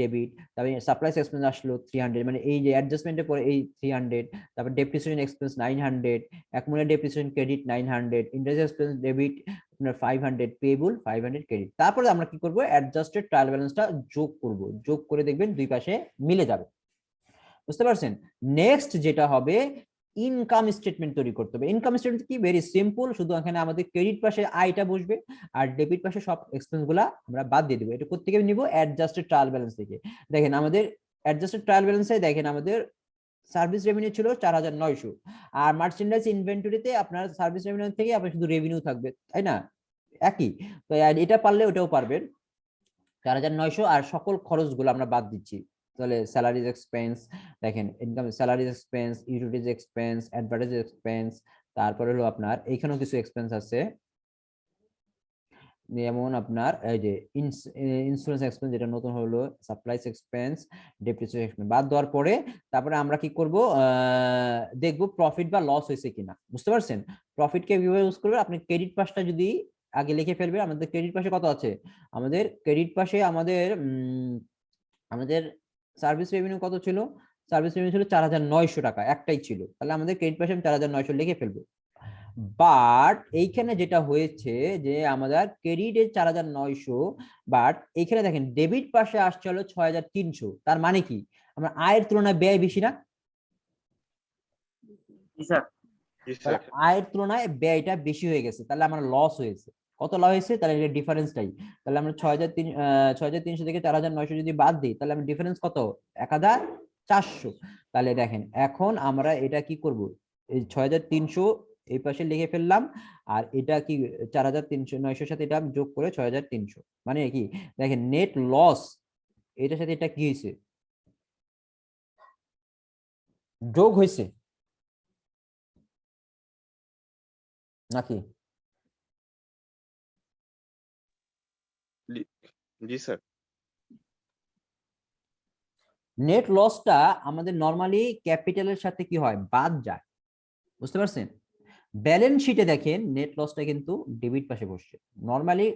ডেবিট, তারপরে সাপ্লাইস এক্সপেন্স আসলো 300, মানে এই যে অ্যাডজাস্টমেন্টের পরে এই 300, তারপর depreciation expense 900, accumulated depreciation credit 900, interest expense debit আপনার 500, পেয়েবল 500 ক্রেডিট। তারপরে আমরা কি করব, অ্যাডজাস্টেড ট্রায়াল ব্যালেন্সটা যোগ করব, যোগ করে দেখবেন দুই পাশে মিলে যাবে। বুঝতে পারছেন? নেক্সট যেটা হবে ইনকাম স্টেটমেন্ট তৈরি করতে হবে। ইনকাম স্টেটমেন্ট কি, ভেরি সিম্পল, শুধু এখানে আমাদের ক্রেডিট পাশে আয়টা বসবে আর ডেবিট পাশে সব এক্সপেন্স গুলা আমরা বাদ দিয়ে দেবো। এটা কোত্থেকে নিব, অ্যাডজাস্টেড ট্রায়াল ব্যালেন্স থেকে। দেখেন আমাদের অ্যাডজাস্টেড ট্রায়াল ব্যালেন্সে দেখেন আমাদের সার্ভিস রেভিনিউ ছিল 4900, আর মার্চেন্ডাইজ ইনভেন্টরিতে আপনার সার্ভিস রেভিনিউ থেকে আপনার শুধু রেভিনিউ থাকবে, তাই না? একই তো, এটা পারলে ওটাও পারবেন 4900, আর সকল খরচগুলো আমরা বাদ দিচ্ছি। তাহলে স্যালারিজ এক্সপেন্স দেখেন, income salaries expense, utilities expense, advertise expense, তারপরে হলো আপনার এইখানেও কিছু এক্সপেন্স আছে, যেমন আপনার এই যে ইন্স্যুরেন্স এক্সপেন্স যেটা নতুন হলো, সাপ্লাইস এক্সপেন্স, ডেপ্রিসিয়েশন এক্সপেন্স বাদ দেওয়ার পরে তারপরে আমরা কি করব, দেখব প্রফিট বা লস হয়েছে কিনা। বুঝতে পারছেন? প্রফিটকে কিভাবে ইউজ করবে, আপনি ক্রেডিট পাশটা যদি আগে লিখে ফেলবে। আমাদের ক্রেডিট পাশে কত আছে, আমাদের ক্রেডিট পাশে আমাদের সার্ভিস রেভিনিউ কত ছিল, সার্ভিস রেভিনিউ ছিল 4900 টাকা, একটাই ছিল, তাহলে আমাদের ক্রেডিট পাশে আমি 4900 লিখে ফেলবো। বাট এইখানে যেটা হয়েছে যে আমাদের ক্রেডিটের 4900, বাট এইখানে দেখেন ডেবিট পাশে আসছে হলো 6300, তার মানে কি আমরা আয়ের তুলনায় ব্যয় বেশি না? আয়ের তুলনায় ব্যয়টা বেশি হয়ে গেছে, তাহলে আমার লস হয়েছে। কত লস হয়েছে, তাহলে এটা ডিফারেন্সটাই। তাহলে আমরা 6300 থেকে 4900 যদি বাদ দিই, তাহলে আমরা ডিফারেন্স কত, 1400। তাহলে দেখেন এখন আমরা এটা কি করব, এই 6300 এই পাশে লিখে ফেললাম, আর এটা কি 4300 সাথে এটা যোগ করে 6300, মানে কি দেখেন নেট লস এটার সাথে এটা কি হয়েছে, যোগ হয়েছে নাকি? জি স্যার। নেট লসটা আমাদের নরমালি ক্যাপিটালের সাথে কি হয়, বাদ যায়। বুঝতে পারছেন? ব্যালেন্স শিটে দেখেন নেট লসটা কিন্তু ডেবিট পাশে বসছে। নরমালি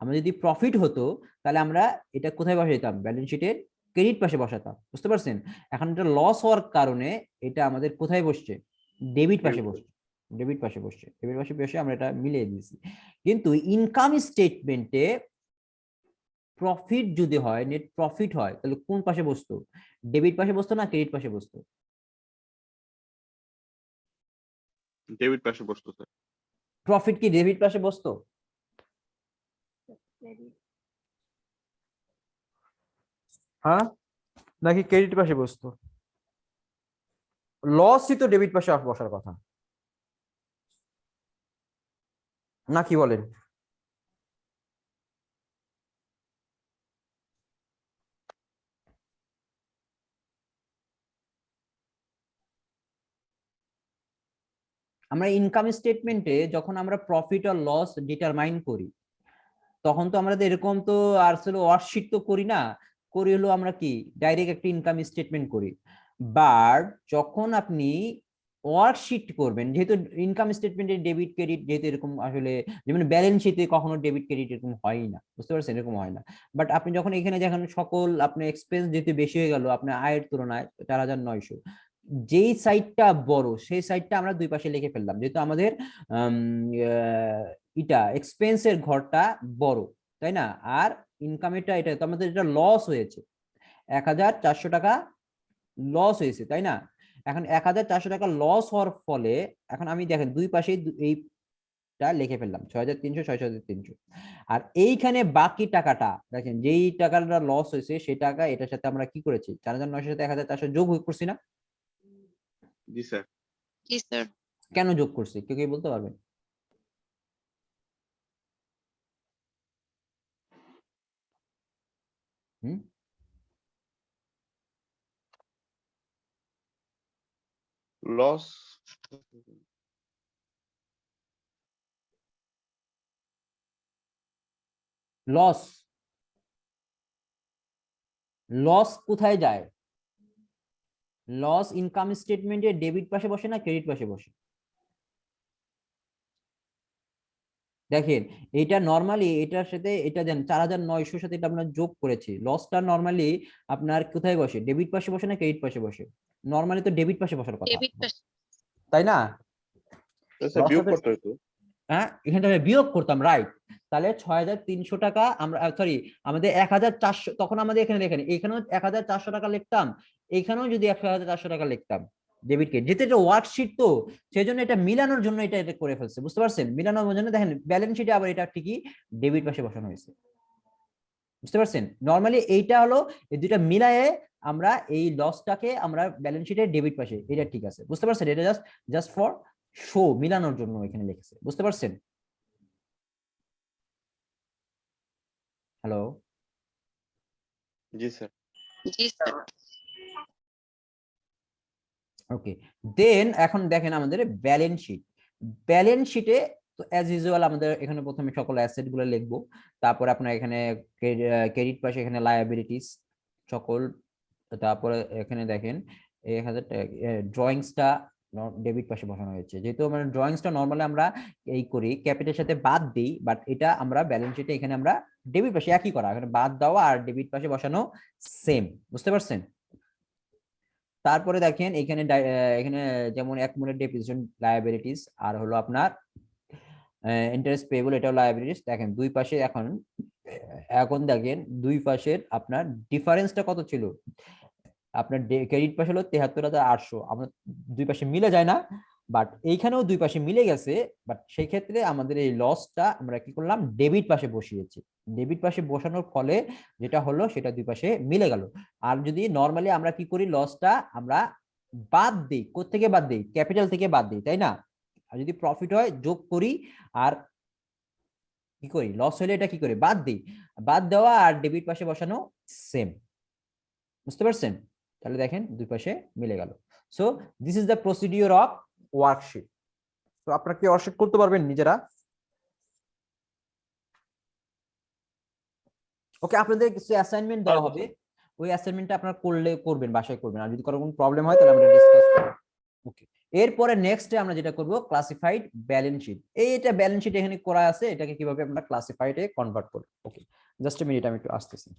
আমরা যদি প্রফিট হতো তাহলে আমরা এটা কোথায় বসাইতাম, ব্যালেন্স শিটের ক্রেডিট পাশে বসাতাম। বুঝতে পারছেন? এখন এটা লস হওয়ার কারণে এটা আমাদের কোথায় বসছে, ডেবিট পাশে বসছে, ডেবিট পাশে বসছে, ডেবিট পাশে বসে আমরা এটা মিলিয়ে দিয়েছি। কিন্তু ইনকাম স্টেটমেন্টে প্রফিট যদি হয়, নেট প্রফিট হয়, তাহলে কোন পাশে বসতো, ডেবিট পাশে বসতো না ক্রেডিট পাশে বসতো? ডেবিট পাশে বসতো স্যার। প্রফিট কি ডেবিট পাশে বসতো? হ্যাঁ, নাকি ক্রেডিট পাশে বসতো? লসই তো ডেবিট পাশে বসার কথা, না কি বলেন? আমরা ইনকাম স্টেটমেন্টে যখন আমরা প্রফিট আর লস ডিটারমাইন করি, তখন তো আমরা এরকম তো আসলে ওয়ার্কশিট তো করি না, করি হলো আমরা কি ডাইরেক্ট একটা ইনকাম স্টেটমেন্ট করি। বাট যখন আপনি ওয়ার্কশিট করবেন, যেহেতু ইনকাম স্টেটমেন্টে ডেবিট ক্রেডিট যেহেতু এরকম আসলে, যেমন ব্যালেন্স শিটে কখনো ডেবিট ক্রেডিট এরকম হয় না। বুঝতে পারছেন? এরকম হয় না। বাট আপনি যখন এখানে যখন সকল আপনার এক্সপেন্স যেহেতু বেশি হয়ে গেল আপনার আয়ের তুলনায় 4900, যেই সাইডটা বড় সেই সাইডটা আমরা দুই পাশে লিখে ফেললাম, যেহেতু আমাদের এটা এক্সপেন্সের ঘরটা বড়, তাই না? আর ইনকামেরটা এটা তো আমাদের এটা লস হয়েছে, 1400 টাকা লস হয়েছে, তাই না? এখন 1400 টাকা লস হওয়ার ফলে এখন আমি দেখেন দুই পাশে এই টা লিখে ফেললাম 6300 6300। আর এইখানে বাকি টাকাটা দেখেন, যেই টাকাটা লস হয়েছে সেই টাকা এটার সাথে আমরা কি করেছি, 4900 সাথে 1400 যোগ করছি না? জি স্যার। জি স্যার। কেন যোগ করছি কেউ কি বলতে পারবেন? হুম, লস লস লস কোথায় যায়? লস ইনকাম স্টেটমেন্টে ডেবিট পাশে বসে না ক্রেডিট পাশে বসে? দেখেন এটা নরমালি এটার সাথে এটা দেন 4900 সাথে এটা আমরা যোগ করেছি, লসটা নরমালি আপনার কোথায় বসে, ডেবিট পাশে বসে না ক্রেডিট পাশে বসে? নরমালি তো ডেবিট পাশে বসার কথা, ডেবিট পাশে। তাই না? স্যার লসটা বিয়োগ তো করতে হতো। হ্যাঁ, এখানে আমি বিয়োগ করতাম, রাইট। তাহলে 6300 টাকা আমরা সরি আমাদের 1400, তখন আমাদের এখানে দেখেন এখানেও 1400 টাকা লিখতাম, এখানেও যদি 1400 টাকা লিখতাম ডেবিট কে, যেহেতু এটা ওয়ার্কশিট তো সেই জন্য এটা মিলানোর জন্য এটা করে ফেলছে, বুঝতে পারছেন? মিলানোর জন্য দেখেন ব্যালেন্স শিটে আবার এটা ঠিকই ডেবিট পাশে বসানো হয়েছে, বুঝতে পারছেন? নরমালি এইটা হলো এই দুইটা মিলায়ে আমরা এই লসটাকে আমরা ব্যালেন্স শিটে ডেবিট পাশে, এটা ঠিক আছে, বুঝতে পারছেন? এটা জাস্ট জাস্ট ফর শো, মিলানোর জন্য এখানে লিখেছে, বুঝতে পারছেন? হ্যালো, জি স্যার। জি স্যার। ওকে। দেন এখন দেখেন আমাদের ব্যালেন্স শিট, ব্যালেন্স শিটে তো অ্যাজ ইউজুয়াল আমাদের এখানে প্রথমে সকল অ্যাসেট গুলো লিখবো, তারপরে আপনার এখানে ক্রেডিট পাশে এখানে লায়াবিলিটিস সকল, তারপরে এখানে দেখেন 1000 ড্রয়িংসটা ডেবিট পাশে বসানো হয়েছে, যেহেতু মানে ড্রয়িংসটা নরমালি আমরা এই করি ক্যাপিটালের সাথে বাদ দিই, বাট এটা আমরা ব্যালেন্স শিটে এখানে আমরা ডেবিট পাশে একই করা, এখানে বাদ দেওয়া আর ডেবিট পাশে বসানো সেম, বুঝতে পারছেন? তারপরে দেখেন এখানে এখানে যেমন অ্যাকুমুলেটেড ডেপ্রিসিয়েশন লায়াবিলিটিস আর হলো আপনার ইন্টারেস্ট পেয়েবল, এটাও লায়াবিলিটিস। দেখেন দুই পাশে এখন এখন দেখেন দুই পাশের আপনার ডিফারেন্সটা কত ছিল, আপনার ক্রেডিট পাশে হলো 73,800, আমরা দুই পাশে মিলে যায় না, বাট এইখানেও দুই পাশে মিলে গেছে, বাট সেই ক্ষেত্রে আমাদের এই লসটা আমরা কি করলাম ডেবিট পাশে বসিয়েছি, ডেবিট পাশে বসানোর ফলে যেটা হলো সেটা দুই পাশে মিলে গেল। আর যদি নরমালি আমরা কি করি লসটা আমরা বাদ দিই, কোত্থেকে বাদ দিই, ক্যাপিটাল থেকে বাদ দিই, তাই না? আর যদি প্রফিট হয় যোগ করি, আর কি করি লস হলে এটা কি করি বাদ দিই, বাদ দেওয়া আর ডেবিট পাশে বসানো সেম, বুঝতে পারছেন? তাহলে দেখেন দুই পাশে মিলে গেল। So this is the procedure of worksheet. তো আপনারা কি ওয়ার্কশিট করতে পারবেন নিজেরা? ওকে, আপনাদের কিছু অ্যাসাইনমেন্ট দেওয়া হবে, ওই অ্যাসাইনমেন্টটা আপনারা করবেন, বাসায় করবেন, আর যদি কোনো প্রবলেম হয় তাহলে আমরা ডিসকাস করব। ওকে, এরপরে নেক্সটে আমরা যেটা করব ক্লাসিফাইড ব্যালেন্স শিট, এইটা ব্যালেন্স শিট এখানে করা আছে, এটাকে কিভাবে আমরা ক্লাসিফাইডে কনভার্ট করব। ওকে, জাস্ট এ মিনিট, আমি একটু আসতেছি।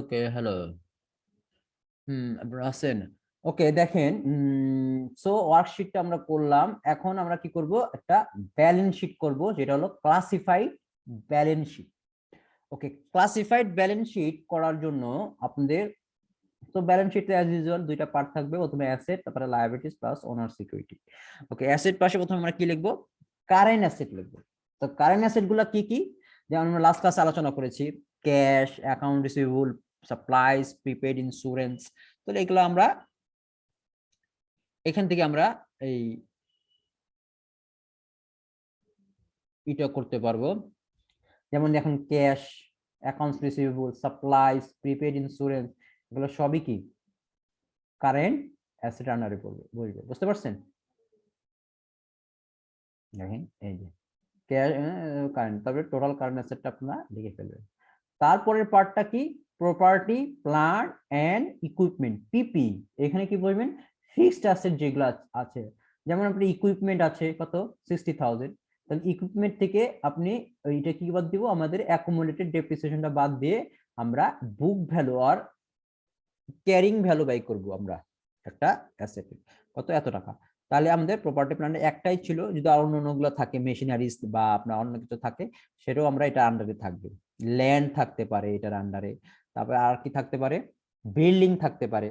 ওকে, হ্যালো, আপনারা আছেন? ওকে, দেখেন সো ওয়ার্কশিটটা আমরা করলাম, এখন আমরা কি করব একটা ব্যালেন্স শিট করব, যেটা হলো ক্লাসিফাইড ব্যালেন্স শিট। ওকে, ক্লাসিফাইড ব্যালেন্স শিট করার জন্য আপনাদের তো ব্যালেন্স শিটে অ্যাজ ইউজুয়াল দুইটা পার্ট থাকবে, প্রথমে অ্যাসেট তারপরে লায়াবিলিটিস প্লাস ওনার সিকিউরিটি। ওকে, অ্যাসেট পাশে প্রথমে আমরা কি লিখবো, কারেন্ট অ্যাসেট লিখবো। তো কারেন্ট অ্যাসেট গুলা কি কি, যেমন আমরা লাস্ট ক্লাসে আলোচনা করেছি, cash, account receivable, supplies, prepaid insurance. তাহলে এগুলো আমরা এখান থেকে আমরা এই এটা করতে পারবো। যেমন দেখুন cash, accounts receivable, supplies, prepaid insurance, এগুলো সবই কি কারেন্ট অ্যাসেট আন্ডারে পড়বে, বুঝবে, বুঝতে পারছেন? দেখেন এই যে কারেন্ট, তবে টোটাল কারেন্ট অ্যাসেটটা আপনারা লিখে ফেলবেন। তারপরের পার্টটা কি? প্রপার্টি, প্ল্যান্ট এন্ড ইকুইপমেন্ট, পিপি। এখানে কি বলবেন? ফিক্সড অ্যাসেট যেগুলো আছে, যেমন আপনার ইকুইপমেন্ট আছে কত 60,000, তাহলে ইকুইপমেন্ট থেকে আপনি এইটা কি বাদ দিব? আমাদের অ্যাকুমুলেটেড ডেপ্রিসিয়েশনটা বাদ দিয়ে আমরা বুক ভ্যালু আর ক্যারিং ভ্যালু বাই করব আমরা একটা অ্যাসেট, কত? এত টাকা। তাহলে আমাদের প্রপার্টি প্ল্যান্ট একটাই ছিল, যদি আর অন্যগুলো থাকে মেশিনারিজ বা আপনার অন্য কিছু থাকে সেটাও আমরা এটা আন্ডারে থাকবে। ল্যান্ড থাকতে পারে এটার আন্ডারে, তারপরে আর কি থাকতে পারে? বিল্ডিং থাকতে পারে।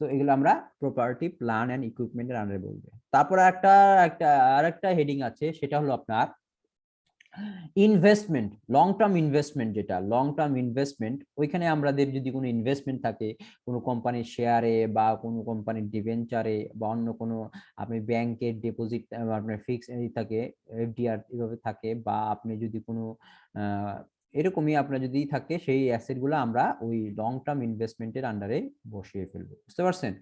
তো এগুলো আমরা প্রপার্টি, প্ল্যান্ট এন্ড ইকুইপমেন্টের আন্ডারে বলবো। তারপরে আরেকটা হেডিং আছে, সেটা হলো আপনার ইনভেস্টমেন্ট, লং টার্ম ইনভেস্টমেন্ট। যেটা লং টার্ম ইনভেস্টমেন্ট, ওইখানে আমাদের যদি কোনো ইনভেস্টমেন্ট থাকে কোনো কোম্পানির শেয়ারে বা কোনো কোম্পানির ডিবেঞ্চারে বা অন্য কোনো আপনি ব্যাংকের ডিপোজিট আপনার ফিক্স থাকে, এফডিআর এভাবে থাকে, বা আপনি যদি কোনো এরকমই আপনার যদি থাকে, সেই অ্যাসেট গুলো আমরা ওই লং টার্ম ইনভেস্টমেন্টের আন্ডারে বসিয়ে ফেলবো, বুঝতে পারছেন?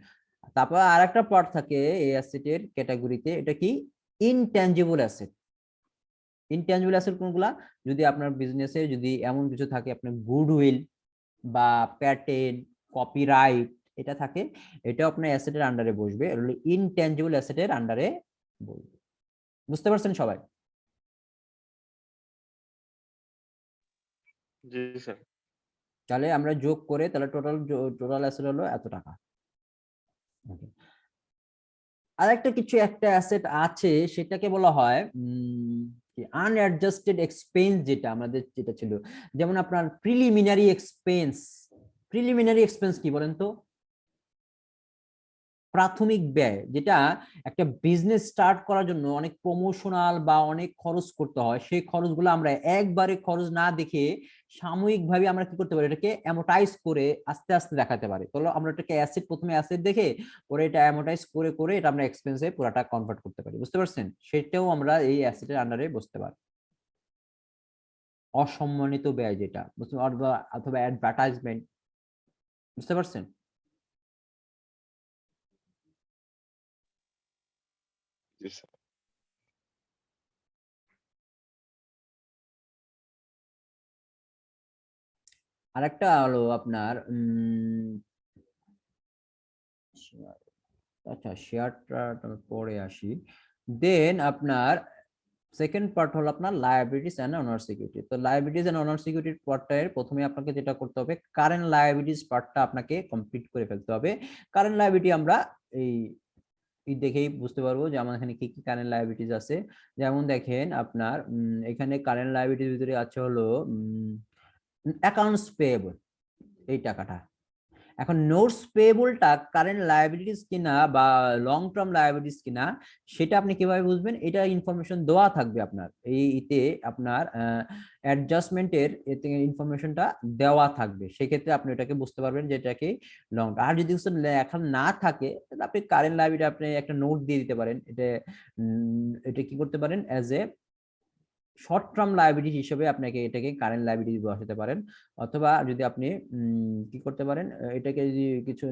তারপর আরেকটা পার্ট থাকে এই অ্যাসেটের ক্যাটাগরিতে, এটা কি? Intangible asset. ইনট্যাঞ্জিবল অ্যাসেট কোনগুলা? যদি আপনার বিজনেসে যদি এমন কিছু থাকে, আপনার গুডউইল বা প্যাটেন্ট, কপিরাইট এটা থাকে, এটা আপনার অ্যাসেটের আন্ডারে বসবে, ইনট্যাঞ্জিবল অ্যাসেটের আন্ডারে বসবে, বুঝতে পারছেন সবাই? জি স্যার। তাহলে আমরা যোগ করে তাহলে টোটাল অ্যাসেট হলো এত টাকা। আরেকটা কিছু একটা অ্যাসেট আছে, সেটাকে বলা হয় আনঅ্যাডজাস্টেড এক্সপেন্স, যেটা আমাদের যেটা ছিল, যেমন আপনার প্রিলিমিনারি এক্সপেন্স। প্রিলিমিনারি এক্সপেন্স কি বলেন তো? প্রাথমিক ব্যয়, যেটা একটা বিজনেস স্টার্ট করার জন্য অনেক প্রমোশনাল বা অনেক খরচ করতে হয়, সেই খরচগুলো আমরা একবারে খরচ না দেখে সাময়িকভাবে আমরা কি করতে পারি? এটাকে অ্যামোর্টাইজ করে আস্তে আস্তে দেখাতে পারি। তাহলে আমরা এটাকে অ্যাসেট, প্রথমে অ্যাসেট দেখে পরে এটা অ্যামোর্টাইজ করে করে এটা আমরা এক্সপেন্সে পুরাটা কনভার্ট করতে পারি, বুঝতে পারছেন? সেটাও আমরা এই অ্যাসেটের আন্ডারে বসতে পারি। অসম্মানিত ব্যয় যেটা, অথবা অ্যাডভার্টাইজমেন্ট, বুঝতে পারছেন? জি স্যার। আরেকটা হলো আপনার আচ্ছা, শেয়ারটা পরে আসি। দেন আপনার সেকেন্ড পার্ট হলো আপনার লায়াবিলিটিস এন্ড অনার সিকিউরিটি। তো লায়াবিলিটিস এন্ড অনার সিকিউরিটির পার্টটার প্রথমে আপনাকে যেটা করতে হবে, কারেন্ট লায়াবিলিটিস পার্টটা আপনাকে কমপ্লিট করে ফেলতে হবে। কারেন্ট লায়াবিলিটি আমরা এই দেখেই বুঝতে পারবো যে আমার এখানে কি কি কারেন্ট লায়াবিলিটিস আছে। যেমন দেখেন আপনার এখানে কারেন্ট লায়াবিলিটির ভিতরে আছে হলো অ্যাকাউন্টস পেয়েবল, এই টাকাটা। এখন নোটস পেয়েবলটা কারেন্ট লায়াবিলিটিস কিনা বা লং টার্ম লায়াবিলিটিস কিনা, সেটা আপনি কিভাবে বুঝবেন? এটা ইনফরমেশন দেওয়া থাকবে আপনার এইতে, আপনার অ্যাডজাস্টমেন্টের এতে ইনফরমেশনটা দেওয়া থাকবে। সেক্ষেত্রে আপনি এটাকে বুঝতে পারবেন যে এটাকে লং। আর যদি লেখা না থাকে, তাহলে আপনি কারেন্ট লায়াবিলিটি আপনি একটা নোট দিয়ে দিতে পারেন। এটা কি করতে পারেন? As a short term liability হিসেবে আপনাকে এটাকে কারেন্ট লায়াবিলিটি বসাতে পারেন, অথবা যদি আপনি কি করতে পারেন, এটাকে যদি কিছু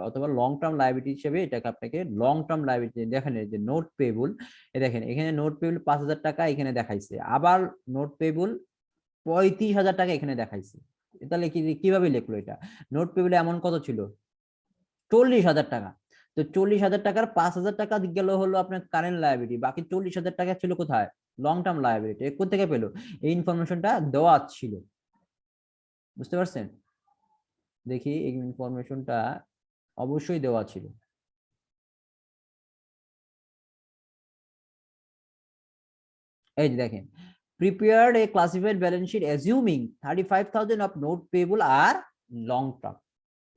অথবা লং টার্ম লায়াবিলিটি হিসেবে এটাকে আপনাকে লং টার্ম লায়াবিলিটি দেখেন, এই যে নোট পেবল, দেখেন এখানে নোট পেবল 5,000 টাকা এখানে দেখাইছে, আবার নোট পেবল 35,000 টাকা এখানে দেখাইছে। তাহলে কিভাবে লিখলো এটা? নোট পেবলে এমন কত ছিল? 40,000 টাকা। তো 40,000 টাকার 5,000 টাকা গেল হলো আপনার কারেন্ট লায়াবিলিটি, বাকি 40,000 টাকা ছিল কোথায়? Long term liability. কোথা থেকে পেলো? এই ইনফরমেশনটা দেওয়া ছিল, বুঝতে পারছেন? দেখি এই ইনফরমেশনটা অবশ্যই দেওয়া ছিল। এই যে দেখেন, prepared a classified balance sheet assuming 35,000 of note payable are long term,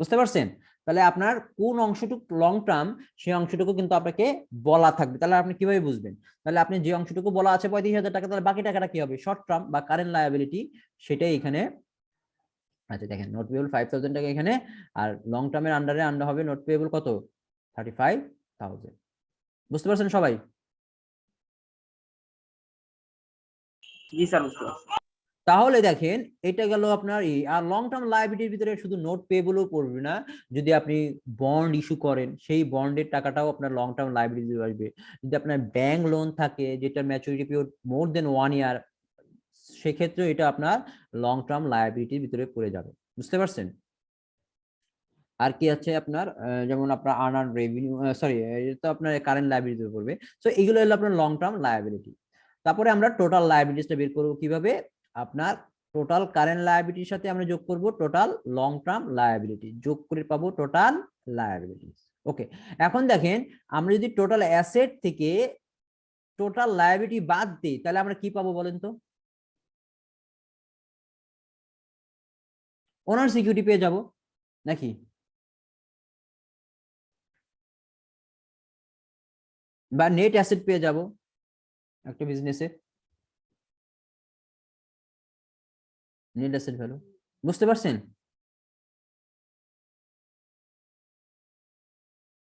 বুঝতে পারছেন? তাহলে আপনার কোন অংশটুকু লং টার্ম সেই অংশটুকু কিন্তু আপনাকে বলা থাকবে। তাহলে আপনি কিভাবে বুঝবেন? তাহলে আপনি যে অংশটুকু বলা আছে 35,000 টাকা, তাহলে বাকি টাকাটা কি হবে? শর্ট টার্ম বা কারেন্ট লায়াবিলিটি, সেটাই এখানে। আচ্ছা দেখেন, নোট পেয়েবল 5,000 টাকা এখানে, আর লং টার্মের আন্ডারে হবে নোট পেয়েবল কত? 35,000। বুঝতে পারছেন সবাই? জি স্যার, বুঝতে পারছি। তাহলে দেখেন, এটা গেল আপনার আর লং টার্ম লায়াবিলিটির ভিতরে শুধু নোট পেয়েবলও পড়বে না, যদি আপনি বন্ড ইস্যু করেন সেই বন্ডের টাকাটাও আপনার লং টার্ম লায়াবিলিটি আসবে। যদি আপনার ব্যাংক লোন থাকে যেটা ম্যাচুরিটি পিরিয়ড মোর দেন 1 ইয়ার, সেক্ষেত্রে এটা আপনার লং টার্ম লায়াবিলিটির ভিতরে পড়ে যাবে। বুঝতে পারছেন? আর কি আছে আপনার, যেমন আপনার আর্নার রেভিনিউ, সরি, এটা তো আপনার কারেন্ট লায়াবিলিটিতে পড়বে। সো এগুলো হলো আপনার লং টার্ম লায়াবিলিটি। তারপরে আমরা টোটাল লায়াবিলিটিসটা বের করব কিভাবে? আপনার টোটাল কারেন্ট লায়াবিলিটির সাথে আমরা যোগ করব টোটাল লং টার্ম লায়াবিলিটি, যোগ করে পাবো টোটাল লায়াবিলিটি। ওকে, এখন দেখেন, আমরা যদি টোটাল অ্যাসেট থেকে টোটাল লায়াবিলিটি বাদ দিই, তাহলে আমরা কি পাবো বলেন তো? ওনার সিকিউরিটি পেয়ে যাব নাকি? বা নেট অ্যাসেট পেয়ে যাব একটা বিজনেসে, নেট অ্যাসেট ভ্যালু। বুঝতে পারছেন?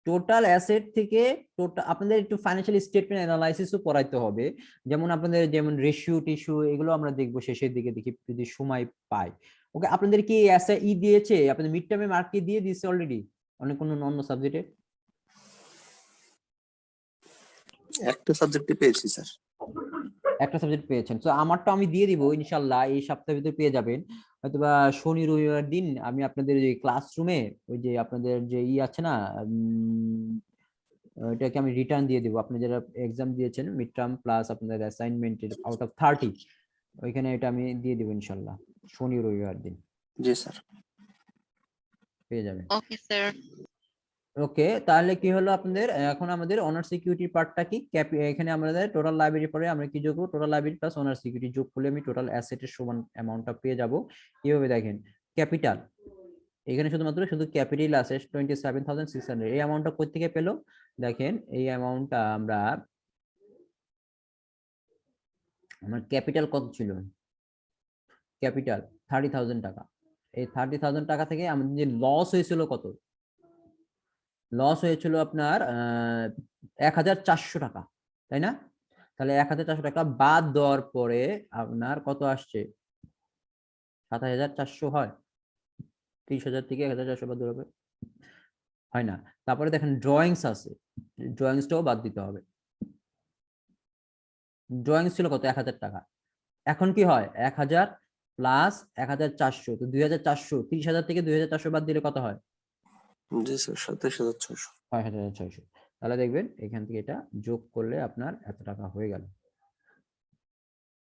টোটাল অ্যাসেট থেকে টোটাল আপনাদের একটু ফাইন্যান্সিয়াল স্টেটমেন্ট অ্যানালাইসিসও পড়াইতে হবে, যেমন আপনাদের যেমন রেশিও টিস্যু, এগুলো আমরা দেখবো শেষের দিকে, দেখি যদি সময় পাই। ওকে, আপনাদের কি ই দিয়েছে? আপনাদের মিড টার্মে মার্ক কি দিয়ে দিয়েছে অলরেডি অনেক অন্য সাবজেক্টে? একটা সাবজেক্টে পেয়েছি স্যার। একটা সাবজেক্ট পেয়েছেন, তো আমারটা আমি দিয়ে দিব ইনশাল্লাহ, এই সপ্তাহের ভিতরে পেয়ে যাবেন। হয়তোবা শনি রবিবার দিন আমি আপনাদের যে ক্লাসরুমে ওই যে আপনাদের যে আছে না, এটাকে আমি রিটার্ন দিয়ে দিব। আপনি যারা এক্সাম দিয়েছেন মিড টার্ম প্লাস আপনাদের অ্যাসাইনমেন্টের আউট অফ 30, ওইখানে এটা আমি দিয়ে দিব ইনশাল্লাহ শনি রবিবার দিন, জি স্যার। পেয়ে যাবেন। Okay sir. ওকে, তাহলে কি হলো আপনাদের, এখন আমাদের অনার সিকিউরিটি পার্টটা কি? এখানে আমাদের টোটাল লাইব্রেরি পরে আমরা কি যোগ করব? Total library plus honour security যোগ করলে আমি টোটাল অ্যাসেটের সমান অ্যামাউন্টটা পেয়ে যাব। কিভাবে দেখেন, ক্যাপিটাল, এখানে শুধু ক্যাপিটাল আছে 27,600, এই অ্যামাউন্টটা কই থেকে পেলো? দেখেন, এই অ্যামাউন্টটা আমার ক্যাপিটাল কত ছিল? ক্যাপিটাল 30,000 টাকা। এই 30,000 টাকা থেকে আমাদের যে লস হয়েছিল কত? লস হয়েছিল আপনার 1,400 টাকা, তাই না? তাহলে 1,400 টাকা বাদ দেওয়ার পরে আপনার কত আসছে? 27,400 হয়? 30,000 থেকে 1,400 বাদ দিতে হবে, হয় না? তারপরে দেখেন ড্রয়িংস আছে, ড্রয়িংসটাও বাদ দিতে হবে। ড্রয়িংস ছিল কত? 1,000 টাকা। এখন কি হয়? 1,000 প্লাস 1,400, তো 2,400, 30,000 থেকে 2,400 বাদ দিলে কত হয়? জি স্যার, 27,600। 6,600। তাহলে দেখবেন এখান থেকে এটা যোগ করলে আপনার এত টাকা হয়ে গেল।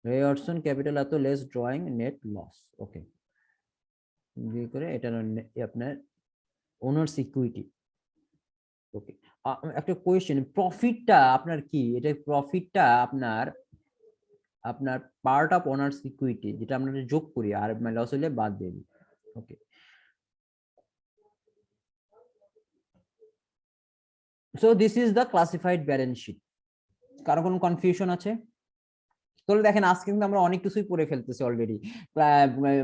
রেয়ারসন ক্যাপিটাল এত, লেস ড্রয়িং, নেট লস। ওকে, দিয়ে করে এটা আপনার ওনার সিকিউরিটি। ওকে, একটা কোয়েশ্চেন, প্রফিটটা আপনার কি? এটা প্রফিটটা আপনার আপনার পার্ট অফ ওনার সিকিউরিটি, যেটা আমরা যোগ করি আর লস হলে বাদ দিয়ে দিই। Okay, so this is the classified balance sheet. কারো কোনো কনফিউশন আছে? তাহলে দেখেন, আজকে কিন্তু আমরা অনেক কিছুই পড়ে ফেলতেছি already.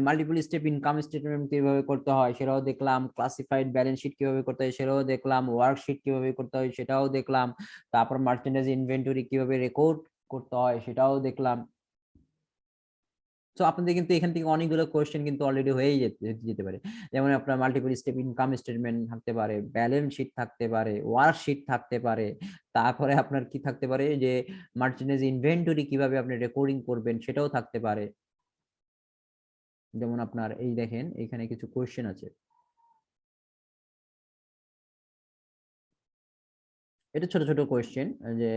Multiple step income statement কিভাবে করতে হয় সেটাও দেখলাম, ক্লাসিফাইড ব্যালেন্স শিট কিভাবে করতে হয় সেটাও দেখলাম, ওয়ার্কশিট কিভাবে করতে হয় সেটাও দেখলাম, তারপর মার্চেন্ডাইজ ইনভেন্টরি কিভাবে রেকর্ড করতে হয় সেটাও দেখলাম। তো আপনাদের কিন্তু এখান থেকে অনেকগুলো কোয়েশ্চেন কিন্তু অলরেডি হয়েই যেতে পারে, যেমন আপনার মাল্টিপল স্টেপ ইনকাম স্টেটমেন্ট থাকতে পারে, ব্যালেন্স শিট থাকতে পারে, ওয়ার্কশিট থাকতে পারে, তারপরে আপনার কি থাকতে পারে যে মার্চেন্ডাইজ ইনভেন্টরি কিভাবে আপনি রেকর্ডিং করবেন সেটাও থাকতে পারে। যেমন আপনার এই দেখেন, এখানে কিছু কোয়েশ্চেন আছে, এটা ছোট ছোট কোয়েশ্চেন যে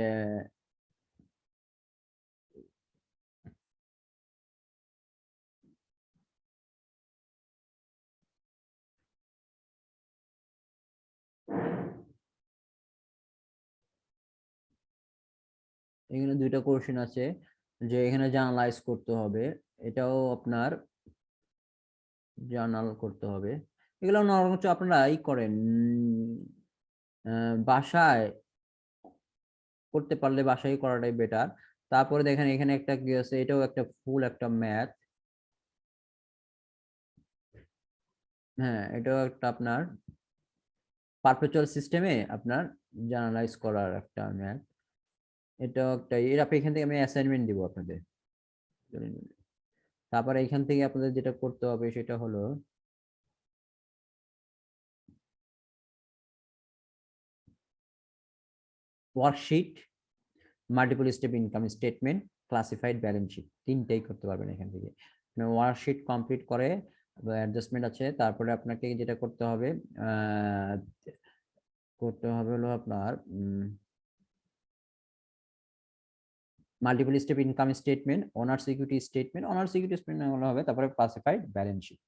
এখানে দুইটা কোয়েশ্চেন আছে যে এখানে জার্নালাইজ করতে হবে, এটাও আপনার জার্নাল করতে হবে। এগুলো নরমাল আপনারা ই করেন, বাসায় করতে পারলে বাসায় করাটাই বেটার। তারপরে দেখেন এখানে একটা কি আছে, এটাও একটা ফুল একটা ম্যাথ। হ্যাঁ, এটাও একটা আপনার পারপেচুয়াল সিস্টেমে আপনার জার্নালাইজ করার একটা ম্যাথ। এটাও একটা, এর আপনি এখান থেকে আমি অ্যাসাইনমেন্ট দিব আপনাদের। তারপরে এখান থেকে আপনাদের যেটা করতে হবে সেটা হলো worksheet, multiple step income statement, classified balance sheet, তিনটাই করতে পারবেন এখান থেকে। ওয়ার্কশিট কমপ্লিট করে অ্যাডজাস্টমেন্ট আছে, তারপরে আপনাকে যেটা করতে হবে হলো আপনার মাল্টিপল স্টেপ ইনকাম স্টেটমেন্ট, ওনার সিকিউরিটি স্টেটমেন্ট, ওনার সিকিউরিটি স্টেটমেন্ট হলো হবে, তারপরে ক্লাসিফাইড ব্যালেন্স শিট।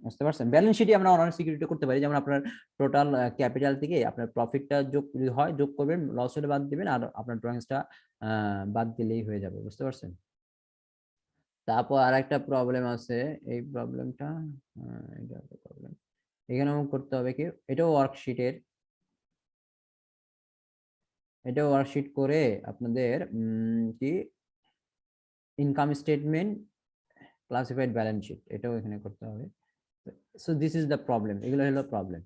বুঝতে পারছেন? ব্যালেন্স শিটে আমরা ওনার সিকিউরিটি করতে পারি, যেমন আপনার টোটাল ক্যাপিটাল থেকে আপনার প্রফিটটা যোগ হয়, যোগ করবেন, লস হলে বাদ দিবেন, আর আপনার ড্রয়িংসটা বাদ দিলেই হয়ে যাবে। বুঝতে পারছেন? তারপর আর একটা প্রবলেম আছে, এই প্রবলেমটা প্রবলেম এখানেও করতে হবে কি, এটাও ওয়ার্কশিটের, এটাও ওয়ার্কশিট করে আপনাদের কি income statement, classified balance sheet, এটাও এখানে করতে হবে। So this is the problem, এগুলো হলো প্রবলেম।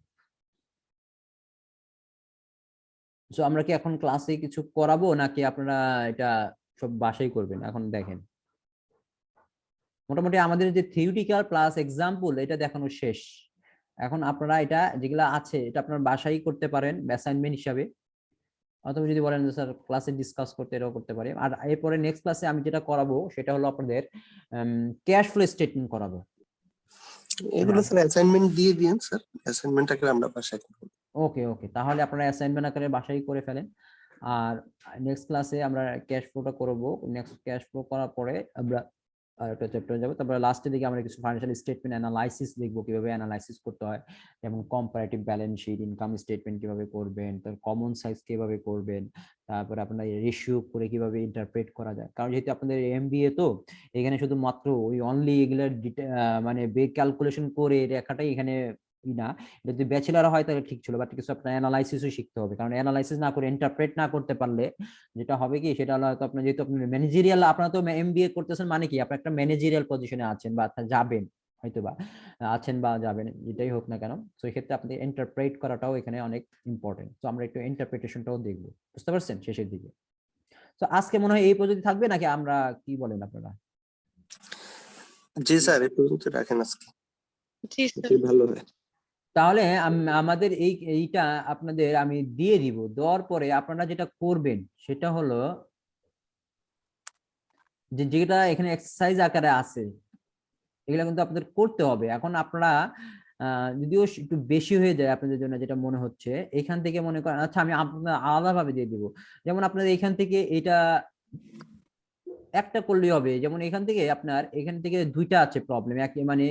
সো আমরা কি এখন ক্লাসে কিছু করাবো নাকি আপনারা এটা সব বাসায় করবেন? এখন দেখেন, মোটামুটি আমাদের যে থিওরিটিক্যাল প্লাস এক্সাম্পল এটা দেখানো শেষ। এখন আপনারা এটা যেগুলো আছে এটা আপনার বাসায় করতে পারেন অ্যাসাইনমেন্ট হিসাবে, অথবা যদি বলেন যে স্যার ক্লাসে ডিসকাস করতে, এটাও করতে পারি। আর এরপরে নেক্সট ক্লাসে আমি যেটা করাবো সেটা হলো আপনাদের ক্যাশ ফ্লো স্টেটমেন্ট করাবো। এগুলো স্যার অ্যাসাইনমেন্ট দিয়ে দিন স্যার, অ্যাসাইনমেন্টটা করে আমরা বাসায় করব। ওকে ওকে, তাহলে আপনারা অ্যাসাইনমেন্ট আকারে বাসায় করে ফেলেন। আর নেক্সট ক্লাসে আমরা ক্যাশ ফ্লোটা করব। নেক্সট ক্যাশ ফ্লো করার পরে আমরা একটা চ্যাপ্টার যাব, তারপরে লাস্টের দিকে আমরা কিছু ফাইন্যান্সিয়াল স্টেটমেন্ট অ্যানালাইসিস দেখব, কিভাবে অ্যানালাইসিস করতে হয়, যেমন comparative balance sheet, income statement কিভাবে করবেন, তারপর কমন সাইজ কিভাবে করবেন, তারপরে আপনার রেশিও করে কিভাবে ইন্টারপ্রেট করা যায়। কারণ যেহেতু আপনাদের এমবিএ, তো এখানে শুধুমাত্র ওই অনলি এগুলার মানে বে ক্যালকুলেশন করে রেখাটাই এখানে না। যদি ব্যাচেলার হয় তাহলে ঠিক ছিল, বাট কিছু আপনার অ্যানালাইসিসও শিখতে হবে, কারণ অ্যানালাইসিস না করে ইন্টারপ্রেট না করতে পারলে যেটা হবে কি, সেটা হলো হয়তো আপনার, যেহেতু আপনার ম্যানেজেরিয়াল, আপনারা তো এমবিএ করতেছেন মানে কি আপনি একটা ম্যানেজেরিয়াল পজিশনে আছেন বা যাবেন, হয়তো বা আছেন বা যাবেন, যেটাই হোক না কেন। তো এই ক্ষেত্রে আপনাদের ইন্টারপ্রেট করাটাও এখানে অনেক ইম্পর্টেন্ট। তো আমরা একটু ইন্টারপ্রিটেশনটাও দেখবো, বুঝতে পারছেন, শেষের দিকে। তো আজকে মনে হয় এই পর্যন্ত থাকবে, নাকি আমরা কি বলেন আপনারা? জি স্যার, এই পর্যন্ত রাখেন আজকে, জি স্যার। ভালো হয়। তাহলে আমাদের এইটা আপনাদের আমি দিয়ে দিব, দেওয়ার পরে আপনারা যেটা করবেন সেটা হলো যে যেটা এখানে এক্সারসাইজ আকারে আছে এগুলো কিন্তু আপনাদের করতে হবে। এখন আপনারা যদিও একটু বেশি হয়ে যায় আপনাদের জন্য যেটা মনে হচ্ছে, এখান থেকে মনে করেন, আচ্ছা আমি আপনাদের আলাদাভাবে দিয়ে দিব, যেমন আপনাদের এখান থেকে এটা একটা করলেই হবে, যেমন এখান থেকে দুইটা আছে প্রবলেম, মানে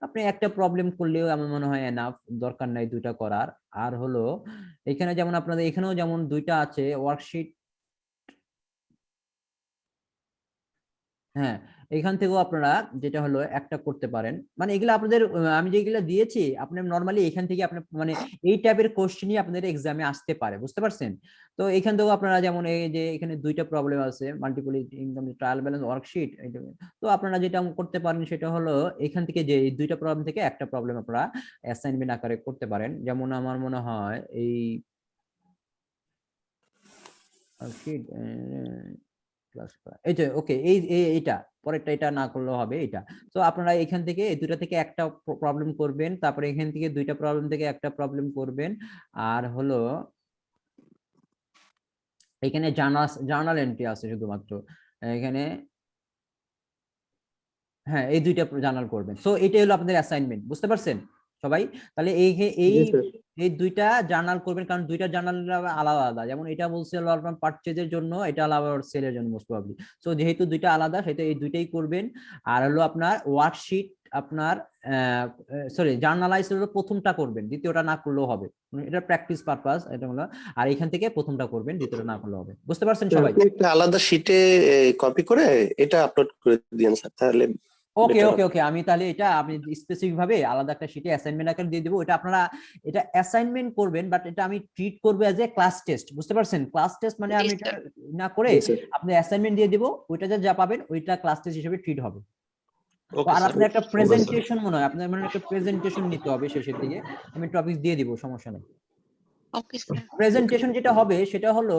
আপনি একটা প্রবলেম করলেও আমার মনে হয় এনাফ, দরকার নাই দুইটা করার। আর হলো এখানে যেমন আপনাদের এখানেও যেমন দুইটা আছে ওয়ার্কশিট, হ্যাঁ, এখান থেকেও আপনারা যেটা হলো একটা করতে পারেন। মানে এগুলো আপনাদের আমি যেগুলো দিয়েছি আপনি নরমালি এখান থেকে আপনি মানে এই টাইপের কোশ্চেনই আপনাদের এক্সামে আসতে পারে, বুঝতে পারছেন? তো এখান থেকেও আপনারা যেমন এই যে এখানে দুইটা প্রবলেম আছে, multiple income trial balance worksheet, তো আপনারা যেটা করতে পারেন সেটা হলো এখান থেকে যে এই দুইটা প্রবলেম থেকে একটা প্রবলেম আপনারা অ্যাসাইনমেন্ট আকারে করতে পারেন। যেমন আমার মনে হয় এই ওয়ার্কশিট এই যে ওকে, এইটা পরেরটা, এটা না করলেও হবে এটা। তো আপনারা এখান থেকে এই দুইটা থেকে একটা প্রবলেম করবেন, তারপরে এখান থেকে দুইটা প্রবলেম থেকে একটা প্রবলেম করবেন। আর হলো এখানে জার্নাল এন্ট্রি আছে শুধুমাত্র এখানে, হ্যাঁ এই দুইটা জার্নাল করবেন। সো এটাই হলো আপনাদের অ্যাসাইনমেন্ট, বুঝতে পারছেন সবাই? তাহলে এই দুইটা জার্নাল করবেন, কারণ দুইটা জার্নাল আলাদা আলাদা। যেমন এটা বলছে হলো আপনার পারচেজের জন্য, এটা আলাদা সেলের জন্য মোস্ট প্রবাবলি। সো যেহেতু দুইটা আলাদা সেটা এই দুইটাই করবেন। আর হলো আপনার ওয়ার্কশিট আপনার সরি জার্নালাইজ হলো প্রথমটা করবেন, দ্বিতীয়টা না করলেও হবে, এটা প্র্যাকটিস পারপাস এটা হলো। আর এখান থেকে প্রথমটা করবেন, দ্বিতীয়টা না করলেও হবে, বুঝতে পারছেন সবাই? একটা আলাদা শিটে কপি করে এটা আপলোড করে দিন স্যার, তাহলে ওকে better ওকে ওকে, আমি তাহলে এটা আমি স্পেসিফিক ভাবে আলাদা একটা শিটে অ্যাসাইনমেন্ট আকারে দিয়ে দিব। এটা আপনারা এটা অ্যাসাইনমেন্ট করবেন, বাট এটা আমি ট্রিট করব অ্যাজ এ ক্লাস টেস্ট, বুঝতে পারছেন? ক্লাস টেস্ট মানে জি, আমি এটা স্যার। না করে জি, স্যার। আপনি অ্যাসাইনমেন্ট দিয়ে দিব, ওইটা যা পাবেন ওইটা ক্লাস টেস্ট হিসেবে ট্রিট হবে। ওকে আর স্যার। আপনার একটা স্যার। প্রেজেন্টেশন মনে হয়, আপনার মানে একটা প্রেজেন্টেশন নিতে হবে শেষের দিকে, আমি টপিক দিয়ে দিব, সমস্যা নেই। Okay sir. প্রেজেন্টেশন যেটা হবে সেটা হলো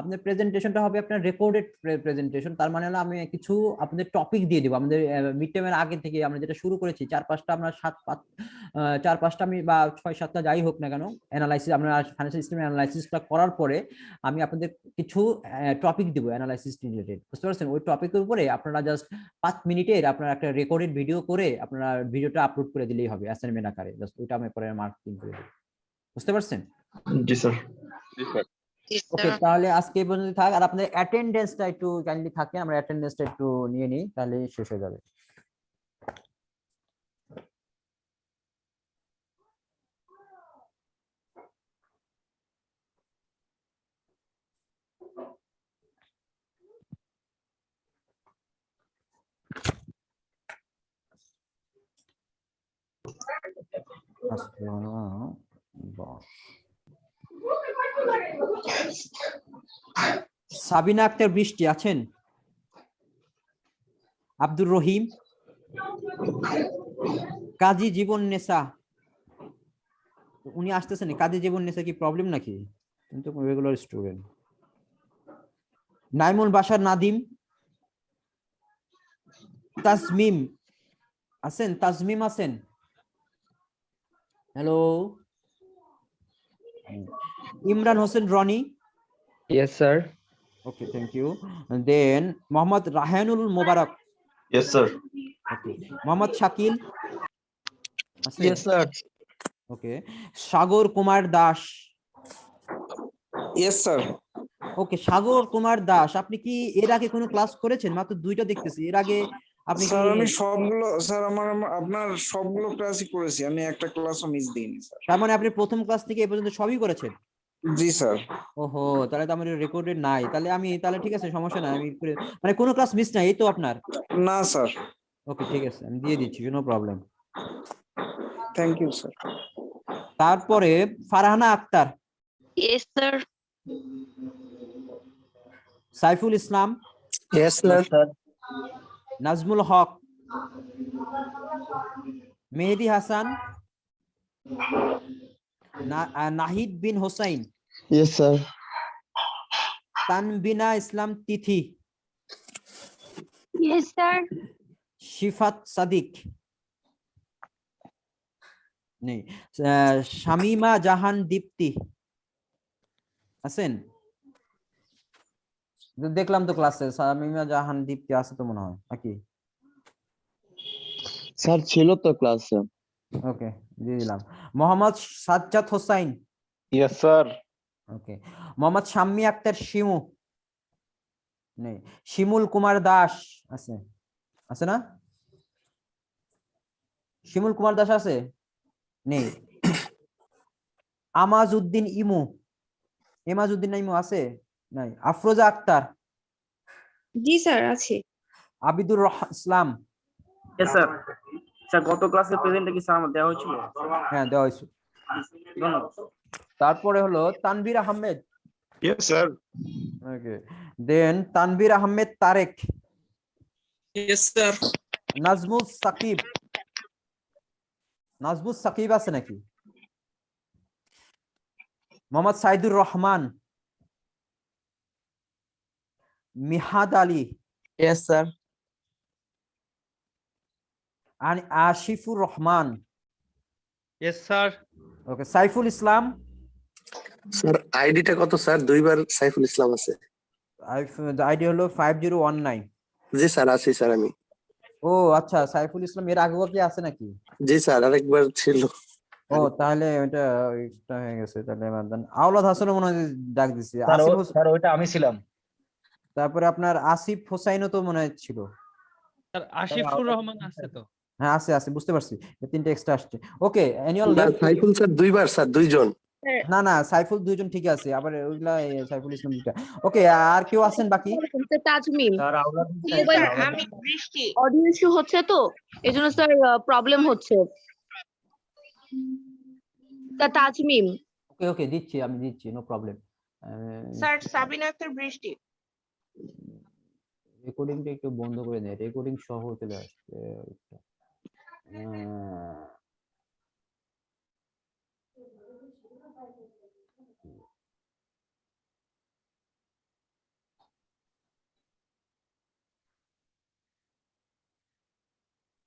আপনার প্রেজেন্টেশনটা হবে আপনার রেকর্ডেড প্রেজেন্টেশন। তার মানে হলো আমি কিছু আপনাদের টপিক দিয়ে দিব, আমাদের মিড টার্মের আগে থেকে আমরা যেটা শুরু করেছি 4-5টা আমরা 4-5টা আমি বা 6-7টা যাই হোক না কেন অ্যানালাইসিস, আমরা ফাইন্যান্সিয়াল সিস্টেম অ্যানালাইসিসটা করার পরে আমি আপনাদের কিছু টপিক দিব অ্যানালাইসিস রিলেটেড, বুঝতে পারছেন? ওই টপিকের উপরে আপনারা জাস্ট 5 মিনিটের আপনারা একটা রেকর্ডেড ভিডিও করে আপনারা ভিডিওটা আপলোড করে দিলেই হবে অ্যাসাইনমেন্ট আকারে, জাস্ট ওইটা আমি পরে মার্কিং করে দেব, বুঝতে পারছেন? জি স্যার। জি স্যার। জি ওকে, স্যার। তাহলে আজকে এই পর্যন্ত থাক। আর আপনাদের অ্যাটেন্ডেন্সটা একটু কাইন্ডলি থাকে, আমরা অ্যাটেন্ডেন্সটা একটু নিয়ে নিই, তাহলে শেষ হয়ে যাবে। আজকে হলো 10। সাবিনা আক্তার বৃষ্টি আছেন? আব্দুর রহিম, কাজী জীবন নেসা, উনি আসতেছেন? কাজী জীবন নেসা কি প্রবলেম নাকি? কিন্তু রেগুলার স্টুডেন্ট। নাইমুল বাশার নাদিম, তাজমিম আছেন? তাজমিম আছেন? Hello. Imran Hossain Rony. Yes, sir. Okay, thank you. Then Mohammad Rahanul Mobarak. Yes sir. Okay. Mohammad Shakil আছেন? Yes, sir. ওকে। সাগর কুমার দাস। Yes, sir. ওকে, সাগর কুমার দাস, আপনি কি এর আগে কোনো ক্লাস করেছেন? মাত্র 2টা দেখতেছি, এর আগে আপনি কি? স্যার আমি সবগুলো স্যার আপনার সবগুলো ক্লাসই করেছি, আমি একটা ক্লাসও মিস দিইনি স্যার। তার মানে আপনি প্রথম ক্লাস থেকে এ পর্যন্ত সবই করেছেন? জি স্যার। ওহো, তাহলে তো আমার রেকর্ডেড নাই, তাহলে ঠিক আছে, সমস্যা নাই, আমি মানে কোনো ক্লাস মিস নাই, এই তো আপনার? না স্যার। ওকে, ঠিক আছে, আমি দিয়ে দিচ্ছি, no problem. Thank you sir. তারপরে Farhana Akter, yes sir. Saiful Islam, Yes, sir. Nazmul Haque, Mehedi Hasan, Nahid Bin Hossain, Yes, sir. Tanbina Islam Tithi, yes sir. Shifat Sadik নেই, শামিমা জাহান দীপ্তি আছেন? দেখলাম তো ক্লাসে শামিমা জাহান দীপ্তি আছে তো মনে হয় নাকি? স্যার ছিল তো ক্লাসে। ওকে, দিয়ে দিলাম। Mohammad Sajjad Hossain. Yes sir. Okay. Mohammad Shammi Akter Shimu নেই। শিমুল কুমার দাস আছে? আছে না? শিমুল কুমার দাস আছে? নেই। আমাজউদ্দিন ইমু, এমাজউদ্দিন ইমু আছে? নাই। আফরোজা আক্তার। জি স্যার আছে। Abidur Islam. Yes sir. Sir গত ক্লাসের প্রেজেন্টে কি স্যার আমার দেওয়া হয়েছিল? হ্যাঁ, দেওয়া হয়েছে। ধন্যবাদ। তারপরে হলো Tanvir Ahmed. Yes sir. Okay. Then Tanvir Ahmed Tarek. Yes sir. Nazmul Sakib, Nazmul Sakib আছে নাকি? Mohammad Saidur Rahman, Mihad Ali, Yes, sir. Ashifur Rahman. Yes sir. Okay. Saiful Islam. Sir আইডিটা কত স্যার? 2বার সাইফুল ইসলাম আছে। আইডি হলো 5019। জি স্যার, আছি স্যার আমি। ও আচ্ছা, সাইফুল ইসলাম এর আগে কি আছে নাকি? জি স্যার, আরেকবার ছিল। ও তাহলে এটা এক্সট্রা হয়ে গেছে, তাহলে আওলাদ হাসানও মনে হয় ডাক দিছি। স্যার ওইটা আমি ছিলাম। তারপরে আপনার আসিফ হোসাইনও তো মনে হয় ছিল। স্যার আশিফুর রহমান আছে তো? হ্যাঁ আছে, বুঝতে পারছি, 3টে এক্সট্রা আসছে। ওকে, অ্যানুয়াল না, সাইফুল স্যার 2বার স্যার, 2 জন। না না সাইফুল দুইজন ঠিক আছে, আবার ওইগুলা সাইফুল ইসলাম দুইটা। ওকে, আর কেউ আছেন বাকি? তাজমিম আমি বৃষ্টি অডিও ইস্যু হচ্ছে তো এজন্য স্যার প্রবলেম হচ্ছে। তাজমিম ওকে ওকে দিচ্ছি, আমি দিচ্ছি, no problem. Sir Sabina Akter Brishti. রেকর্ডিংটা একটু বন্ধ করে দেয়, রেকর্ডিং সহ চলে আসছে।